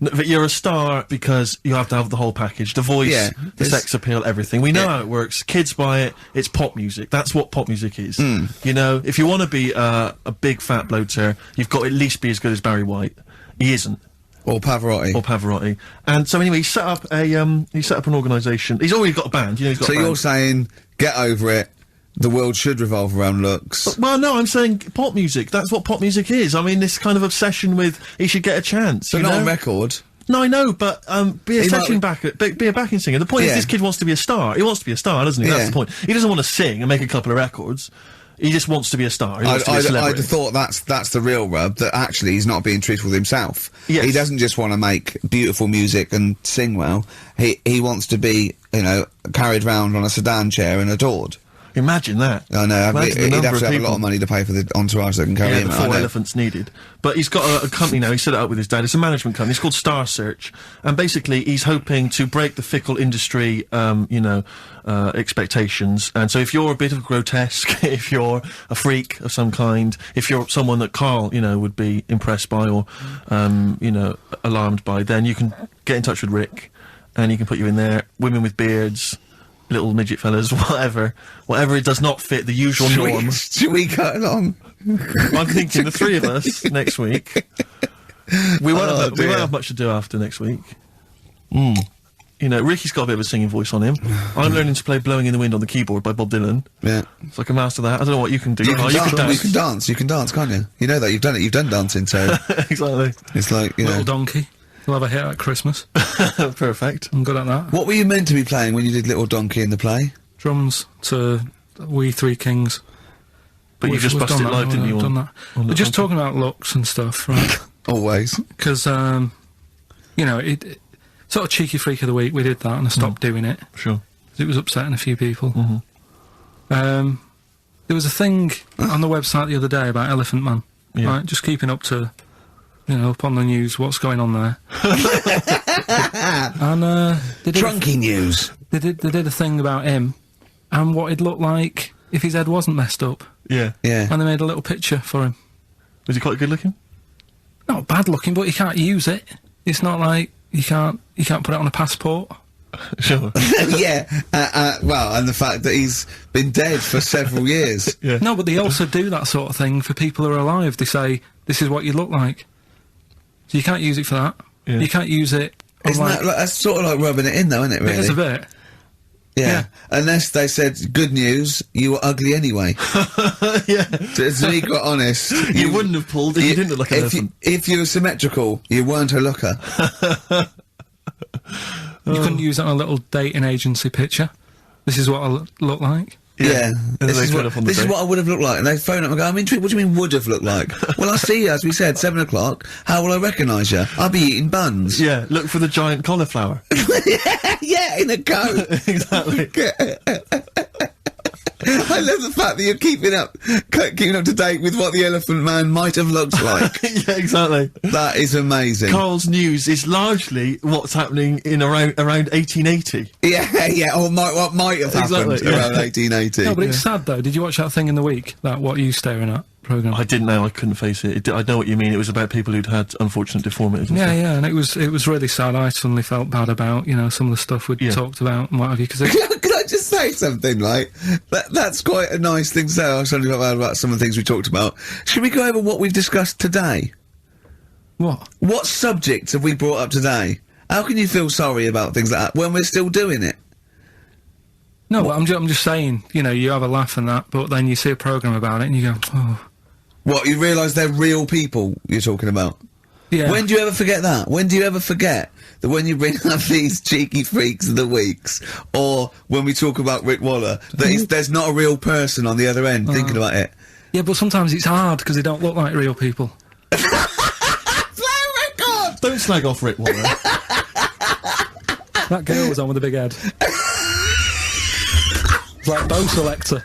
no, but you're a star because you have to have the whole package. The voice, Yeah, the there's- sex appeal, everything. We know Yeah. how it works. Kids buy it. It's pop music. That's what pop music is. Hmm. You know, if you want to be a big fat bloater, you've got to at least be as good as Barry White. He isn't. Or Pavarotti. Or Pavarotti. And so anyway, he set up an organisation. He's already got a band. You know, he's got So a band. you're saying, get over it. The world should revolve around looks. Well, no, I'm saying pop music. That's what pop music is. I mean, this kind of obsession with he should get a chance. But you not know? on record. No, I know, but be a He session might- backer, be a backing singer. The point is, Yeah. this kid wants to be a star. He wants to be a star, doesn't he? That's Yeah. the point. He doesn't want to sing and make a couple of records. He just wants to be a star. He wants to be a I'd celebrity. have thought that's the real rub, that actually he's not being truthful with himself. Yes. He doesn't just want to make beautiful music and sing well. He wants to be, you know, carried round on a sedan chair and adored. Imagine that. I know, Imagine the he'd number have to of have a lot people. of money to pay for the entourage that can carry Yeah, him. the I 4 know. elephants needed. But he's got a company now, he set it up with his dad, it's a management company, it's called Star Search, and basically he's hoping to break the fickle industry, expectations, and so if you're a bit of grotesque, if you're a freak of some kind, if you're someone that Karl, would be impressed by or, alarmed by, then you can get in touch with Rick, and he can put you in there, women with beards, little midget fellas, whatever it does not fit the usual norm. Should we cut along? I'm thinking the three of us next week. We won't Oh, have dear. much to do after next week. You know, Ricky's got a bit of a singing voice on him. I'm learning to play Blowing in the Wind on the keyboard by Bob Dylan. Yeah. So I can master that. I don't know what you can do. You can dance. dance. You can dance, can't you? You know that. You've done it. You've done dancing, so... Exactly. It's like, you know... Little Donkey. You'll have a hit at Christmas. Perfect. I'm good at that. What were you meant to be playing when you did Little Donkey in the play? Drums to We Three Kings. But you just busted live, didn't you? Done that. We're just talking about looks and stuff, right? Always. Because, you know, it sort of cheeky freak of the week, we did that and I stopped doing it. Sure. It was upsetting a few people. There was a thing on the website the other day about Elephant Man. Yeah. Right? Just keeping up to, you know, up on the news, what's going on there. And, they did Drunky news. They did a thing about him and what he'd look like if his head wasn't messed up. Yeah. Yeah. And they made a little picture for him. Was he quite good looking? Not bad looking, but you can't use it. It's not like you can't put it on a passport. Sure. Yeah. Well, and the fact that he's been dead for several years. Yeah. No, but they also do that sort of thing for people who are alive. They say, this is what you look like. So you can't use it for that. Yeah. You can't use it on Isn't that like, that's sort of like rubbing it in, though, isn't it, really? It is a bit. Yeah. Unless they said, good news, you were ugly anyway. Yeah. To be quite honest... You wouldn't have pulled if you didn't look like an elephant. If you were symmetrical, you weren't a looker. You couldn't use that on a little dating agency picture. This is what I look like. Yeah. And This they is turn up on the this is day. what I would have looked like. And they phone up and go, I'm intrigued, what do you mean would have looked like? Well, I'll see you, as we said, 7 o'clock. How will I recognise you? I'll be eating buns. Yeah, look for the giant cauliflower. Yeah, in a coat. Exactly. I love the fact that you're keeping up to date with what the Elephant Man might have looked like. Yeah, exactly. That is amazing. Carl's news is largely what's happening in around 1880. Yeah, or what might have happened Exactly, yeah. around 1880. No, but it's sad though. Did you watch that thing in the week? That What Are You Staring At programme? I didn't know, I couldn't face it. I know what you mean, it was about people who'd had unfortunate deformities and Yeah, stuff. yeah, and it was really sad. I suddenly felt bad about, you know, some of the stuff we'd talked about and what have you, because Can I just say something, like, that's quite a nice thing to say. I was only about some of the things we talked about. Should we go over what we've discussed today? what? What subjects have we brought up today? How can you feel sorry about things like that when we're still doing it? No, but I'm just saying, you know, you have a laugh and that, but then you see a programme about it and you go, oh. What, you realise they're real people you're talking about? Yeah. When do you ever forget that? When do you ever forget that when you bring up these cheeky freaks of the weeks, or when we talk about Rick Waller, that there's not a real person on the other end thinking about it? Yeah, but sometimes it's hard because they don't look like real people. Play a record! Don't slag off Rick Waller. That girl was on with a big head. It's like Bow Selector.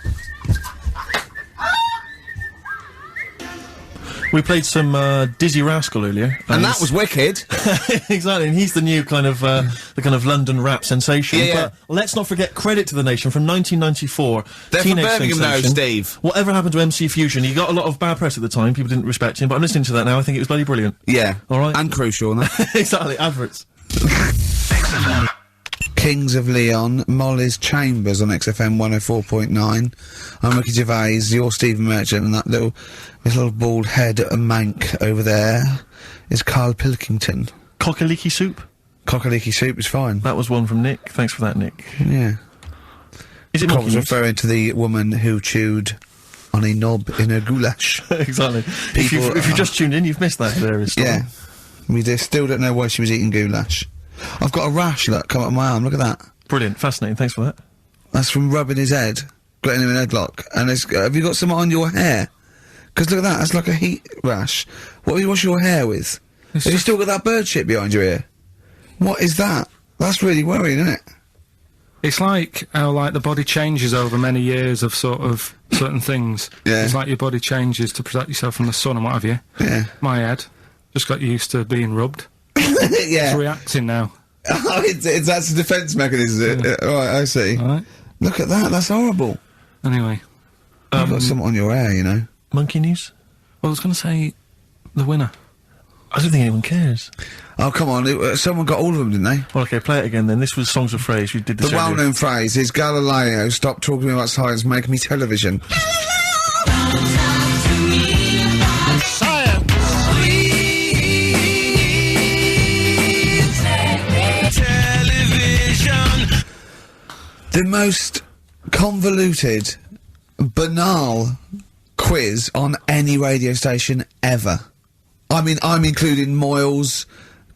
We played some Dizzy Rascal earlier. And that was wicked. Exactly, and he's the new kind of, the kind of London rap sensation. Yeah, yeah. But let's not forget Credit to the Nation from 1994. They're from Teenage Birmingham now, sensation. Steve. Whatever happened to MC Fusion? He got a lot of bad press at the time, people didn't respect him, but I'm listening to that now, I think it was bloody brilliant. Yeah. All right. And crucial, no? Exactly, adverts. Kings of Leon, Molly's Chambers on XFM 104.9. I'm Ricky Gervais, you're Stephen Merchant, and that little bald head of a mank over there is Karl Pilkington. Cock-a-leaky soup? Cock-a-leaky soup is fine. That was one from Nick. Thanks for that, Nick. Yeah. Is it I monkey was news? referring to the woman who chewed on a knob in her goulash. Exactly. If People you've just tuned in, you've missed that hilarious story. Yeah. We still don't know why she was eating goulash. I've got a rash, look, come up my arm, look at that. Brilliant, fascinating, thanks for that. That's from rubbing his head, getting him an headlock. And have you got some on your hair? Because look at that, that's like a heat rash. What do you wash your hair with? Have you still got that bird shit behind your ear? What is that? That's really worrying, isn't it? It's like how, like, the body changes over many years of sort of certain things. Yeah. It's like your body changes to protect yourself from the sun and what have you. Yeah. My head just got used to being rubbed. Yeah. It's reacting now. Oh, that's a defence mechanism, is it? Right, I see. Alright. Look at that, that's horrible. Anyway. You've got something on your hair, you know. Monkey news? Well, I was going to say the winner. I don't think anyone cares. Oh, come on, someone got all of them, didn't they? Well, okay, play it again then. This was Songs of Phrase. We did this The earlier. well-known phrase is, Galileo, stop talking about science, make me television. The most convoluted, banal quiz on any radio station ever. I mean, I'm including Moyles,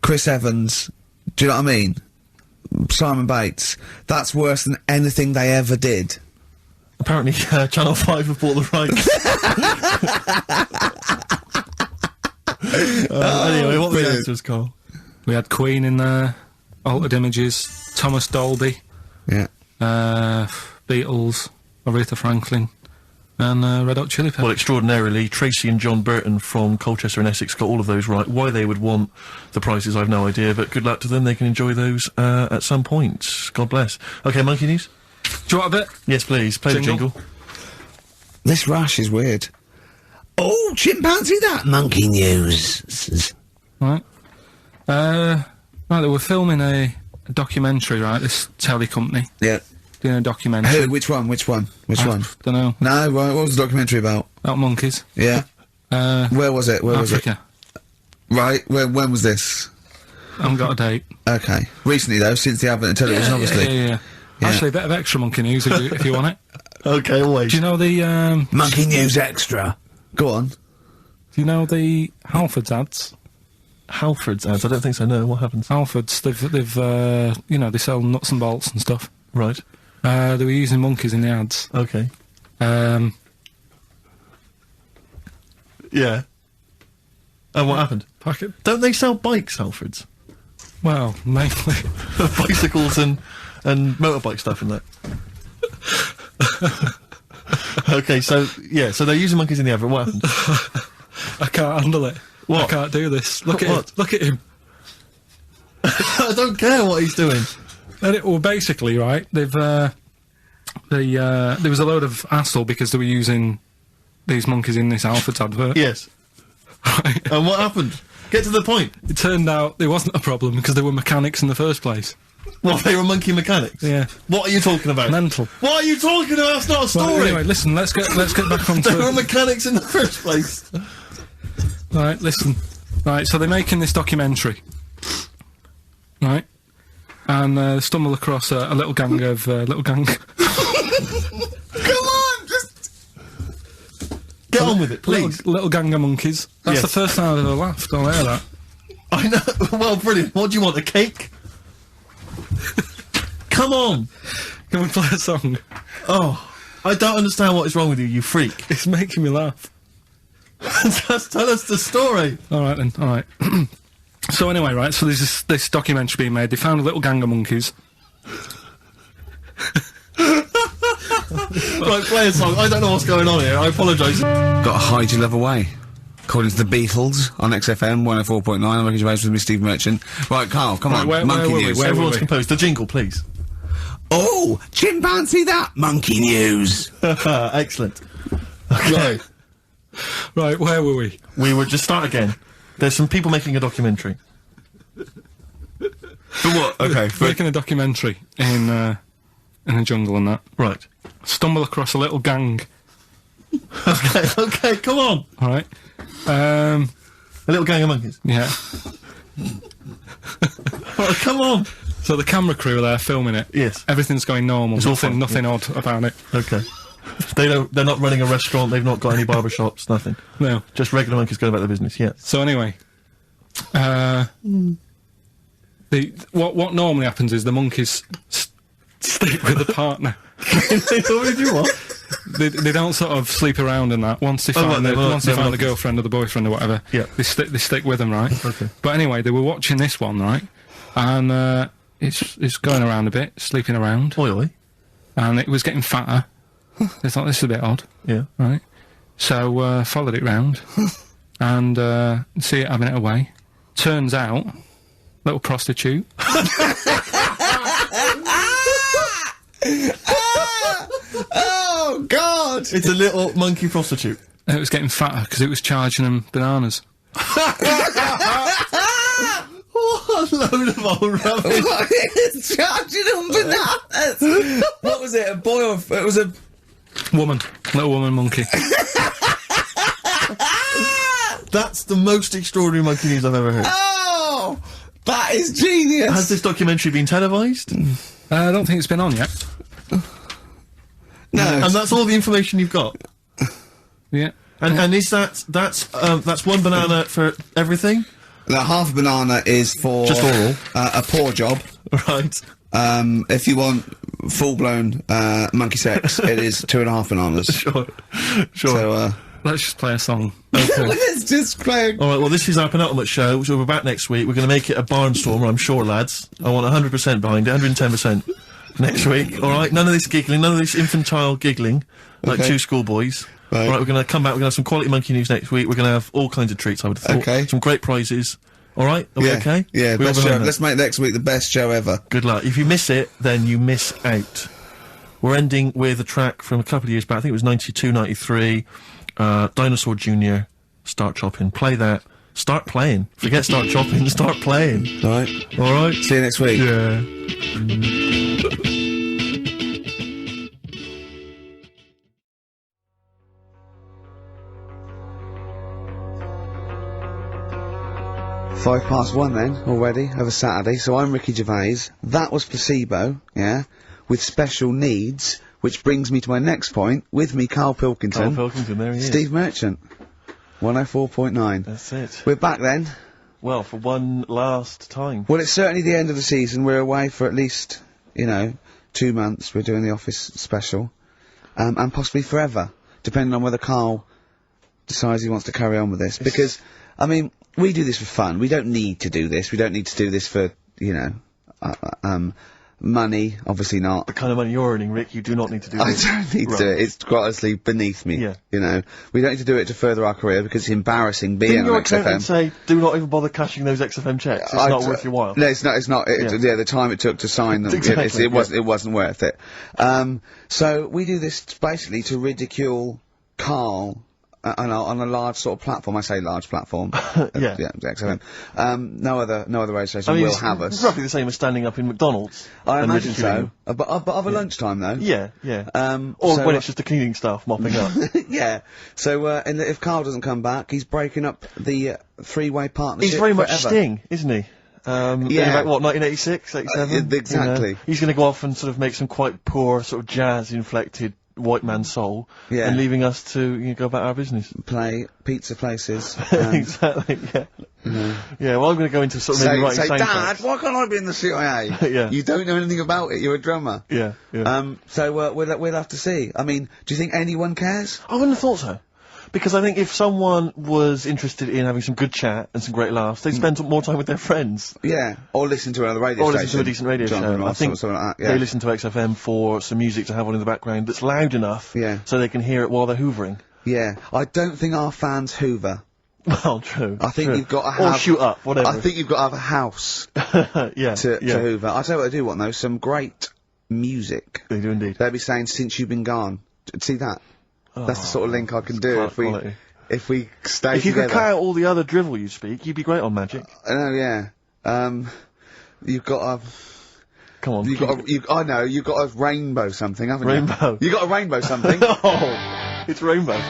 Chris Evans, do you know what I mean? Simon Bates. That's worse than anything they ever did. Apparently, Channel 5 have bought the rights. Anyway, what were the answers, Carl? We had Queen in there, Altered Images, Thomas Dolby, Yeah. Beatles, Aretha Franklin, and Red Hot Chili Peppers. Well, extraordinarily, Tracy and John Burton from Colchester and Essex got all of those right. Why they would want the prizes, I've no idea, but good luck to them. They can enjoy those at some point. God bless. Okay, Monkey News? Do you want a bit? Yes, please. Play the jingle. This rash is weird. Oh, chimpanzee that! Monkey News. Right. Right, they were filming a documentary, right, this telly company, Yeah. doing a documentary. Who? Which one? Which one? Don't know. No, right, what was the documentary about? About monkeys. Yeah. Where was it? Where was it? Africa. Right, when was this? I haven't got a date. Okay. Recently, though, since the advent of television, obviously. Yeah. Actually, a bit of extra monkey news if you want it. Okay, always. Do you know the, Monkey News Extra. Go on. do you know the Halfords ads? Halford's ads? I don't think so, no. What happens? Halfords, they've you know, they sell nuts and bolts and stuff. Right. They were using monkeys in the ads. Okay. Yeah. And what happened? Packet. Don't they sell bikes, Halford's? Well, mainly. Bicycles and motorbike stuff in that. Okay, so, yeah, so they're using monkeys in the advert. What happened? I can't handle it. What? I can't do this. Look at What? him. Look at him. I don't care what he's doing. Well, basically, right, they've, there was a load of hassle because they were using these monkeys in this Halfords advert. Yes. Right. And what happened? Get to the point. It turned out there wasn't a problem because they were mechanics in the first place. Well, they were monkey mechanics. Yeah. What are you talking about? Mental. What are you talking about? That's not a story. Well, anyway, listen, let's get back on They were to... mechanics in the first place. Right, listen. Right, so they're making this documentary. Right? And stumble across a little gang of... Come on! Just... Get on with it, please. Little gang of monkeys. That's Yes. the first time I've ever laughed. I'll hear that. I know. Well, brilliant. What do you want, a cake? Come on. Can we play a song? Oh, I don't understand what is wrong with you, you freak. It's making me laugh. Just tell us the story. Alright then, alright. So anyway, right, so there's this documentary being made. They found a little gang of monkeys. Right, play a song. I don't know what's going on here. I apologise. Got to hide your love away. According to the Beatles on XFM 104.9, I'm Ricky Gervais with me, Steve Merchant. Right, Carl, come on. where Monkey were we? News. Where Everyone's were we? composed. The jingle, please. Oh, chimpanzee that! Monkey News. Excellent. Okay. Right, where were we? We would just start again. There's some people making a documentary. For what? Okay, for... Making a documentary in a jungle and that. Right. Stumble across a little gang. Okay, come on. Alright. A little gang of monkeys. Yeah. Right, come on. So the camera crew are there filming it. Yes. Everything's going normal. It's all fun, Nothing odd about it. Okay. They're not running a restaurant, they've not got any barber shops, nothing. No. Just regular monkeys going about their business, yeah. So anyway, what normally happens is the monkeys stick with the partner. They already do what? They don't sort of sleep around and that. Once they find right, the monkeys. girlfriend or the boyfriend or whatever, Yeah. they stick with them, right? Okay. But anyway, they were watching this one, right? And it's going around a bit, sleeping around, Oi, oi. and it was getting fatter. They thought this is a bit odd. Yeah. Right. So, followed it round and, see it having it away. Turns out, little prostitute. Oh, God! It's a little monkey prostitute. And it was getting fatter because it was charging them bananas. What a load of old rubbish. It's charging them bananas! What was it, a boy or... It was a... Woman. Little woman monkey. That's the most extraordinary monkey news I've ever heard. Oh! That is genius! Has this documentary been televised? I don't think it's been on yet. No. And that's all the information you've got? Yeah. And is that's one banana for everything? The half a banana is for... Just oral? A paw job. Right. If you want full-blown, monkey sex, it is 2.5 bananas. Sure. So, Let's just play a song. Okay. let's just play... Alright, well, this is our penultimate show, which we'll be back next week. We're going to make it a barnstormer, I'm sure, lads. I want 100% behind it, 110% next week, alright? None of this giggling, none of this infantile giggling, like Okay. two schoolboys. Right. Alright, we're going to come back, we're going to have some quality monkey news next week. We're going to have all kinds of treats, I would have thought. Okay. Some great prizes. Alright? Are we okay? Yeah, We're all best show. behind that? Let's make next week the best show ever. Good luck. If you miss it, then you miss out. We're ending with a track from a couple of years back. I think it was 92, 93. Dinosaur Jr. Start Chopping. Play that. Start playing. Forget start chopping. Start playing. Alright. Alright? See you next week. Yeah. 1:05 then, already, of a Saturday, so I'm Ricky Gervais. That was Placebo, yeah, with special needs, which brings me to my next point. With me, Karl Pilkington. Karl Pilkington, there he is. Steve Merchant. 104.9. That's it. We're back then. Well, for one last time. Well, it's certainly the end of the season. We're away for at least, 2 months. We're doing the Office special. And possibly forever, depending on whether Karl decides he wants to carry on with this. Because, I mean, we do this for fun. We don't need to do this. We don't need to do this for, money. Obviously not. The kind of money you're earning, Rick, you do not need to do I this. don't need to do it. It's quite honestly beneath me. Yeah. We don't need to do it to further our career because it's embarrassing being Didn't your on XFM. accountant say, do not even bother cashing those XFM checks? It's not worth your while. No, it's not. It's not. Yeah. The time it took to sign them. Exactly, It wasn't worth it. So we do this basically to ridicule Karl on a large sort of platform. I say large platform. Yeah. XFM. No other radio station I mean, will it's have us. roughly the same as standing up in McDonald's. I and imagine ridiculing so. But of a lunchtime though. you. Yeah. Or Or when it's just the cleaning staff mopping up. yeah. So, if Karl doesn't come back, he's breaking up the three-way partnership. He's very much forever. Sting, isn't he? In Yeah. about, what, 1986, 87? exactly. He's going to go off and sort of make some quite poor, sort of jazz-inflected white man soul. Yeah. And leaving us to go about our business. Play pizza places. Exactly, yeah. Yeah, well, I'm going to go into sort of maybe writing say, soundtracks. Dad, why can't I be in the CIA? Yeah. You don't know anything about it. You're a drummer. Yeah. So we'll have to see. I mean, do you think anyone cares? I wouldn't have thought so. Because I think if someone was interested in having some good chat and some great laughs, they'd spend more time with their friends. Yeah. Or listen to another radio Or station. listen to a decent radio Jonathan show. Ross I think or something like that. Yeah. they listen to XFM for some music to have on in the background that's loud enough Yeah. so they can hear it while they're hoovering. Yeah. I don't think our fans hoover. Well, true. I think true. you've got to have... Or shoot up, whatever. I think you've got to have a house yeah, to yeah. hoover. I'll tell you what they do want though, some great music. They do indeed. They'll be saying, since you've been gone. See that? That's the sort of link I can do quality. if we stay If you together. could cut out all the other drivel you speak, you'd be great on Magic. I know, yeah. You've got to... Come on. I know, you've got a rainbow something, haven't you? Rainbow. You got a rainbow something. Oh, it's Rainbow.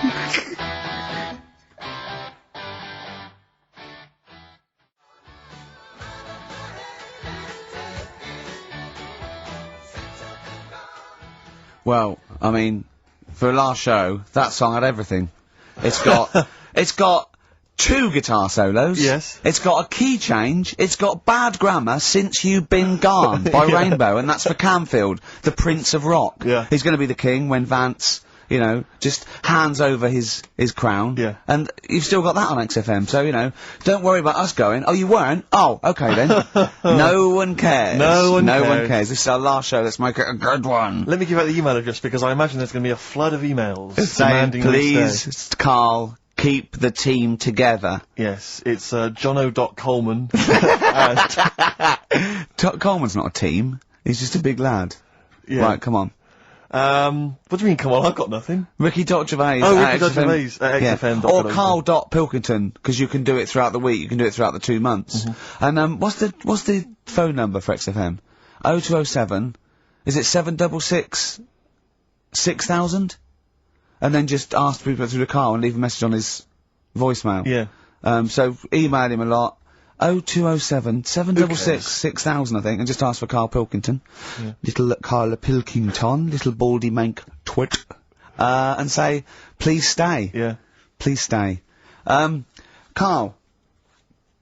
Well, I mean, for a last show, that song had everything. It's got 2 guitar solos. Yes. It's got a key change. It's got bad grammar, Since You've Been Gone by Yeah. Rainbow, and that's for Camfield, the Prince of Rock. Yeah. He's going to be the king when Vance, just hands over his crown. Yeah. And you've still got that on XFM, so, don't worry about us going, oh, you weren't? Oh, okay then. No one cares. No one cares. This is our last show, let's make it a good one. Let me give out the email address because I imagine there's going to be a flood of emails Saying, demanding we stay. please, Karl, keep the team together. Yes, it's jono.coleman at... Coleman's not a team. He's just a big lad. Yeah. Right, come on. What do you mean, come on, I've got nothing. Ricky.Gervais. Oh, at Ricky.Gervais XFM. at Yeah. XFM. Or Karl.Pilkington, because you can do it throughout the week, you can do it throughout the 2 months. And, what's the phone number for XFM? 0207, is it 766 6000? And then just ask people through the car and leave a message on his voicemail. Yeah. So email him a lot. 0207 766 6000, I think, and just ask for Karl Pilkington. Yeah. Little Karl Pilkington, little baldy mank twit. And say, please stay. Yeah. Please stay. Karl,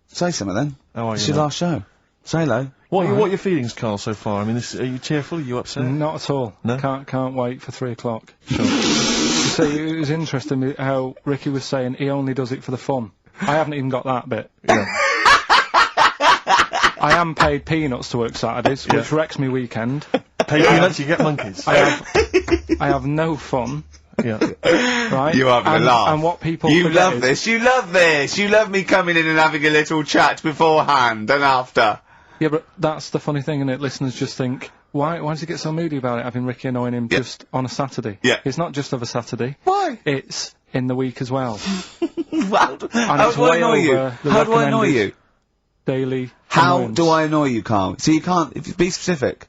say something then. How are It's you, your mate? last show. Say hello. What are your feelings, Carl, so far? I mean, are you tearful? Are you upset? Not at all. No? Can't wait for 3 o'clock. Sure. So it was interesting how Ricky was saying he only does it for the fun. I haven't even got that bit. Yeah. I am paid peanuts to work Saturdays, which wrecks me weekend. Pay peanuts, you get monkeys. I have no fun. Yeah. Right? You having a laugh. And what people You forget love is- this, you love this, you love me coming in and having a little chat beforehand and after. Yeah, but that's the funny thing, innit? Listeners just think, why does he get so moody about it, having Ricky annoying him just on a Saturday? Yeah. It's not just of a Saturday. Why? It's in the week as well. How do I annoy you? How do I annoy you? Daily How annoyance. do I annoy you, Karl? So you can't, be specific.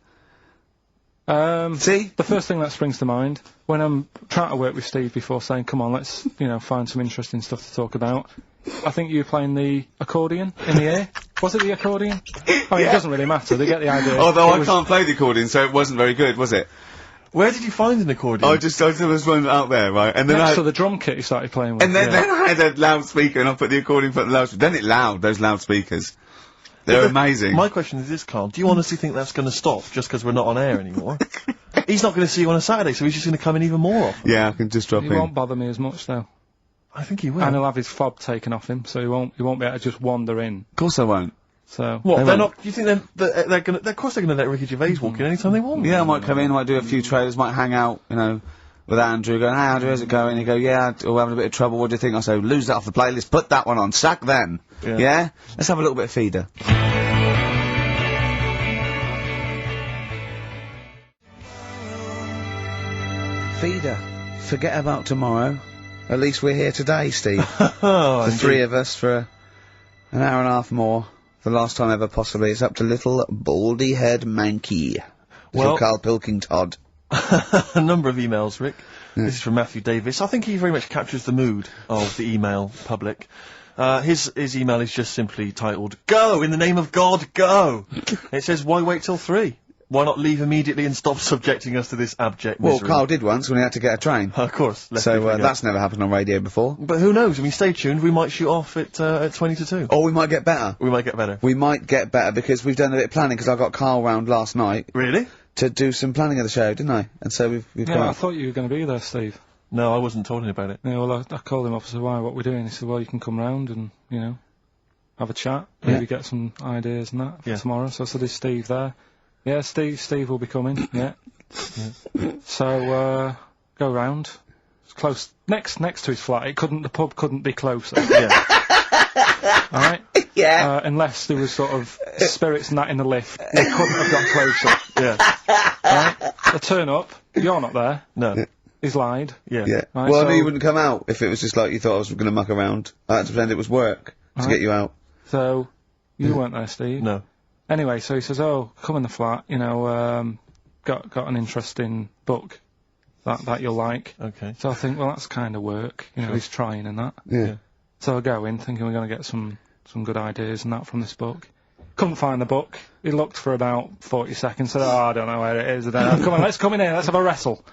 See? The first thing that springs to mind, when I'm trying to work with Steve before saying, come on, let's, find some interesting stuff to talk about, I think you were playing the accordion in the air. Was it the accordion? I mean, it doesn't really matter, they get the idea. Although I can't play the accordion, so it wasn't very good, was it? Where did you find an accordion? I was one out there, right? And then Next to the drum kit he started playing with. then I had a loudspeaker and I put the accordion for the loudspeaker. Then it loud, those loudspeakers. They're amazing. My question is this, Carl. Do you honestly think that's going to stop just because we're not on air anymore? He's not going to see you on a Saturday, so he's just going to come in even more often. Yeah, I can just drop He in. won't bother me as much though. I think he will. And he'll have his fob taken off him, so he won't be able to just wander in. Of course I won't. So What? They They're won't. not. Do you think they're going to? Of course they're going to let Ricky Gervais walk in anytime they want. Yeah, I might come in, I might do a few trailers, might hang out, with Andrew, going, hey Andrew, how's it going? He'd go, yeah, we're having a bit of trouble, what do you think? I say, lose that off the playlist, put that one on, sack them. Yeah. Yeah? Let's have a little bit of feeder. Feeder. Forget about tomorrow. At least we're here today, Steve. Oh, The three of us for an hour and a half more. For the last time ever, possibly. It's up to little baldy head manky. Little Well- Karl Pilkington. a number of emails, Rick. This is from Matthew Davis. I think he very much captures the mood of the email public. His email is just simply titled, "Go! In the name of God, go!" It says, why wait till 3? Why not leave immediately and stop subjecting us to this abject Well, misery? Karl did once when he had to get a train. Of course. let's So, leave it go. that's never happened on radio before. But who knows? I mean, stay tuned. We might shoot off at 20 to 2. Or we might get better. We might get better. We might get better because we've done a bit of planning, because I got Karl round last night Really? to do some planning of the show, didn't I? And so we've yeah, I got... thought you were going to be there, Steve. No, I wasn't told about it. Yeah, well, I called him up and said, why, what we're doing? He said, well, you can come round and, have a chat, maybe get some ideas and that for tomorrow. So I said, is Steve there? Yeah, Steve will be coming, yeah. So, go round. It's close, next to his flat. The pub couldn't be closer. Yeah. Alright? Yeah. Unless there was sort of spirits and that in the lift, they couldn't have got closer. Yeah. Right? I turn up, you're not there. No. He's lied. Yeah. Yeah. Right, Well, I so- knew you wouldn't come out if it was just like you thought I was going to muck around. I had to pretend it was work to get you out. So, you weren't there, Steve. No. Anyway, so he says, oh, come in the flat, got an interesting book that you'll like. Okay. So I think, well, that's kind of work, he's trying and that. Yeah. So I go in thinking we're going to get some good ideas and that from this book. Couldn't find the book. He looked for about 40 seconds, said, oh, I don't know where it is. I don't know. Come on, let's come in here, let's have a wrestle.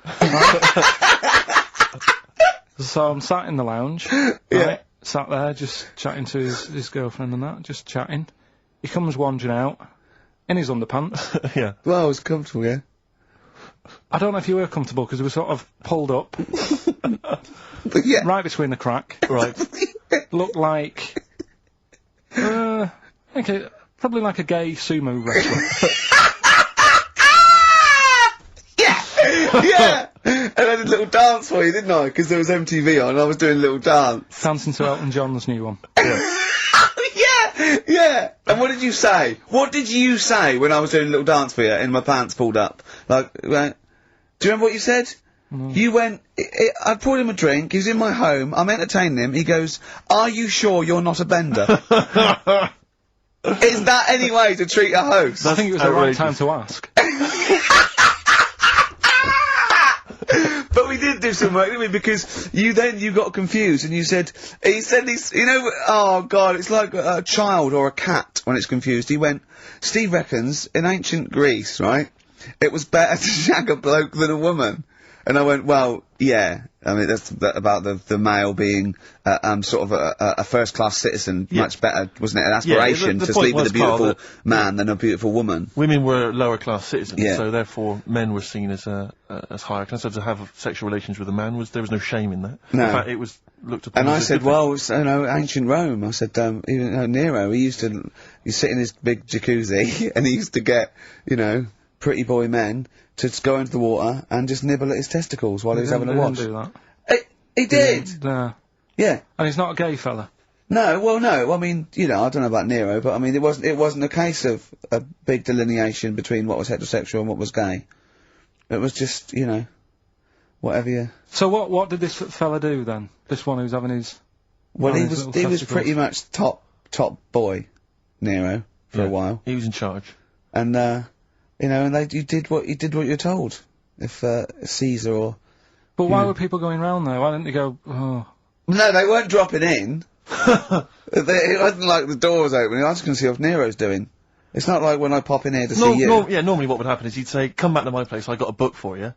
So I'm sat in the lounge, right, sat there just chatting to his girlfriend and that, just chatting. He comes wandering out in his underpants. Yeah. Well, I was comfortable, yeah. I don't know if you were comfortable because we were sort of pulled up But yeah. right between the crack. Right. Looked like, okay, probably like a gay sumo wrestler. Yeah! And I did a little dance for you, didn't I? Because there was MTV on, and I was doing a little dance. Dancing to Elton John's new one. Yeah! And what did you say? What did you say when I was doing a little dance for you and my pants pulled up? Like, right? Do you remember what you said? You went, I poured him a drink, he was in my home, I'm entertaining him, he goes, are you sure you're not a bender? Is that any way to treat a host? I think it was the right outrageous. time to ask. But we did do some work, didn't we? Because you got confused and he said he's, you know, oh God, it's like a child or a cat when it's confused. He went, Steve reckons, in ancient Greece, right, it was better to shag a bloke than a woman. And I went, well, yeah. I mean, that's about the male being, sort of a first-class citizen, much better, wasn't it? An aspiration to sleep with a beautiful man than a beautiful woman. Women were lower-class citizens, so therefore men were seen as higher class. So to have sexual relations with a man there was no shame in that. No. In fact, it was looked upon. And as I said, well, it's, you know, ancient Rome. I said, even Nero, he sit in his big jacuzzi and he used to get, you know, pretty boy men to just go into the water and just nibble at his testicles while he was having a wash. He didn't do that. He did! No. Yeah. And he's not a gay fella. No, well, no. I mean, you know, I don't know about Nero, but I mean, it wasn't a case of a big delineation between what was heterosexual and what was gay. It was just, you know, whatever you... So what did this fella do then? This one who's having his... Well, he was pretty much top boy, Nero, for a while. He was in charge. And, you know, and you did what you're told. If, Caesar or... But why were people going round there? Why didn't they go, oh... No, they weren't dropping in. It wasn't like the door was open. I just can see what Nero's doing. It's not like when I pop in here to see you. Normally what would happen is he'd say, come back to my place, I got a book for you.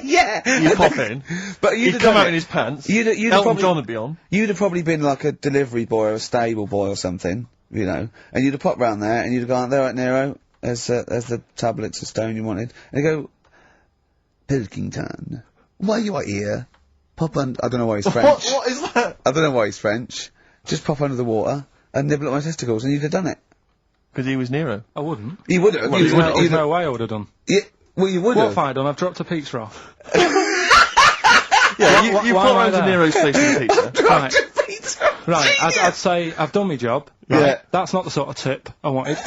Yeah! You pop in, but he'd come out in his pants, Elton John would be on. You'd have probably been like a delivery boy or a stable boy or something, you know, and you'd have popped round there and you'd have gone, there right, Nero, there's the tablets of stone you wanted. And you go, Pilkington, why you are here? Pop I don't know why he's French. What is that? I don't know why he's French. Just pop under the water and nibble at my testicles and you'd have done it. Because he was Nero. I wouldn't. You would have. There's no way I would have done. Yeah, well, you would have. What have I done? I've dropped a pizza off. Yeah, you put around to Nero's place with a pizza. Right. Right, I'd say I've done my job. Right? Yeah. That's not the sort of tip I wanted.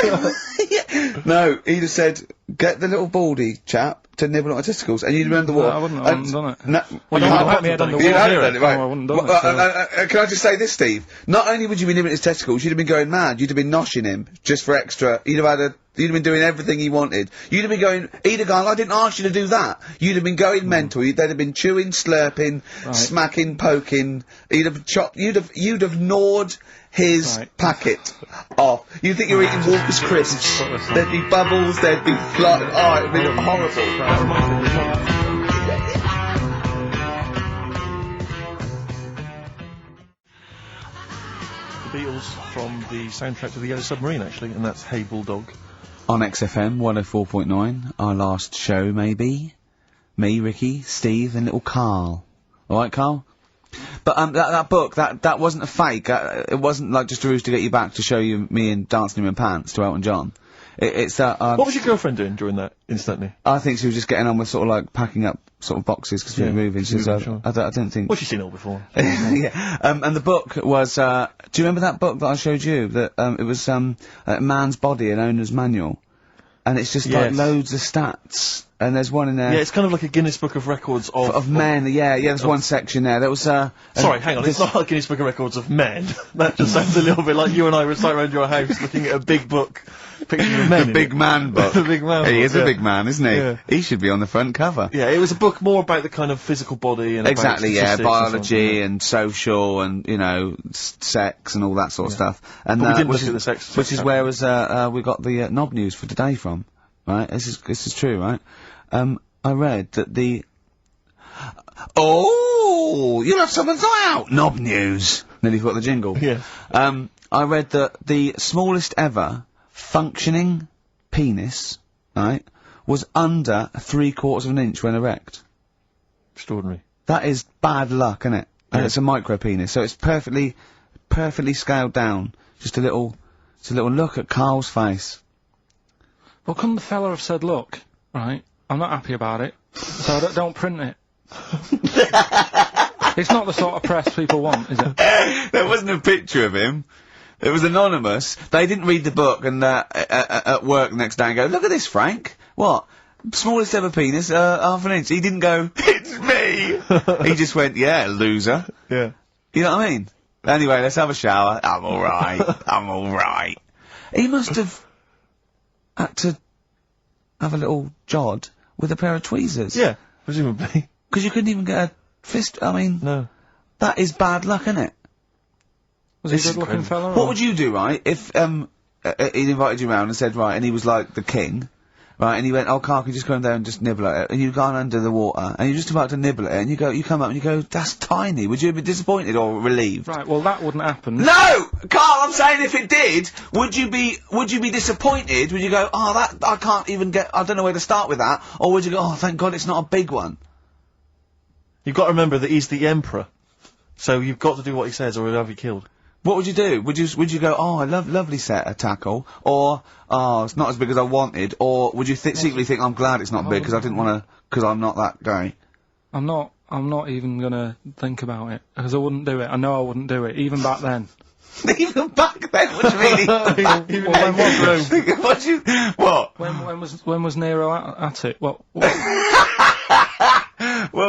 No, he'd have said, get the little baldy chap to nibble at my testicles, and you'd run the water. I wouldn't done it. No, well, you you can't put my head on the you wall. hadn't done it, right. No, I wouldn't done it, Can I just say this, Steve? Not only would you be nibbling his testicles, you'd have been going mad. You'd have been noshing him, just for extra. You'd have been doing everything he wanted. You'd have been going, he'd have gone, I didn't ask you to do that. You'd have been going mental. They'd have been chewing, slurping, smacking, poking. You'd have gnawed his packet off. You'd think you were eating Walker's crisps. There'd be bubbles, there'd be blood. Oh, it'd be horrible. The Beatles from the soundtrack to The Yellow Submarine, actually, and that's Hey Bulldog. On Xfm 104.9, our last show, maybe. Me, Ricky, Steve, and little Karl. Alright, Karl? But, that book, that wasn't a fake. It wasn't like just a ruse to get you back to show you me and dancing in my pants to Elton John. It's that, what was your girlfriend doing during that, instantly? I think she was just getting on with sort of like packing up sort of boxes because we were moving. She was, sure. I don't think... Well, she's seen it all before. Yeah. And the book was, do you remember that book that I showed you? That, it was, Man's Body, an Owner's Manual. And it's just like loads of stats. And there's one in there. Yeah, it's kind of like a Guinness Book of Records of men. Yeah, there's one section there. There was, sorry, hang on, it's not like Guinness Book of Records of men. That just sounds a little bit like you and I were sat around your house looking at a big book, pictures of men. The big man book. The big man book. He is a big man, isn't he? Yeah. He should be on the front cover. Yeah, it was a book more about the kind of physical body and exactly, about biology and social and, you know, sex and all that sort of stuff. And but we didn't look at the sex. Which is where we got the knob news for today from. Right? This is true, right? I read that you'll have someone's eye out! Knob news! Nearly got the jingle. Yeah. I read that the smallest ever functioning penis, right, was under 3/4 of an inch when erect. Extraordinary. That is bad luck, isn't it? Yeah. And it's a micro penis, so it's perfectly scaled down. Just a little look at Karl's face. Well, couldn't the fella have said, look, right, I'm not happy about it, so don't print it. It's not the sort of press people want, is it? There wasn't a picture of him. It was anonymous. They didn't read the book and, at work the next day and go, look at this, Frank. What? Smallest ever penis, half an inch. He didn't go, it's me! He just went, yeah, loser. Yeah. You know what I mean? Anyway, let's have a shower. I'm alright. I'm alright. He must have had to have a little jod with a pair of tweezers. Yeah, presumably. Because you couldn't even get a fist, I mean... No. That is bad luck, isn't it? Was he a good-looking fella? What would you do, right, if, he invited you round and said, right, and he was like the king, right, and he went, oh, Karl, can you just go in there and just nibble at it? And you've gone under the water, and you're just about to nibble at it, and you come up and you go, that's tiny. Would you be disappointed or relieved? Right, well, that wouldn't happen. No! Karl, I'm saying if it did, would you be disappointed? Would you go, oh, I can't even I don't know where to start with that? Or would you go, oh, thank God it's not a big one? You've got to remember that he's the emperor. So you've got to do what he says or he'll have you killed. What would you do? Would you go, oh, I lovely set of tackle, or, oh, it's not as big as I wanted, or would you secretly think, I'm glad it's not big, because I didn't want to, because I'm not that guy? I'm not even gonna think about it, because I wouldn't do it. I know I wouldn't do it, even back then. Even back then? What do you mean, even back then? What? When was Nero at it? What? Well,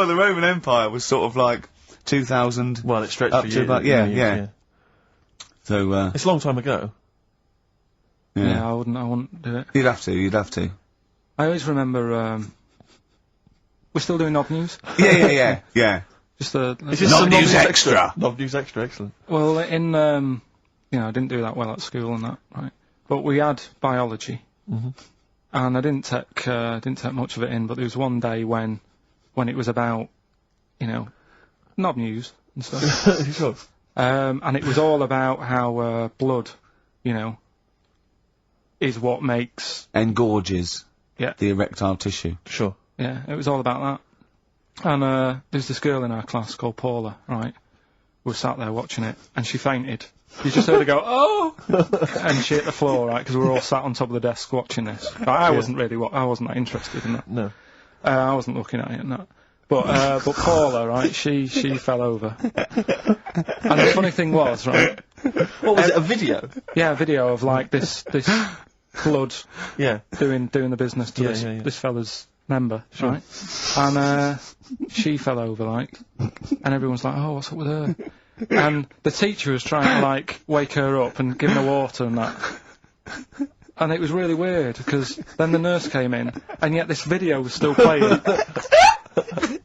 the Roman Empire was sort of like 2000. Well, it stretched up for to years. about, yeah. So, it's a long time ago. Yeah, I wouldn't do it. You'd have to. I always remember, we're still doing Knob News? Yeah. Just the... Knob News Extra! Knob News Extra, excellent. Well, I didn't do that well at school and that, right? But we had biology. Mm-hmm. And I didn't take much of it in, but there was one day when it was about, Knob News and stuff. Sure. And it was all about how, blood, is what makes... Engorges. Yeah. The erectile tissue. Sure. Yeah, it was all about that. And, there's this girl in our class called Paula, right? We were sat there watching it, and she fainted. You just heard her go, oh! And she hit the floor, right? Because we were all sat on top of the desk watching this. But I wasn't that interested in that. No. I wasn't looking at it and that. But Paula, right, she fell over. And the funny thing was, right... What was it, a video? Yeah, a video of, like, this blood... Yeah. Doing the business to this fella's member, right? And, she fell over, like, and everyone's like, oh, what's up with her? And the teacher was trying to, like, wake her up and give her water and that. And it was really weird, because then the nurse came in, and yet this video was still playing.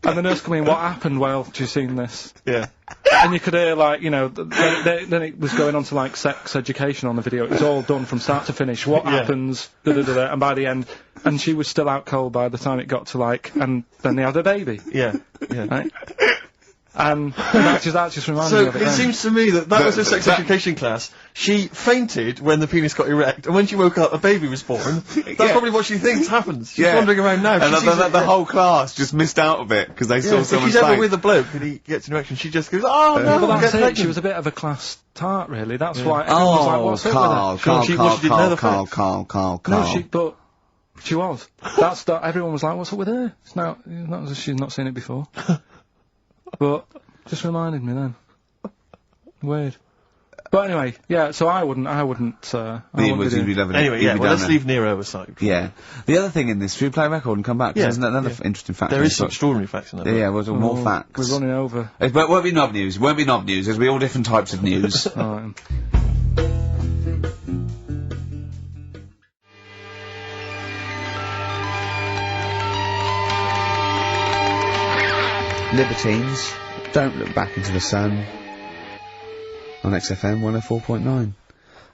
And the nurse came in, what happened? Well, have you seen this? Yeah. And you could hear, like, then it was going on to, like, sex education on the video. It was all done from start to finish. What happens? And by the end, and she was still out cold by the time it got to, like, and then they had a baby. Yeah. Right? And that just reminded me of it. So it seems to me that was her sex education class. She fainted when the penis got erect, and when she woke up, a baby was born. That's probably what she thinks happens. She's wandering around now. And the whole class just missed out of it, because they saw someone if she's ever with a bloke and he gets an erection, she just goes, oh no, but that's get it. She was a bit of a class tart, really. That's why everyone was like, what's up with her? Carl. No, but she was. Everyone was like, what's up with her? It's not as if she's not seen it before. But just reminded me then. Weird. But anyway, yeah. So I wouldn't. Anyway, let's leave Nero aside. Yeah. The other thing in this, should we play a record and come back? There's another interesting fact. There is some extraordinary facts in that. Yeah, well, more facts. We're running over. It won't be knob news. It won't be knob news. There'll be all different types of news. Alright. Libertines, don't look back into the sun. On Xfm 104.9.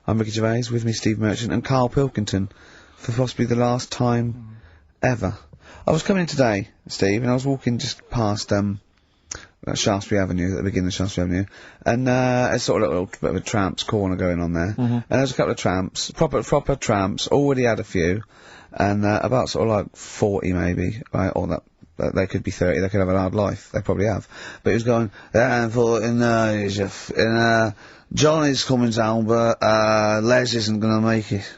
I'm Ricky Gervais, with me Steve Merchant and Karl Pilkington, for possibly the last time ever. I was coming in today, Steve, and I was walking just past Shaftesbury Avenue, at the beginning of Shaftesbury Avenue, and it's sort of a little bit of a tramps corner going on there. And there's a couple of tramps, proper tramps, already had a few, and about sort of like 40 maybe, right, or that. They could be 30, they could have a hard life, they probably have. But he was going, Johnny's coming down, but Les isn't going to make it.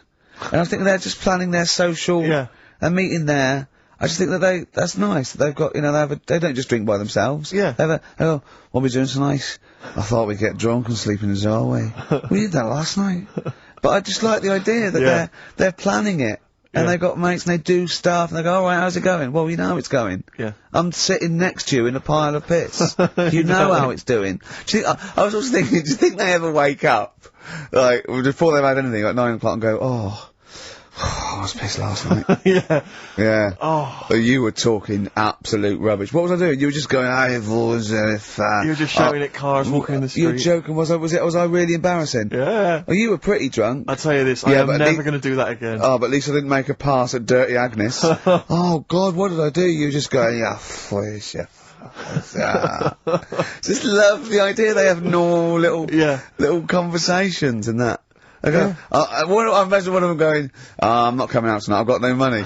And I think they're just planning their social, a meeting there. I just think that that's nice. They've got, they don't just drink by themselves. Yeah. They go, what are we doing tonight? I thought we'd get drunk and sleep in the doorway. We did that last night. But I just like the idea that they're planning it. And they've got mates and they do stuff and they go, alright, how's it going? Well, you know how it's going. Yeah. I'm sitting next to you in a pile of piss. You know how it's doing. Do you think, I was also thinking, do you think they ever wake up, like, before they've had anything, like 9 o'clock and go, oh, I was pissed last night. Yeah. Yeah. Oh. You were talking absolute rubbish. What was I doing? You were just going, You were just shouting at cars walking in the street. You're joking. Was I really embarrassing? Yeah. Oh, you were pretty drunk. I'll tell you this, I am never going to do that again. Oh, but at least I didn't make a pass at Dirty Agnes. Oh, God, what did I do? You were just going, yeah, please, yeah. Just love the idea they have normal little conversations and that. Okay. I imagine one of them going, I'm not coming out tonight, I've got no money.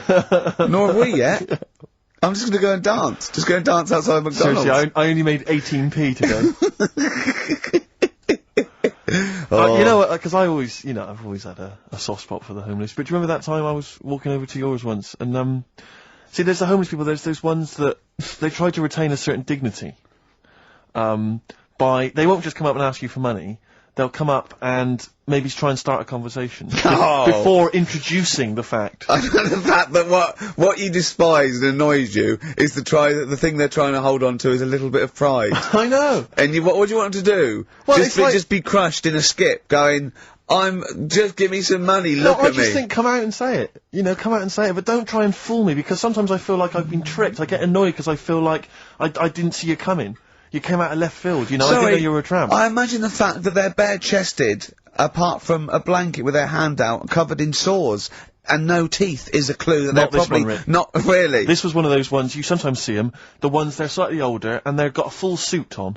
Nor have we yet. I'm just going to go and dance. Just go and dance outside McDonald's. Seriously, I only made 18p today. You know what, because I've always had a soft spot for the homeless. But do you remember that time I was walking over to yours once? And, see, there's the homeless people, there's those ones that they try to retain a certain dignity. They won't just come up and ask you for money. They'll come up and maybe try and start a conversation before introducing the fact. The fact that what you despise and annoys you is the thing they're trying to hold on to is a little bit of pride. I know. And what do you want them to do? Well, just be crushed in a skip, going, just give me some money, look at me. I just think come out and say it. You know, come out and say it, but don't try and fool me, because sometimes I feel like I've been tricked. I get annoyed because I feel like I didn't see you coming. You came out of left field, you know, I didn't know you were a tramp. I imagine the fact that they're bare-chested, apart from a blanket with their hand out, covered in sores, and no teeth is a clue that they're probably... Not really. This was one of those ones, you sometimes see them, the ones they're slightly older, and they've got a full suit on.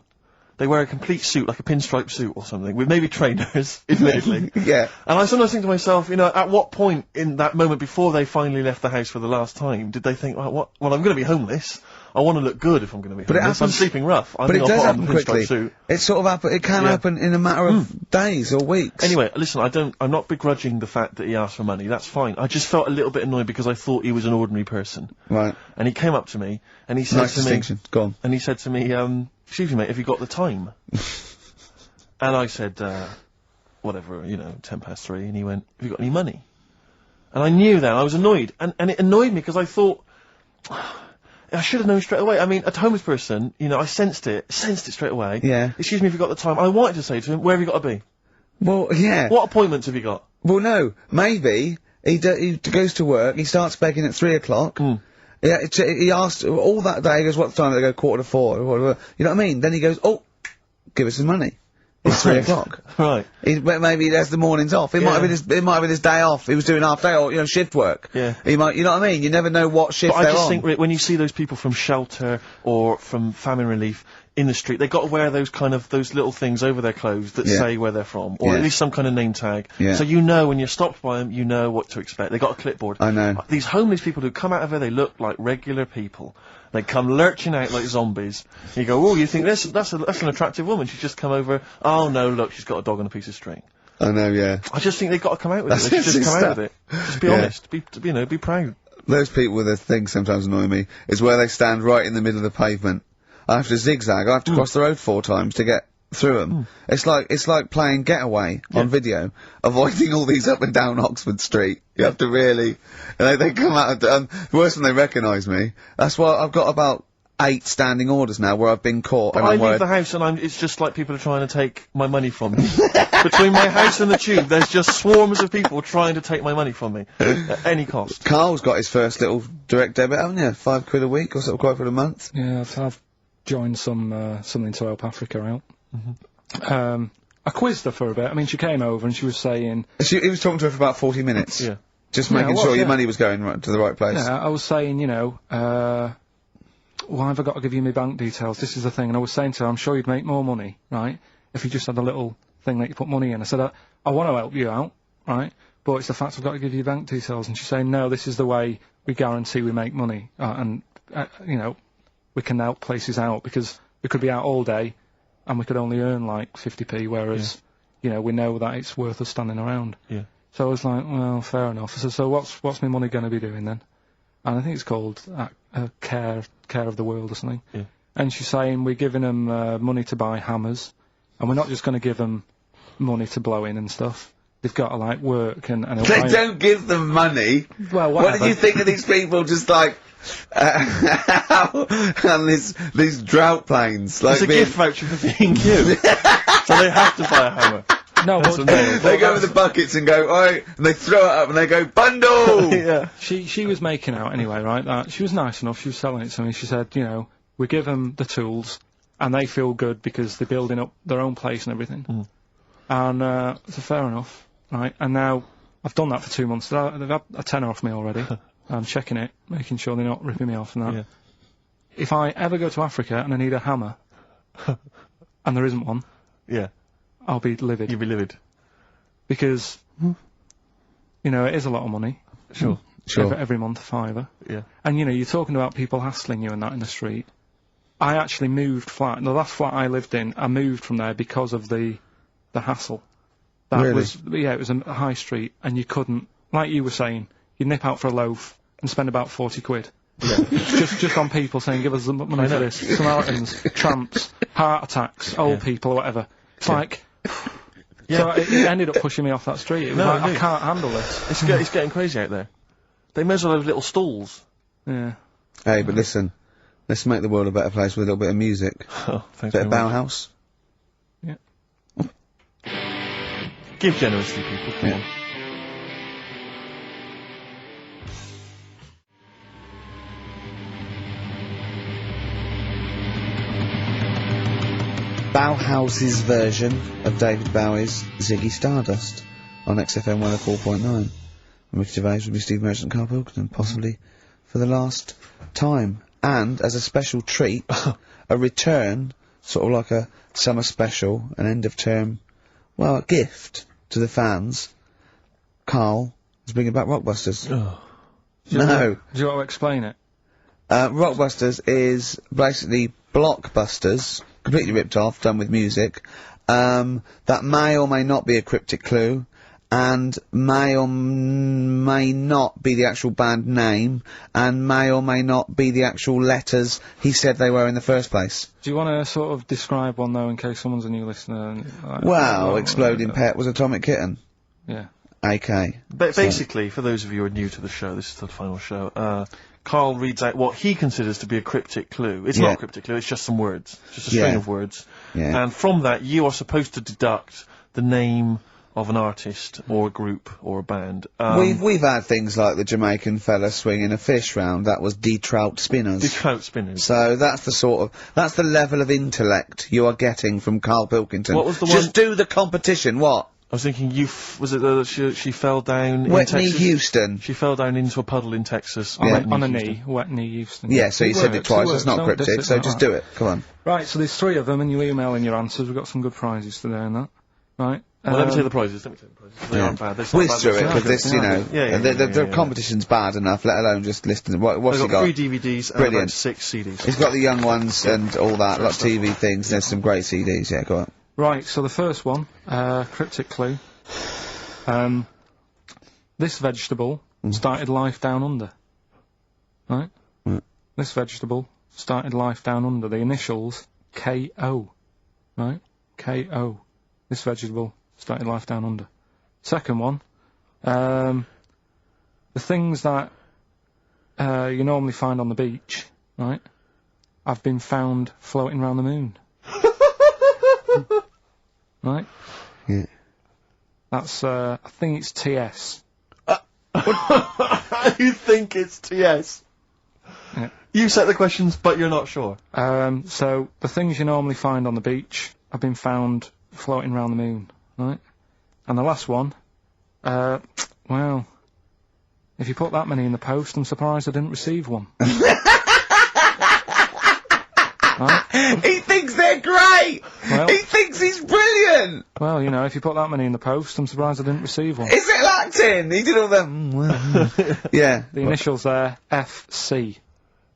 They wear a complete suit, like a pinstripe suit or something, with maybe trainers, admittedly. Yeah. And I sometimes think to myself, you know, at what point in that moment before they finally left the house for the last time, did they think, well, I'm going to be homeless. I want to look good if I'm going to be homeless. I'm sleeping rough. But it does happen quickly. It sort of it can happen in a matter of days or weeks. Anyway, listen, I'm not begrudging the fact that he asked for money. That's fine. I just felt a little bit annoyed because I thought he was an ordinary person. Right. And he came up to me and he said to me... Go on. And he said to me, excuse me, mate, have you got the time? And I said, whatever, 3:10. And he went, have you got any money? And I knew then, I was annoyed. And it annoyed me because I thought... I should have known straight away. I mean, a homeless person, I sensed it straight away. Yeah. Excuse me if you got the time. I wanted to say to him, where have you got to be? Well, yeah. What appointments have you got? Well, no. Maybe he goes to work, he starts begging at 3 o'clock. Yeah, he asked all that day, he goes, what time? They go 3:45, or whatever. You know what I mean? Then he goes, oh, give us some money. It's 3 o'clock. Right. Maybe he has the mornings off. It might have been his day off. He was doing half day or, shift work. Yeah. He might, you know what I mean? You never know what shift they're on. But I just think when you see those people from shelter or from famine relief in the street, they've got to wear those little things over their clothes that say where they're from, or at least some kind of name tag. Yeah. So when you're stopped by them, you know what to expect. They've got a clipboard. I know. These homeless people who come out of there, they look like regular people. They come lurching out like zombies. You go, oh, you think that's an attractive woman? She's just come over. Oh no, look, she's got a dog on a piece of string. I know, yeah. I just think they've got to come out with it. They should just come out with it. Just be honest. Be proud. Those people with their things sometimes annoy me. Is where they stand right in the middle of the pavement. I have to zigzag. I have to cross the road 4 times to get through them. It's like playing Getaway on video, avoiding all these up and down Oxford Street. You have to really, they come out, worse when they recognise me. That's why I've got about 8 standing orders now where I've been caught. But I leave the house and it's just like people are trying to take my money from me. Between my house and the tube, there's just swarms of people trying to take my money from me at any cost. Carl's got his first little direct debit, haven't you? £5 a week or something, quite for a month. Yeah, I've joined something to help Africa out. I quizzed her for a bit. I mean, she came over and she was saying... He was talking to her for about 40 minutes. Yeah. Just making sure your money was going to the right place. Yeah, I was saying, why have I got to give you my bank details? This is the thing. And I was saying to her, I'm sure you'd make more money, right, if you just had a little thing that you put money in. I said, I want to help you out, right, but it's the fact I've got to give you bank details. And she's saying, no, this is the way we guarantee we make money. We can help places out because we could be out all day and we could only earn like 50p, whereas, we know that it's worth us standing around. Yeah. So I was like, well, fair enough. I said, so what's my money going to be doing then? And I think it's called care of the world or something. Yeah. And she's saying we're giving them money to buy hammers, and we're not just going to give them money to blow in and stuff. They've got to like work and they don't give them money. Well, what did you think of these people just like and these drought planes? Like it's a gift voucher for being you, so they have to buy a hammer. No, but They go with the buckets and go, oi, and they throw it up and they go, bundle! Yeah. she was making out anyway, right? That she was nice enough. She was selling it to me. She said, you know, we give them the tools, and they feel good because they're building up their own place and everything. And so fair enough, right? And now I've done that for 2 months. They've had a tenner off me already. I'm checking it, making sure they're not ripping me off and that. Yeah. If I ever go to Africa and I need a hammer, and there isn't one, Yeah. I'll be livid. You'd be livid. Because, you know, it is a lot of money. Sure. Every month, £5. Yeah. And, you know, you're talking about people hassling you and that in the street. I actually moved flat. The last flat I lived in, I moved from there because of the hassle. That Really? it was a high street, and you couldn't, like you were saying, you'd nip out for a loaf and spend about 40 quid. Yeah. just on people saying, give us the money for this. Samaritans, tramps, heart attacks, old people or whatever. It's like... So it ended up pushing me off that street. It was like, I can't handle this. It's getting crazy out there. They may as well have little stalls. Yeah. Hey, but listen, let's make the world a better place with a little bit of music. Oh, thanks Bit very of much. Bauhaus. Give generously, people. Come on. Bauhaus's version of David Bowie's Ziggy Stardust on XFM 104.9. I'm Ricky Gervais with me, Steve Merchant and Karl Pilkington, possibly for the last time. And, as a special treat, a return, sort of like a summer special, an end of term, well, a gift to the fans. Karl is bringing back Rockbusters. Oh. No. Do you want to explain it? Rockbusters is basically Blockbusters, completely ripped off, done with music, that may or may not be a cryptic clue, and may or may not be the actual band name, and may or may not be the actual letters he said they were in the first place. Do you want to sort of describe one, though, in case someone's a new listener? And, like, Well, Exploding Pet was Atomic Kitten. Yeah. AK. Basically, for those of you who are new to the show, this is the final show, Karl reads out what he considers to be a cryptic clue. It's not a cryptic clue, it's just some words. Just a string of words. Yeah. And from that, you are supposed to deduct the name of an artist, or a group, or a band. We've had things like the Jamaican fella swinging a fish round, that was D-Trout Spinners. D-Trout Spinners. So that's the level of intellect you are getting from Karl Pilkington. What was the Just one- do the competition, what? I was thinking, was it that she fell down in Whitney Texas? Houston. She fell down into a puddle in Texas. On, Whitney on a Houston. knee, wet knee, Houston. Yeah, so you said it works, twice, works, it's not don't cryptic, diss it, so not just that. do it, come on. Right, so there's 3 of them, and you email in your answers. We've got some good prizes today and that. Right. Well, let me take the prizes. They aren't bad. They're Whiz not through bad. it, because this, you know, Yeah, the competition's bad enough, let alone just listen. What's he They've got got? 3 DVDs and Brilliant. about 6 CDs. He's got the young ones and all that, lots of TV things, there's some great CDs, yeah, go on. Right, so the first one, cryptic clue. This vegetable started life down under. Right? This vegetable started life down under. The initials K-O. Right? K-O. This vegetable started life down under. Second one, the things that you normally find on the beach, right, have been found floating around the moon. Right? Yeah. That's, I think it's TS. You think it's TS? Yeah. You set the questions, but you're not sure. So, the things you normally find on the beach have been found floating around the moon, right? And the last one, well, if you put that many in the post, I'm surprised I didn't receive one. Right? He thinks they're great! Well- He thinks he's brilliant! Well, you know, if you put that many in the post, I'm surprised I didn't receive one. Is it acting? He did all that. Yeah. The initials there, FC.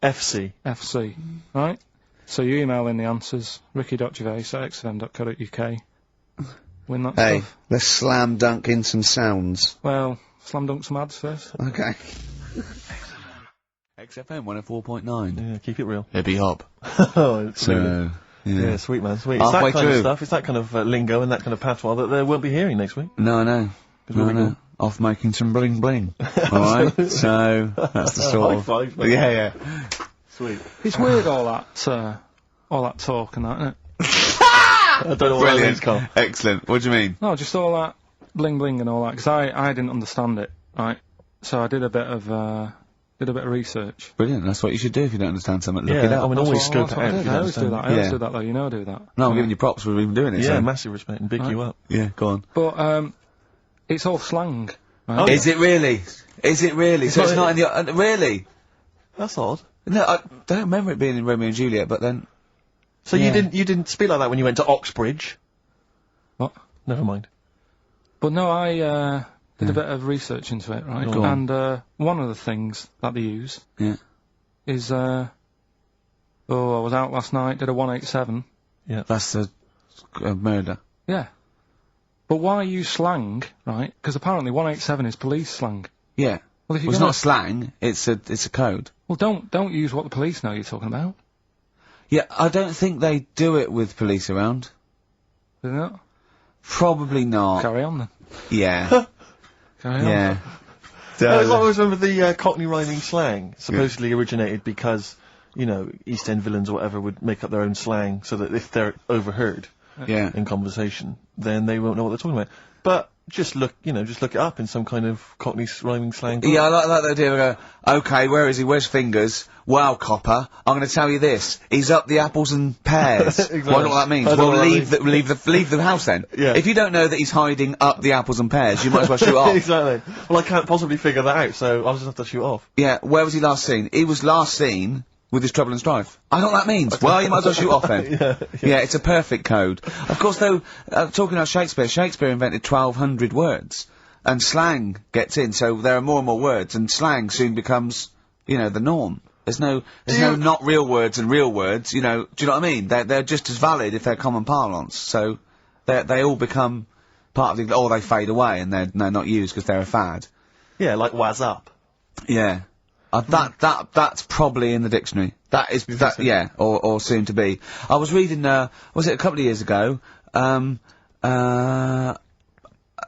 FC. FC. Right? So you email in the answers, ricky.gervais@xfm.co.uk. Win that Hey, stuff. let's slam dunk in some sounds. Well, slam dunk some ads first. Okay. XFM 104.9. Yeah, keep it real. Hippie hop. Oh, absolutely. Yeah. Yeah, sweet man, sweet. It's Halfway that kind of through. stuff, it's that kind of lingo and that kind of patois that they won't be hearing next week. No, no. we'll be No. Off making some bling bling. Alright? So, that's the sort High of... five, mate. Yeah. Sweet. It's weird all that talk and that, isn't it? I don't know what that means, Brilliant. Carl. Excellent. What do you mean? No, just all that bling bling and all that, because I didn't understand it, right? So I did a bit of research. Brilliant. That's what you should do if you don't understand something. Look it Yeah, up. I mean, always That's scope it what I out. did. if you I don't always do that. understand. I always Yeah. do that, though. You know I do that. No, I'm giving you props for even doing it. Yeah, so. massive respect and big you up. Yeah, go on. But it's all slang. Right? Oh, Is it really? Is it really? So not it's not in the... really? That's odd. No, I don't remember it being in Romeo and Juliet, but then... So you didn't speak like that when you went to Oxbridge? What? Never mind. But no, I did a bit of research into it, right? Go on. And one of the things that they use Yeah. is I was out last night, did a 187. That's a murder. Yeah. But why use slang, right? Because apparently 187 is police slang. Yeah. Well, if you're Well, it's gonna, not slang, it's a code. well, don't use what the police know you're talking about. Yeah, I don't think they do it with police around. Do they not? Probably not. Carry on then. Yeah. Carry on. Yeah. I always remember the Cockney rhyming slang supposedly originated because, you know, East End villains or whatever would make up their own slang so that if they're overheard Yeah. in conversation, then they won't know what they're talking about. But just look it up in some kind of Cockney rhyming slang. Yeah, I like that idea. I go, okay, where is he? Where's Fingers? Wow, copper. I'm going to tell you this. He's up the apples and pears. Exactly. Well, I don't know what that means. I don't know Well, what that leave the house then. Yeah. If you don't know that he's hiding up the apples and pears, you might as well shoot off. Exactly. Well, I can't possibly figure that out, so I'll just have to shoot off. Yeah, where was he last seen? He was last seen with his trouble and strife. I know what that means. Well, you might as well shoot off then. Yeah, it's a perfect code. Of course, though, talking about Shakespeare invented 1,200 words. And slang gets in, so there are more and more words, and slang soon becomes, you know, the norm. There's no not real words and real words, you know, do you know what I mean? They're just as valid if they're common parlance, so they all become part of the, or they fade away and they're not used because they're a fad. Yeah, like waz up. Yeah. That's probably in the dictionary. That is, yeah, or soon to be. I was reading, was it a couple of years ago,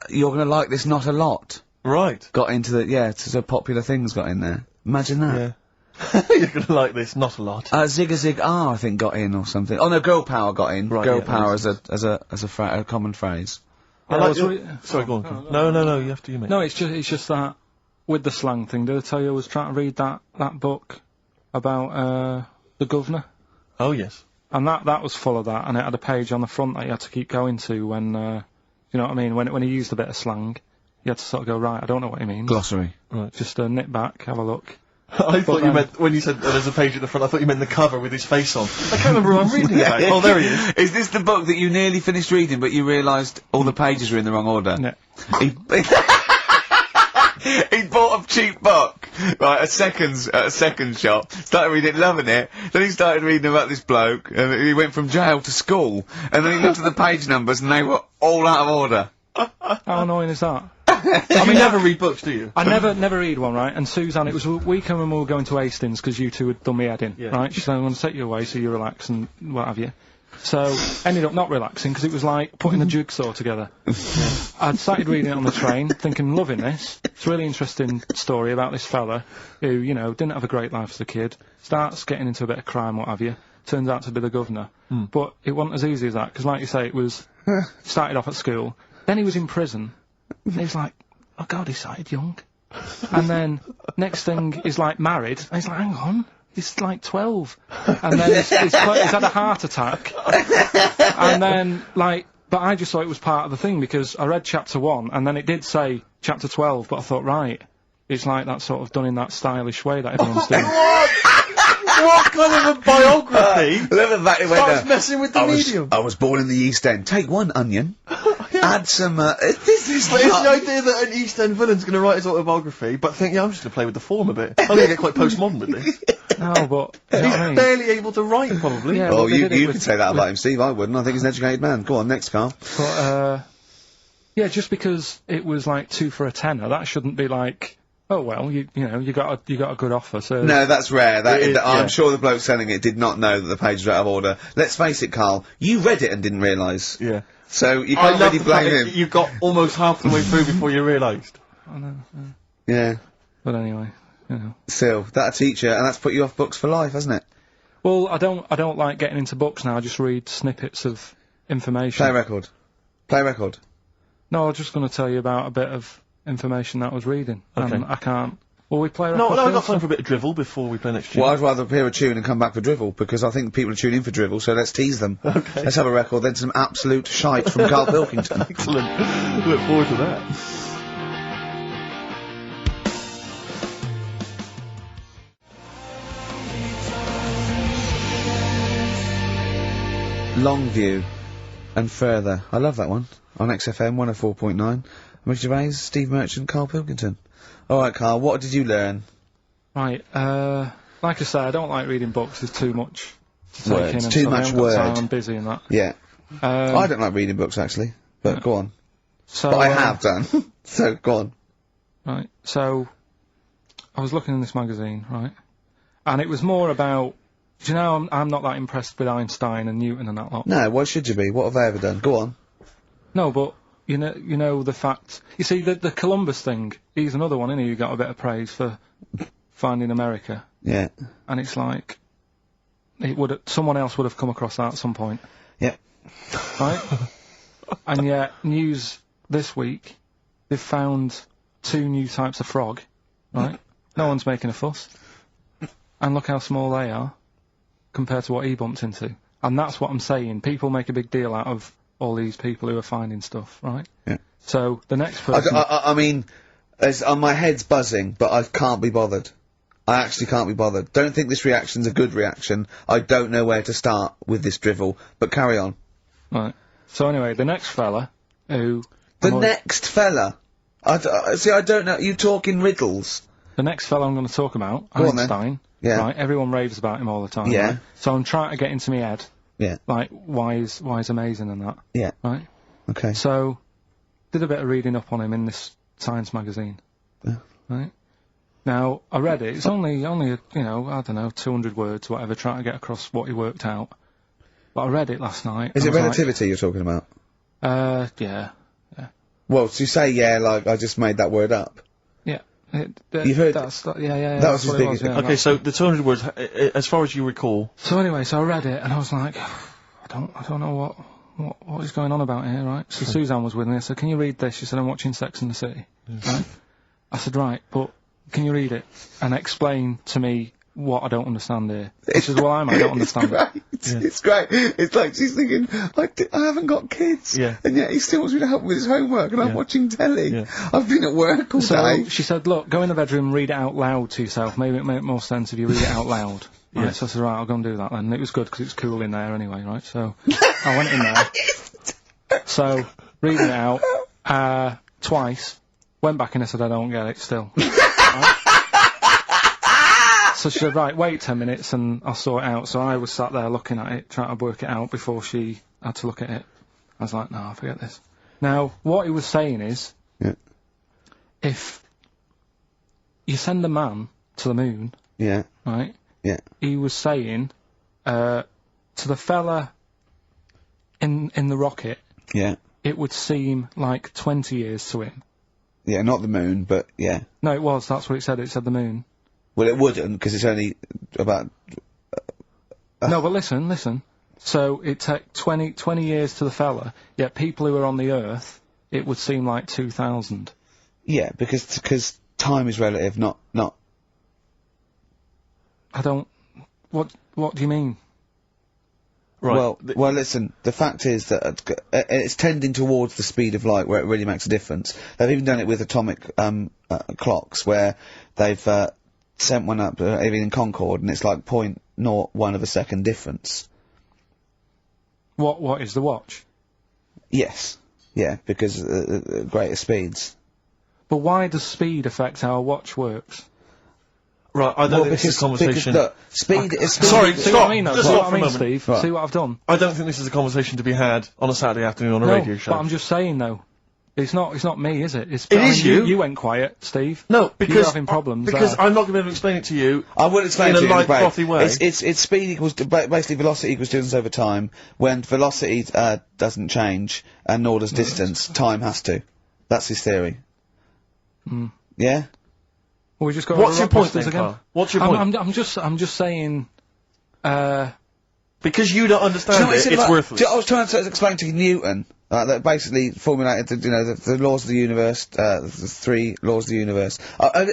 You're Gonna Like This Not a Lot. Right. Got into the, it's so popular things got in there. Imagine that. Yeah. You're gonna like this, not a lot. Zig a Zig I think got in or something. Oh no, Girl Power got in. Right, Girl yeah, Power as a common phrase. I Yeah, like I was your... Sorry, go on. No, you have to, you mate. No, it's just that with the slang thing. Did I tell you I was trying to read that book about the governor? Oh, yes. And that was full of that, and it had a page on the front that you had to keep going to when, you know what I mean, when he used a bit of slang, you had to sort of go, right, I don't know what he means. Glossary. Right. Just nip back, have a look. I thought you meant, when you said there's a page at the front, I thought you meant the cover with his face on. I can't remember who I'm reading about. Oh, there he is. Is this the book that you nearly finished reading, but you realised all the pages were in the wrong order? Yeah. He bought a cheap book, right, at a second shop, started reading it, loving it, then he started reading about this bloke, and he went from jail to school, and then he looked at the page numbers and they were all out of order. How annoying is that? I mean, you never read books, do you? I never read one, right? And Suzanne, it was a weekend when we were going to Hastings because you two had done me head in, right? She said, I'm going to take you away so you relax and what have you. So, ended up not relaxing because it was like putting a jigsaw together. I'd started reading it on the train, thinking, loving this. It's a really interesting story about this fella who, you know, didn't have a great life as a kid, starts getting into a bit of crime, what have you, turns out to be the governor. But it wasn't as easy as that, because like you say, it was, started off at school, then he was in prison, and he's like, oh God, he started young. And then, next thing, he's like married, and he's like, hang on. He's like 12. And then he's had a heart attack. And then, like, but I just thought it was part of the thing because I read chapter 1 and then it did say chapter 12, but I thought, right, it's like that sort of done in that stylish way that everyone's doing. What kind of a biography starts Starts messing with the medium? I was born in the East End. Take one onion, add some, this is But it's the idea that an East End villain's going to write his autobiography, but think, I'm just going to play with the form a bit. I'm going to get quite postmodern with this. No, but... you know what I mean? Barely able to write, probably. Yeah, Oh, well, they you did it can say that about him, Steve. I wouldn't. I think he's an educated man. Go on, next, Carl. But, yeah, just because it was like 2 for a tenner, that shouldn't be like... Oh well, you know, you got a good offer, so... No, that's rare. I'm yeah. sure the bloke selling it did not know that the page was out of order. Let's face it, Carl, you read it and didn't realise. Yeah. So you I can't love really the fact blame that him. you got almost half the way through before you realised. I know, Yeah. but anyway, you know. Still, that'll teach you, and that's put you off books for life, hasn't it? Well, I don't like getting into books now. I just read snippets of information. Play record. Play record. No, I was just going to tell you about a bit of information that I was reading. Okay. And I can't... Will we play a No, record? no, I've got time for a bit of drivel before we play next tune. Well, I'd rather hear a tune and come back for drivel, because I think people are tuning in for drivel, so let's tease them. Okay. Let's have a record, then some absolute shite from Karl Pilkington. Excellent. Look forward to that. Longview and Further. I love that one. On XFM 104.9. Ricky Gervais, Steve Merchant, Karl Pilkington. Alright, Karl, what did you learn? Right, like I say, I don't like reading books. There's too much to take Words. in. and Too so I much haven't got word. time, I'm busy and that. Yeah. I don't like reading books, actually. But go on. So, But I have done. So, go on. Right, so I was looking in this magazine, right, and it was more about, do you know, I'm not that impressed with Einstein and Newton and that lot. No, why should you be? What have they ever done? Go on. No, but you know the fact. You see, the Columbus thing. He's another one, isn't he? Who got a bit of praise for finding America, Yeah. and it's like someone else would have come across that at some point, Yep. right? And yet, news this week, they've found 2 new types of frog, right? No one's making a fuss. And look how small they are compared to what he bumped into. And that's what I'm saying. People make a big deal out of all these people who are finding stuff, right? Yeah. So the next person... I mean, my head's buzzing, but I can't be bothered. I actually can't be bothered. Don't think this reaction's a good reaction. I don't know where to start with this drivel, but carry on. Right. So anyway, the next fella who... Next fella? See, I don't know. You talk in riddles. The next fella I'm going to talk about, Go on then. Einstein. Yeah. Right, everyone raves about him all the time. Yeah. Right? So I'm trying to get into my head, Yeah. like, why he's amazing and that. Yeah. Right? Okay. So, did a bit of reading up on him in this science magazine. Yeah. Right? Now, I read it. It's only, you know, I don't know, 200 words, whatever, trying to get across what he worked out. But I read it last night. Is and it I was relativity you're talking about? like, yeah. Well, to say yeah, like I just made that word up. Yeah. You've heard- Yeah, that that's was his what it biggest- yeah, Okay, so the 200 words, as far as you recall... So anyway, so I read it, and I was like, I don't know what is going on about here, right? So Suzanne was with me. I said, can you read this? She said, I'm watching Sex and the City. Right? I said, right, but can you read it and explain to me what I don't understand here? She said, well, I don't understand it. It's great. It's like she's thinking, I haven't got kids. Yeah. And yet he still wants me to help with his homework, and I'm watching telly. Yeah. I've been at work all So day. she said, look, go in the bedroom and read it out loud to yourself. Maybe it make more sense if you read it out loud. Yeah. Right, so I said, right, I'll go and do that then. And it was good because it's cool in there anyway, right? So I went in there. So, reading it out, twice, went back and I said, I don't get it still. Right? So she said, right, wait 10 minutes and I'll sort it out. So I was sat there looking at it, trying to work it out before she had to look at it. I was like, no, forget this. Now, what he was saying is, Yeah. if you send a man to the moon, Yeah. right, Yeah. he was saying, to the fella in the rocket, Yeah. it would seem like 20 years to him. Yeah, not the moon, but yeah. No, that's what it said the moon. Well, it wouldn't, because it's only about... No, but listen. So it took 20 years to the fella, yet people who are on the Earth, it would seem like 2,000. Yeah, because time is relative, not... I don't... What do you mean? Right. Well, listen, the fact is that it's tending towards the speed of light where it really makes a difference. They've even done it with atomic clocks, where they've sent one up, even in Concorde, and it's like 0.01 of a second difference. What is the watch? Yes. Yeah, because greater speeds. But why does speed affect how a watch works? Right, I don't think this is a conversation... Because, look, speed is... Sorry, See stop! what I mean, though? Just See stop what for I a mean, moment. Steve? Right. See what I've done? I don't think this is a conversation to be had on a Saturday afternoon on a No, radio show. but I'm just saying, though. It's not me, is it? It is you. You went quiet, Steve. No, because... You're having problems Because there. I'm not going to be able to explain it to you. I will explain in to a you light, break. frothy way. It's speed equals basically velocity equals distance over time. When velocity doesn't change, and nor does distance, time has to. That's his theory. Yeah. Well, we just got What's your point then, then, Carl? What's your point? I'm just saying, Because you don't understand it's worthless. I was trying to explain to Newton that basically formulated the laws of the universe, the 3 laws of the universe.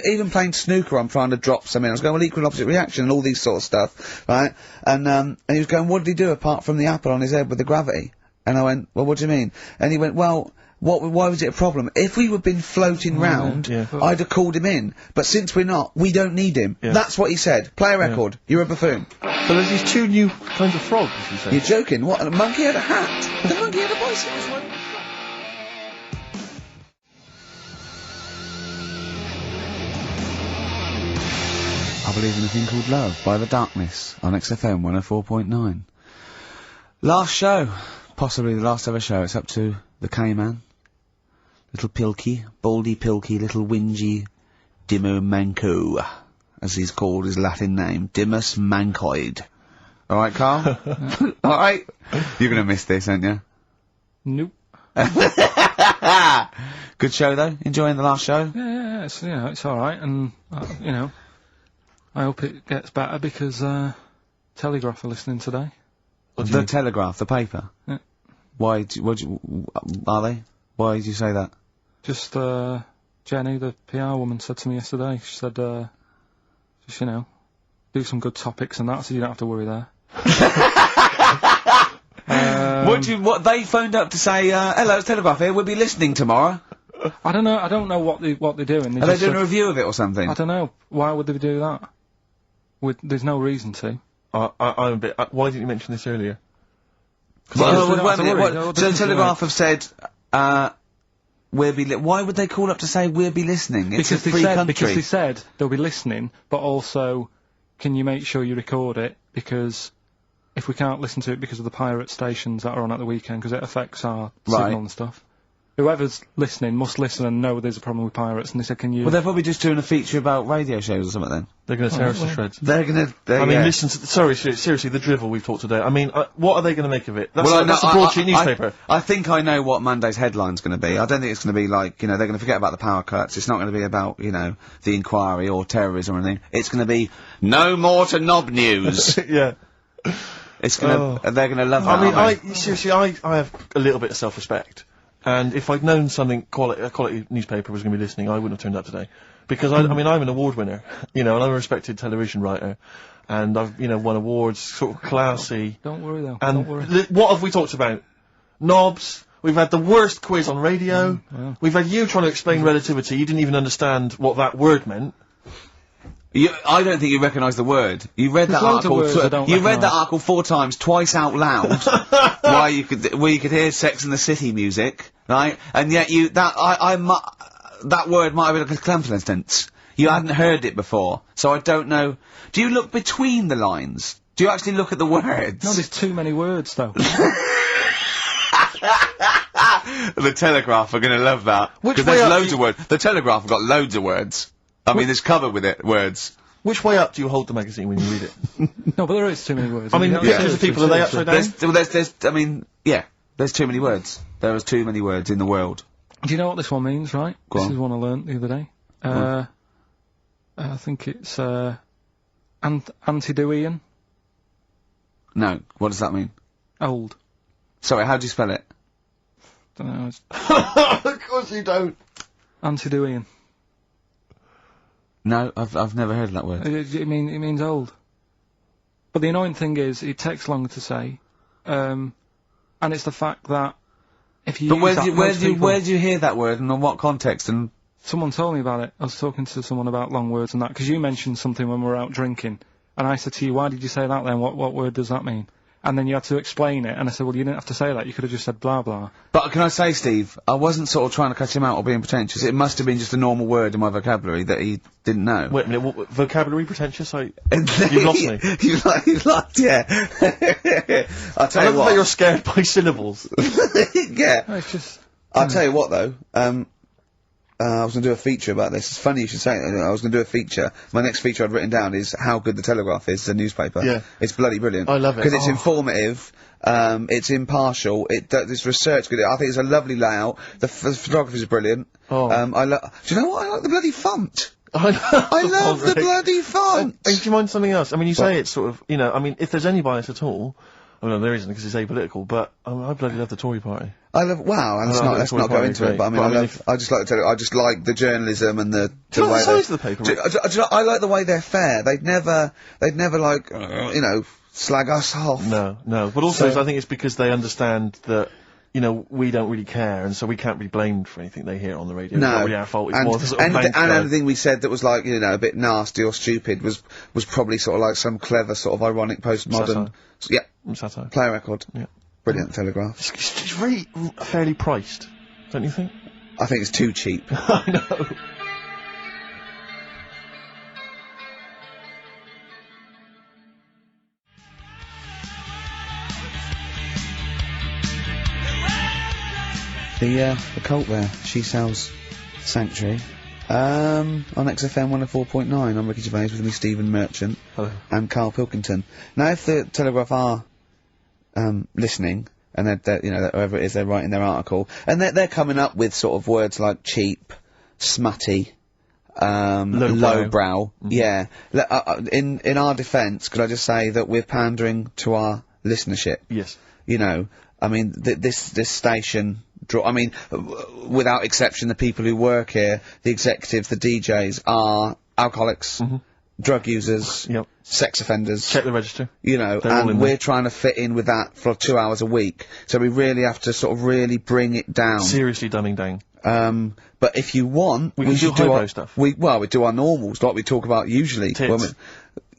Even playing snooker, I'm trying to drop something. I was going, well, equal and opposite reaction and all these sort of stuff, right? And he was going, what did he do apart from the apple on his head with the gravity? And I went, well, what do you mean? And he went, well, why was it a problem? If we had been floating round, I'd have called him in. But since we're not, we don't need him. Yeah. That's what he said. Play a record. You're a buffoon. So there's these 2 new kinds of frogs, you say? You're joking. What? A monkey had a hat. The monkey had a bicycle. I Believe in a Thing Called Love by The Darkness on Xfm 104.9. Last show. Possibly the last ever show. It's up to the K-Man. Little Pilky, Baldy Pilky, little whingy Dimmu Manco, as he's called his Latin name, Dimmus Mancoid. Alright, Carl? Alright? You're gonna miss this, aren't you? Nope. Good show, though? Enjoying the last show? Yeah, it's alright, and, I hope it gets better because, Telegraph are listening today. The Telegraph, the paper? Yeah. Why, are they? Why did you say that? Just, Jenny, the PR woman, said to me yesterday, she said, just, do some good topics and that, so you don't have to worry there. What they phoned up to say, hello, it's Telegraph here, we'll be listening tomorrow. I don't know what they're doing. Are they doing a review of it or something? I don't know. Why would they do that? There's no reason to. I'm a bit, why didn't you mention this earlier? So the Telegraph have said, why would they call up to say we'll be listening? It's a free country. Because they said they'll be listening, but also, can you make sure you record it? Because if we can't listen to it because of the pirate stations that are on at the weekend, because it affects our signal and stuff. Whoever's listening must listen and know there's a problem with pirates, and they said, can you... Well, they're probably just doing a feature about radio shows or something then. They're going to tear us to shreds. They're going to... I mean, listen to... Sorry, seriously, the drivel we've talked today. I mean, what are they going to make of it? That's a broadsheet newspaper. I think I know what Monday's headline's going to be. I don't think it's going to be like, they're going to forget about the power cuts. It's not going to be about, the inquiry or terrorism or anything. It's going to be, no more to knob news. Yeah. It's going to... They're going to love that, I mean, seriously, I have a little bit of self-respect. And if I'd known a quality newspaper was going to be listening, I wouldn't have turned up today. Because, I mean, I'm an award winner, and I'm a respected television writer, and I've, won awards, sort of classy. Don't worry, though. And don't worry. What have we talked about? Knobs. We've had the worst quiz on radio. Yeah. We've had you trying to explain relativity. You didn't even understand what that word meant. I don't think you recognise the word. You read that article. You read that article 4 times, twice out loud, where you could hear Sex and the City music, right? And yet that word might have been like a coincidence. You hadn't heard it before, so I don't know. Do you look between the lines? Do you actually look at the words? No, there's too many words, though. The Telegraph are going to love that because there's loads of words. The Telegraph have got loads of words. I mean, it's covered with words. Which way up do you hold the magazine when you read it? No, but there is too many words. I mean, the people, are they upside down? There's too many words. There is too many words in the world. Do you know what this one means, right? Go on. This is one I learnt the other day. I think it's, Antidoian. No, what does that mean? Old. Sorry, how do you spell it? Don't know. Of course you don't. Antidoian. No, I've never heard that word. It means old. But the annoying thing is, it takes longer to say, and it's the fact that if you. But where do you hear that word and in what context? And someone told me about it. I was talking to someone about long words and that because you mentioned something when we were out drinking, and I said to you, "Why did you say that then? What word does that mean?" And then you had to explain it, and I said, well, you didn't have to say that, you could have just said blah blah. But can I say, Steve, I wasn't sort of trying to catch him out or being pretentious. It must have been just a normal word in my vocabulary that he didn't know. Wait a minute, vocabulary pretentious? You've lost me. You've lost, yeah. I'll tell you what. That you're scared by syllables. Yeah. No, it's just... I'll tell you what, though, I was going to do a feature about this. It's funny you should say it. I was going to do a feature. My next feature I'd written down is how good the Telegraph is, the newspaper. Yeah. It's bloody brilliant. I love it. Because it's informative, it's impartial, it's research good. I think it's a lovely layout. The photography is brilliant. Oh. Do you know what? I like the bloody font. I love the bloody font! Do you mind something else? I mean, you say it's sort of, I mean, if there's any bias at all, Oh no, there isn't because it's apolitical. But I bloody love the Tory party. I love. Wow, and let's not go into it. But I mean, I just like to tell you, I just like the journalism and the way size of the paper. I like the way they're fair. They'd never like you know, slag us off. No. But also, I think it's because they understand that. You know, we don't really care, and so we can't be blamed for anything they hear on the radio. No, it's not really our fault. It's more the sort of and anything we said that was like, you know, a bit nasty or stupid was probably sort of like some clever sort of ironic postmodern. Satire. Play a record. Yeah. Brilliant Telegraph. It's very fairly priced, don't you think? I think it's too cheap. I know. The cult there, She Sells Sanctuary. On XFM 104.9, I'm Ricky Gervais with me, Stephen Merchant. Hello. And Karl Pilkington. Now, if the Telegraph are listening, and they're you know, whoever it is, they're writing their article, and they're coming up with sort of words like cheap, smutty, lowbrow. Yeah. In our defence, could I just say that we're pandering to our listenership? Yes. You know, I mean, this station. I mean, without exception, the people who work here, the executives, the DJs, are alcoholics, drug users, sex offenders. Check the register. You know, and we're trying to fit in with that for 2 hours a week. So we really have to sort of really bring it down. Seriously dumbing down. But if you want, we should do our stuff. We do our normals, like we talk about usually. Tits.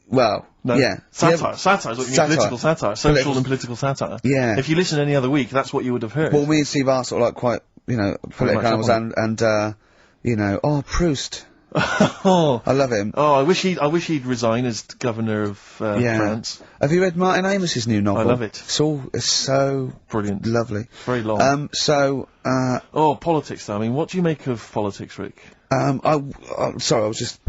Well, no. Yeah. Satire. Satire is what you mean, political satire. Social and political satire. Yeah. If you listen any other week, that's what you would have heard. Well, me and Steve are sort of like quite, you know, political animals and you know, Proust. Oh. I love him. Oh, I wish he'd resign as governor of France. Have you read Martin Amos's new novel? I love it. It's so brilliant. Lovely. Very long. Oh, politics though. I mean, what do you make of politics, Rick? I'm sorry, I was just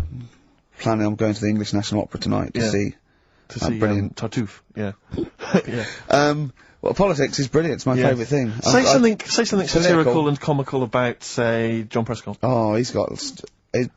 planning on going to the English National Opera tonight to see brilliant Tartuffe. Yeah. Yeah. Well, politics is brilliant. It's my favourite thing. Say something satirical and comical about, say, John Prescott. Oh, he's got.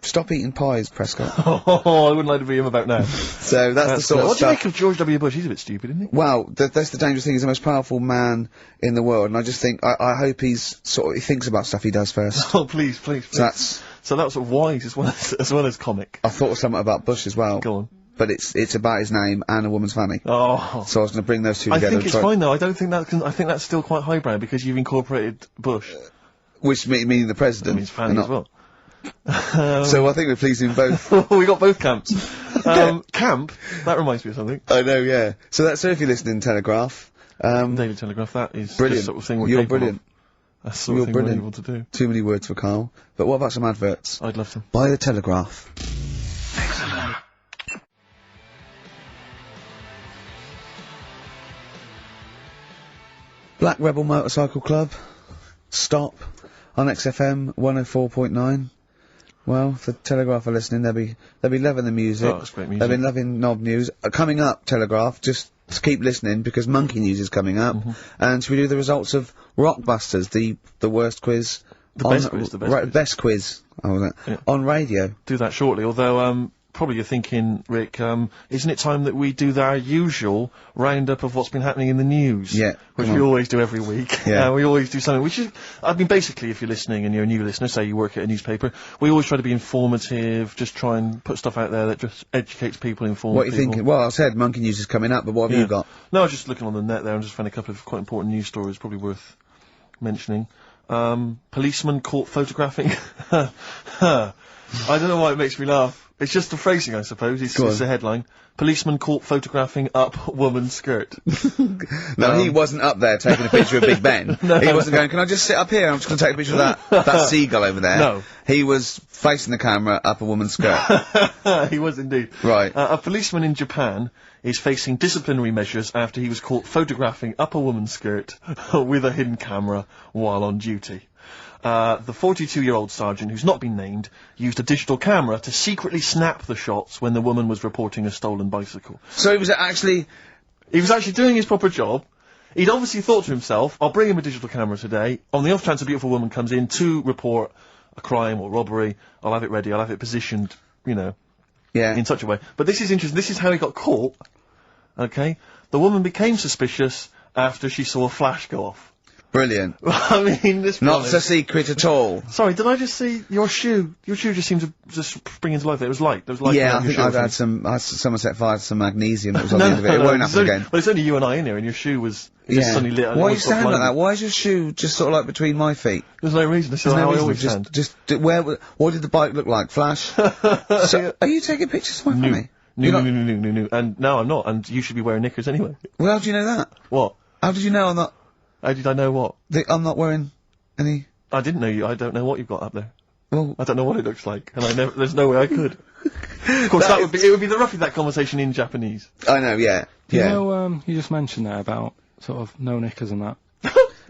Stop eating pies, Prescott. Oh, I wouldn't like to be him about now. So that's the sort of what stuff. do you make of George W. Bush? He's a bit stupid, isn't he? Well, that's the dangerous thing. He's the most powerful man in the world, and I just think I hope he thinks about stuff he does first. Oh, please. So that's sort of wise as well as comic. I thought of something about Bush as well. Go on. But it's about his name and a woman's fanny. Oh. So I was going to bring those two together. I think it's fine though. I don't think I think that's still quite highbrow because you've incorporated Bush. Which meaning the president. That means fanny as well. So I think we're pleasing both. We got both camps. Camp? That reminds me of something. I know, yeah. So if you're listening to Telegraph. Daily Telegraph, that is brilliant. The sort of thing we're You're brilliant. That's the sort of thing we're able to do. Too many words for Karl. But what about some adverts? I'd love to. Buy the Telegraph. Excellent. Black Rebel Motorcycle Club. Stop. On XFM 104.9. Well, if the Telegraph are listening, they'll be loving the music. Oh, that's great music. They've been loving Knob News. Coming up, Telegraph, just keep listening because Monkey News is coming up. And should we do the results of Rockbusters, the worst quiz? The best quiz. Best quiz. On radio. Do that shortly, although, probably you're thinking, Rick, isn't it time that we do our usual roundup of what's been happening in the news? Yeah. Which we always do every week. Yeah. We always do something, which is, I mean, basically, if you're listening and you're a new listener, say you work at a newspaper, we always try to be informative, just try and put stuff out there that just educates people, informs people. What are you thinking? Well, I said Monkey News is coming up, but what have you got? No, I was just looking on the net there and just found a couple of quite important news stories, probably worth mentioning. Policeman caught photographing. I don't know why it makes me laugh. It's just the phrasing, I suppose. It's the headline. Policeman caught photographing up woman's skirt. No, he wasn't up there taking a picture of Big Ben. No. He wasn't going, can I just sit up here? I'm just going to take a picture of that seagull over there. No. He was facing the camera up a woman's skirt. He was indeed. Right. A policeman in Japan is facing disciplinary measures after he was caught photographing up a woman's skirt with a hidden camera while on duty. The 42-year-old sergeant, who's not been named, used a digital camera to secretly snap the shots when the woman was reporting a stolen bicycle. So he was actually doing his proper job. He'd obviously thought to himself, I'll bring him a digital camera today. On the off chance a beautiful woman comes in to report a crime or robbery, I'll have it ready, I'll have it positioned, in such a way. But this is interesting. This is how he got caught. Okay? The woman became suspicious after she saw a flash go off. Brilliant. I mean, this Not a secret at all. Sorry, did I just see your shoe? Your shoe just seemed to just spring into life. It was light. There was light. Yeah, I around your think shoe, I've had someone set fire to some magnesium that was on the end of it. It won't happen again. Well, it's only you and I in here, and your shoe was just suddenly lit. Why are you standing like that? Why is your shoe just sort of like between my feet? There's no reason. This is how I always stand. What did the bike look like? Flash? So, are you taking pictures of my family? No. And no, I'm not. And you should be wearing knickers anyway. Well, how do you know that? What? How did you know I'm not? How did I know what? I'm not wearing any. I didn't know you. I don't know what you've got up there. Well, I don't know what it looks like, and there's no way I could. Of course, it would be roughly that conversation in Japanese. I know, yeah. You know, you just mentioned there about sort of no knickers and that.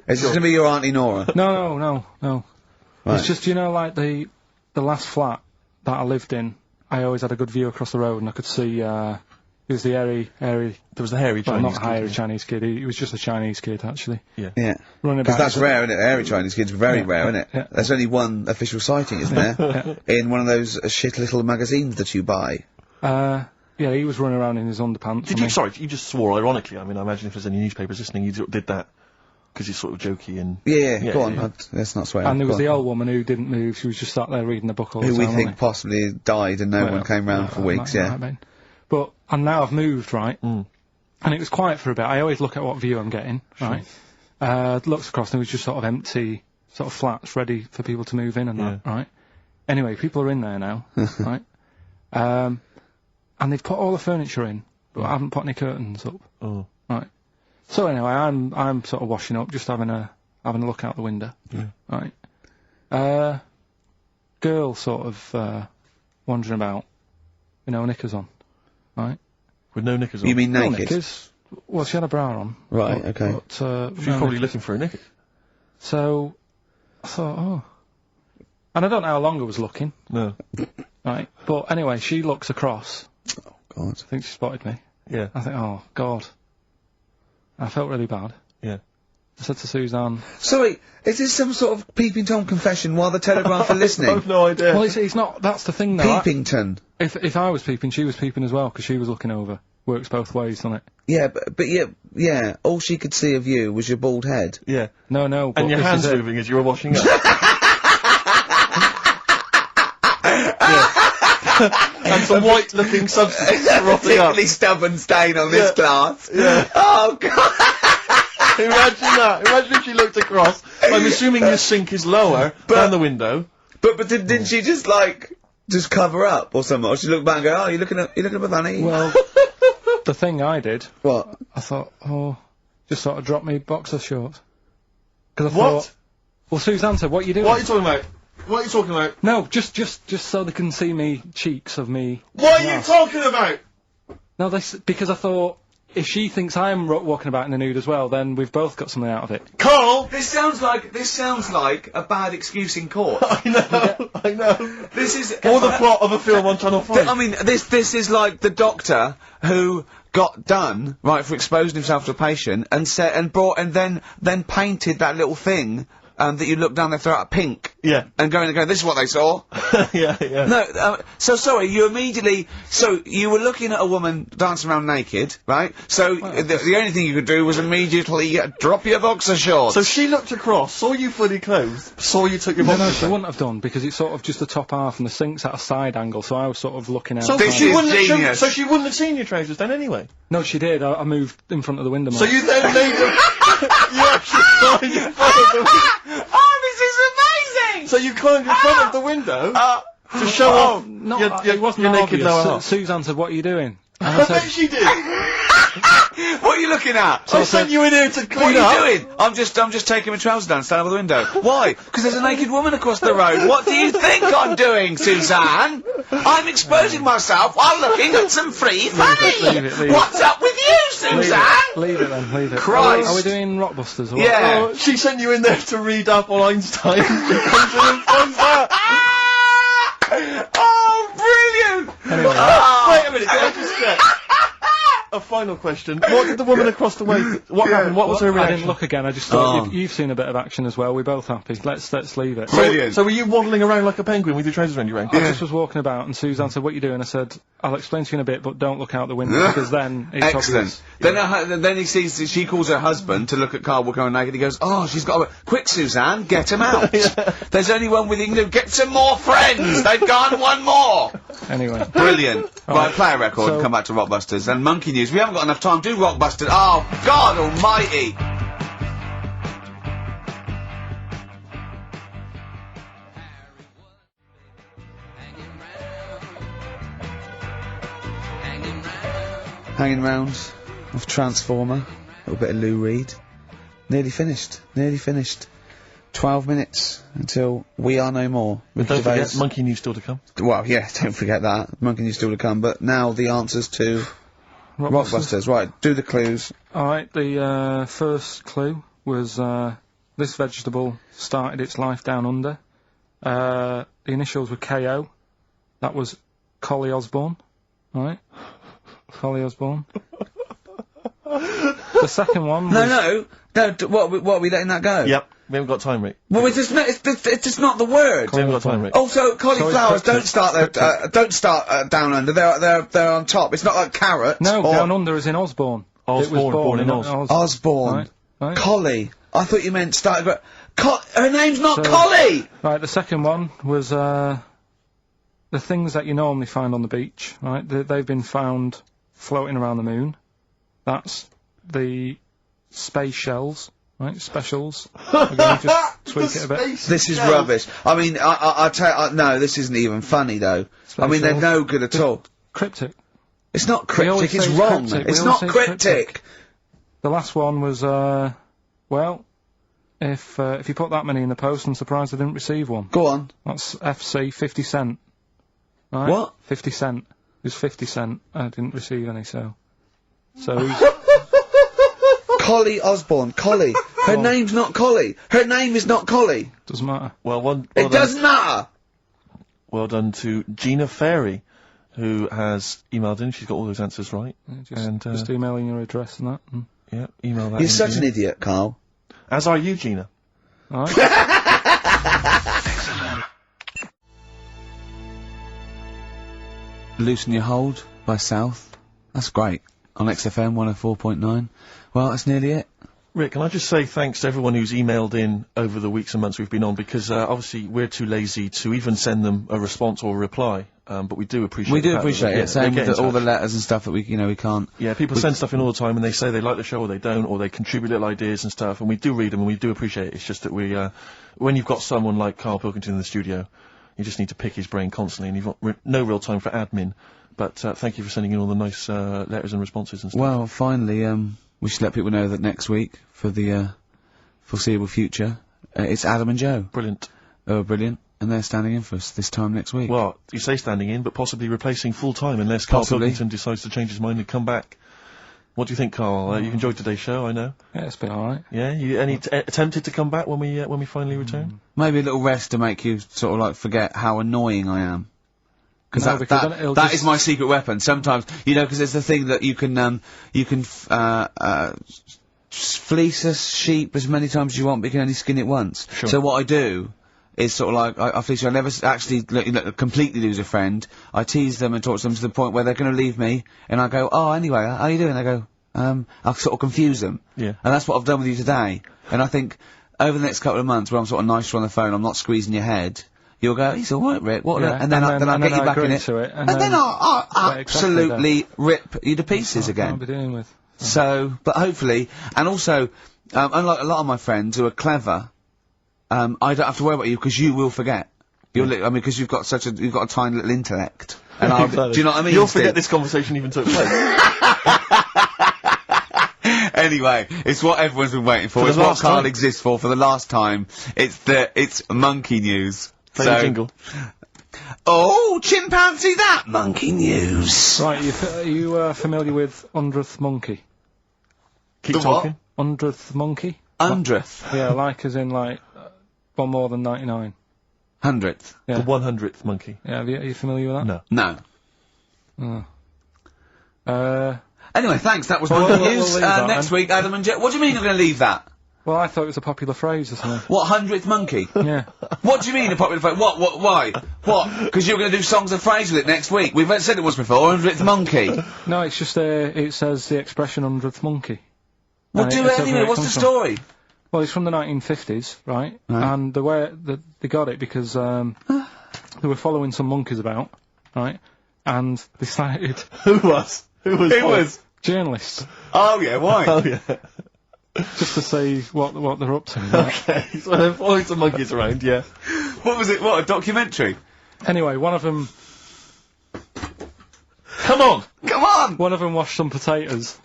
Is this going to be your Auntie Nora? No. Right. It's just, you know, like the last flat that I lived in, I always had a good view across the road and I could see, it was the hairy... There was the hairy Chinese kid. Not hairy Chinese kid, he was just a Chinese kid, actually. Yeah. Because that's rare, isn't it? Hairy Chinese kids, very rare, isn't it? Yeah. There's only one official sighting, isn't there? In one of those shit little magazines that you buy. Yeah, he was running around in his underpants. Sorry, you just swore ironically. I mean, I imagine if there's any newspapers listening, you did that because you're sort of jokey and... Yeah, go on, let's not swear. And there was the old woman who didn't move, she was just sat there reading the book all the time. Who we think possibly died and no one came round for weeks, But, and now I've moved, right? And it was quiet for a bit. I always look at what view I'm getting, right? Looks across and it was just sort of empty, sort of flats ready for people to move in and that, right? Anyway, people are in there now, right? And they've put all the furniture in, but I haven't put any curtains up. Oh. Right. So anyway, I'm sort of washing up, just having a look out the window. Yeah. Right. Girl sort of wandering about, with no knickers on. Right. With no knickers on? You mean naked? No knickers. Well, she had a bra on. Right, okay. But, she was probably looking for a knicker. So, I thought, oh. And I don't know how long I was looking. No. Right. But anyway, she looks across. Oh, God. I think she spotted me. Yeah. I think, oh, God. I felt really bad. Yeah. I said to Suzanne... Sorry, is this some sort of Peeping Tom confession while the Telegraph are listening? I've no idea. Well, it's not... That's the thing, though. Peepington. If I was peeping, she was peeping as well, because she was looking over. Works both ways, doesn't it? Yeah, but yeah, all she could see of you was your bald head. Yeah. No, but and your hands moving as you were washing up. And some white-looking substance rotting up. Particularly stubborn stain on this glass. Yeah. Oh, God. Imagine that. Imagine if she looked across. I'm assuming your sink is lower than the window. But didn't she just, like, just cover up or something? Or she looked back and go, oh, you're looking at my fanny? Well, the thing I did... What? I thought, oh, just sort of drop me boxer shorts. Cause I What? Thought, well, Suzanne said, what are you doing? What are you talking about? What are you talking about? No, just so they can see me cheeks of me. What are you talking about? No, because I thought, if she thinks I'm walking about in the nude as well, then we've both got something out of it. Carl! This sounds like a bad excuse in court. I know. This is... Or the plot of a film on Channel 5. I mean, this is like the doctor who got done, right, for exposing himself to a patient, and then painted that little thing, that you look down their throat pink. Yeah. And going, this is what they saw. yeah. No, so sorry, you were looking at a woman dancing around naked, right? So, the only thing you could do was immediately drop your boxer shorts. So she looked across, saw you fully clothed, saw you took your boxer shorts. No, she wouldn't have done, because it's sort of just the top half and the sink's at a side angle, so I was sort of looking out. So she wouldn't have seen your trousers then anyway? No, she did. I moved in front of the window. So you then made them... you actually climbed in front of the window. Oh, this is amazing! So you climbed in front of the window to show off it wasn't your naked obvious. lower half. Suzanne said, what are you doing? And I bet she did. What are you looking at? I sent you in here to clean What up. are you doing? I'm just taking my trousers down, standing over the window. Why? Because there's a naked woman across the road. What do you think I'm doing, Suzanne? I'm exposing myself while looking at some free funny. Leave it. What's up with you, Suzanne? Leave it then, leave it. Christ. Are we doing Rockbusters or what? Yeah. Oh, she sent you in there to read up on Einstein. She comes in and finds that. Oh, brilliant! Anyway. Wait a minute, can I just check? A final question. What did the woman across the way... What happened? What was her I reaction? didn't look again. I just thought you've seen a bit of action as well. We're both happy. Let's leave it. Brilliant. So were you waddling around like a penguin with your trousers around your ankles? I just was walking about, and Suzanne said, "What you doing?" I said, "I'll explain to you in a bit, but don't look out the window because then it's Excellent. obvious." Then he sees, she calls her husband to look at Karl walking around naked. He goes, "Oh, she's got a... Quick, Suzanne, get him out. There's only one with you can do. Get some more friends. They've gone one more." Anyway, Brilliant. Right, play a record and come back to Rockbusters. And Monkey News. We haven't got enough time. Do Rockbusters. Oh, God almighty. Hanging round of Transformer. A little bit of Lou Reed. Nearly finished. 12 minutes until We Are No More. But don't forget, Monkey News still to come. Well, yeah, don't forget that. Monkey News still to come. But now the answers to Rockbusters. Right, do the clues. alright, the first clue was this vegetable started its life down under. The initials were KO. That was Collie Osborne. Alright? Collie Osborne. The second one was... No, what are we letting that go? Yep. We haven't got time, Rick. Well, it's just not the word. We haven't got time, Rick. Also, cauliflowers don't start down under. They're on top. It's not like carrots. No, down under is in Osborne. Osborne, born in Oz. Osborne. Right. Collie. I thought you meant started. Her name's not Collie. Right, the second one was the things that you normally find on the beach. Right, they've been found floating around the moon. That's the space shells. Right, specials. We're going to just tweak it a bit. This is rubbish. I mean, I tell you, no, this isn't even funny though. I mean, they're no good at all. Cryptic. It's not cryptic. It's say wrong. cryptic. It's We not always say cryptic. The last one was well, if you put that many in the post, I'm surprised I didn't receive one. Go on. That's FC 50 cent. Right? What? 50 cent. It was 50 cent. I didn't receive any, so who's... Collie Osborne. Collie. Her name's not Collie. Her name is not Collie. Doesn't matter. It doesn't matter. Well done to Gina Ferry, who has emailed in. She's got all those answers right. Yeah, just emailing your address and that. And Yeah, email that. You're in, such Gina. an idiot, Karl. As are you, Gina. all right. Loosen Your Hold by South. That's great. On XFM 104.9. Well, that's nearly it. Rick, can I just say thanks to everyone who's emailed in over the weeks and months we've been on, because obviously we're too lazy to even send them a response or a reply, but we do appreciate We the do fact that appreciate they- it. Same they get with in all the touch. letters and stuff that we can't. Yeah, people send stuff in all the time and they say they like the show or they don't, or they contribute little ideas and stuff, and we do read them and we do appreciate it. It's just that we, when you've got someone like Karl Pilkington in the studio, you just need to pick his brain constantly and you've got no real time for admin. But thank you for sending in all the nice letters and responses and stuff. Well, finally, we should let people know that next week, for the foreseeable future, it's Adam and Joe. Brilliant. Oh, brilliant. And they're standing in for us this time next week. Well, you say standing in, but possibly replacing full-time unless Karl Possibly. Pilkington decides to change his mind and come back. What do you think, Karl? You enjoyed today's show, I know. Yeah, it's been alright. Yeah, you tempted to come back when we finally return? Maybe a little rest to make you sort of like forget how annoying I am. No, Because because then it'll that just- is my secret weapon. Sometimes, because there's the thing that you can fleece a sheep as many times as you want, but you can only skin it once. Sure. So what I do is sort of like, I fleece you. I never actually completely lose a friend. I tease them and talk to them to the point where they're going to leave me, and I go, oh, anyway, how you doing? They go, I'll sort of confuse them. Yeah. And that's what I've done with you today. And I think, over the next couple of months, where I'm sort of nicer on the phone, I'm not squeezing your head, you'll go, he's alright, Rick, what? Yeah, And then I'll get you back in agree it. to it, And then I'll Yeah, exactly absolutely rip you to pieces I'll again. be dealing with. So, but hopefully, and also, unlike a lot of my friends who are clever, I don't have to worry about you because you will forget. Because you've got a tiny little intellect. And I'll, do you know what I mean? You'll Steve? forget this conversation even took place. Anyway, it's what everyone's been waiting for. For the It's what last Karl time. exists for the last time. It's Monkey News. Play the jingle. Oh, chimpanzee that! Monkey News. Right, are you familiar with 100th Monkey? Keep The what? talking. 100th Monkey? 100th. Yeah, like as in like, one more than 99. 100th. Yeah. The 100th monkey. Yeah, are you familiar with that? No. No. Anyway, thanks. That was Well, my we'll news. leave that Next then. week, Adam and Jeff. What do you mean you're going to leave that? Well, I thought it was a popular phrase or something. What, 100th monkey? Yeah. What do you mean a popular phrase? What, why? What? Because you're going to do songs of phrase with it next week. We've said it once before, 100th monkey. No, it's just, it says the expression 100th monkey. Well, And do it it says anyway. where it What's the comes from. story? Well, it's from the 1950s, right? And the way they got it because they were following some monkeys about, right? And they started Who was? Who was? journalists Oh, yeah, why? Oh, yeah. just to see what they're up to. Right? Okay, so they're following some monkeys around, yeah. What was it? What, a documentary? Anyway, one of them Come on! Come on! washed some potatoes.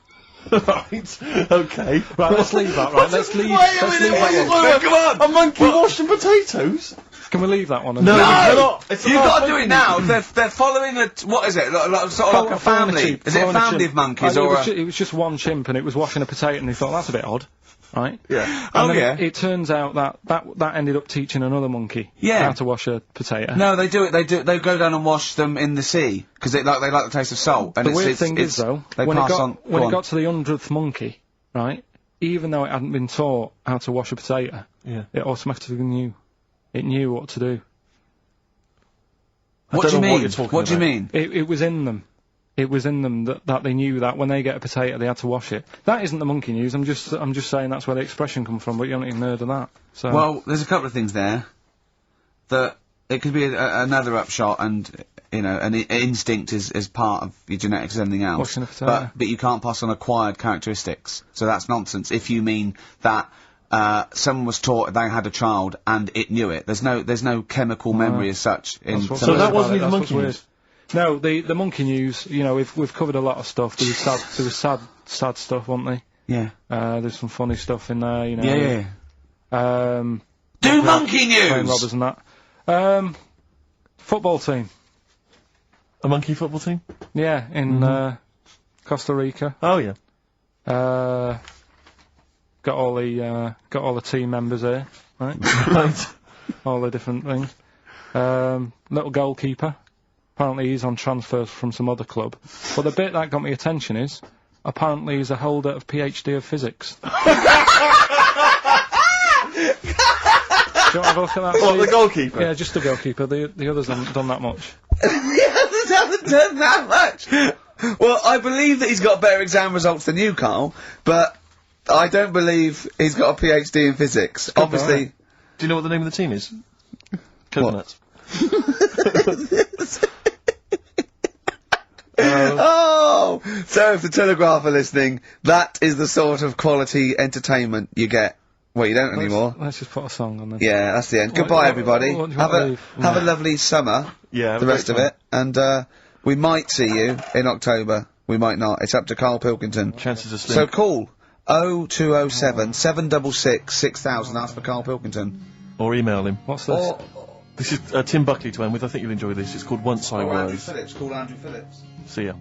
Right, okay. Right, let's leave that. Right, let's leave. Wait a Let's minute, leave that one. wait, come on! A monkey washing potatoes? Can we leave that one? No, No! you cannot. It's You've the got last to do it monkey now. movie. They're following a, what is it? Sort of like a family. Is it a family of monkeys or a... It was just one chimp and it was washing a potato and he thought, that's a bit odd. Right? Yeah. Oh, And then yeah. it turns out that ended up teaching another monkey Yeah. how to wash a potato. No, they do it. They go down and wash them in the sea because they like the taste of salt. And The weird thing is, though, they when pass it on. got to the 100th monkey, right, even though it hadn't been taught how to wash a potato, Yeah. it automatically knew. It knew what to do. What do you don't know what mean? you're talking What do you about. mean? It was in them. It was in them that they knew that when they get a potato, they had to wash it. That isn't the monkey news. I'm just saying that's where the expression comes from. But you haven't even heard of that. So Well, there's a couple of things there that it could be another upshot, and you know, an instinct is part of your genetics as anything else. Washing a potato. But you can't pass on acquired characteristics, so that's nonsense. If you mean that someone was taught they had a child and it knew it, there's no chemical memory as such. In That's what's some So of that those- wasn't even That's monkey what's news? No, the monkey news. You know, we've covered a lot of stuff. There was sad stuff, wasn't there? Yeah. There's some funny stuff in there. You know. Yeah. Um, Do monkey Playing news. robbers and that. Football team. A monkey football team? Yeah, in Costa Rica. Oh, yeah. Got all the team members here, right? Right. All the different things. Little goalkeeper. Apparently he's on transfer from some other club. But the bit that got me attention is, apparently he's a holder of PhD of physics. Do you want to have a look at that? What, Steve? the goalkeeper? Yeah, just the goalkeeper. The others haven't done that much. The others haven't done that much. Well, I believe that he's got better exam results than you, Carl, but I don't believe he's got a PhD in physics. Obviously. guy. Do you know what the name of the team is? Coconuts. Oh! So if the Telegraph are listening, that is the sort of quality entertainment you get. Well, you don't anymore. Let's just put a song on then. Yeah, that's the end. Goodbye, everybody. what do you Have want to a leave? have a lovely summer. Yeah, have The a rest great of time. it, and we might see you in October. We might not. It's up to Karl Pilkington. Chances are slim. So call 0207 766 6000. Ask for Karl Pilkington. Or email him. What's this? Or This is Tim Buckley to end with. I think you'll enjoy this. It's called Once I Andrew Was. Phillips. Call Andrew Phillips. See ya.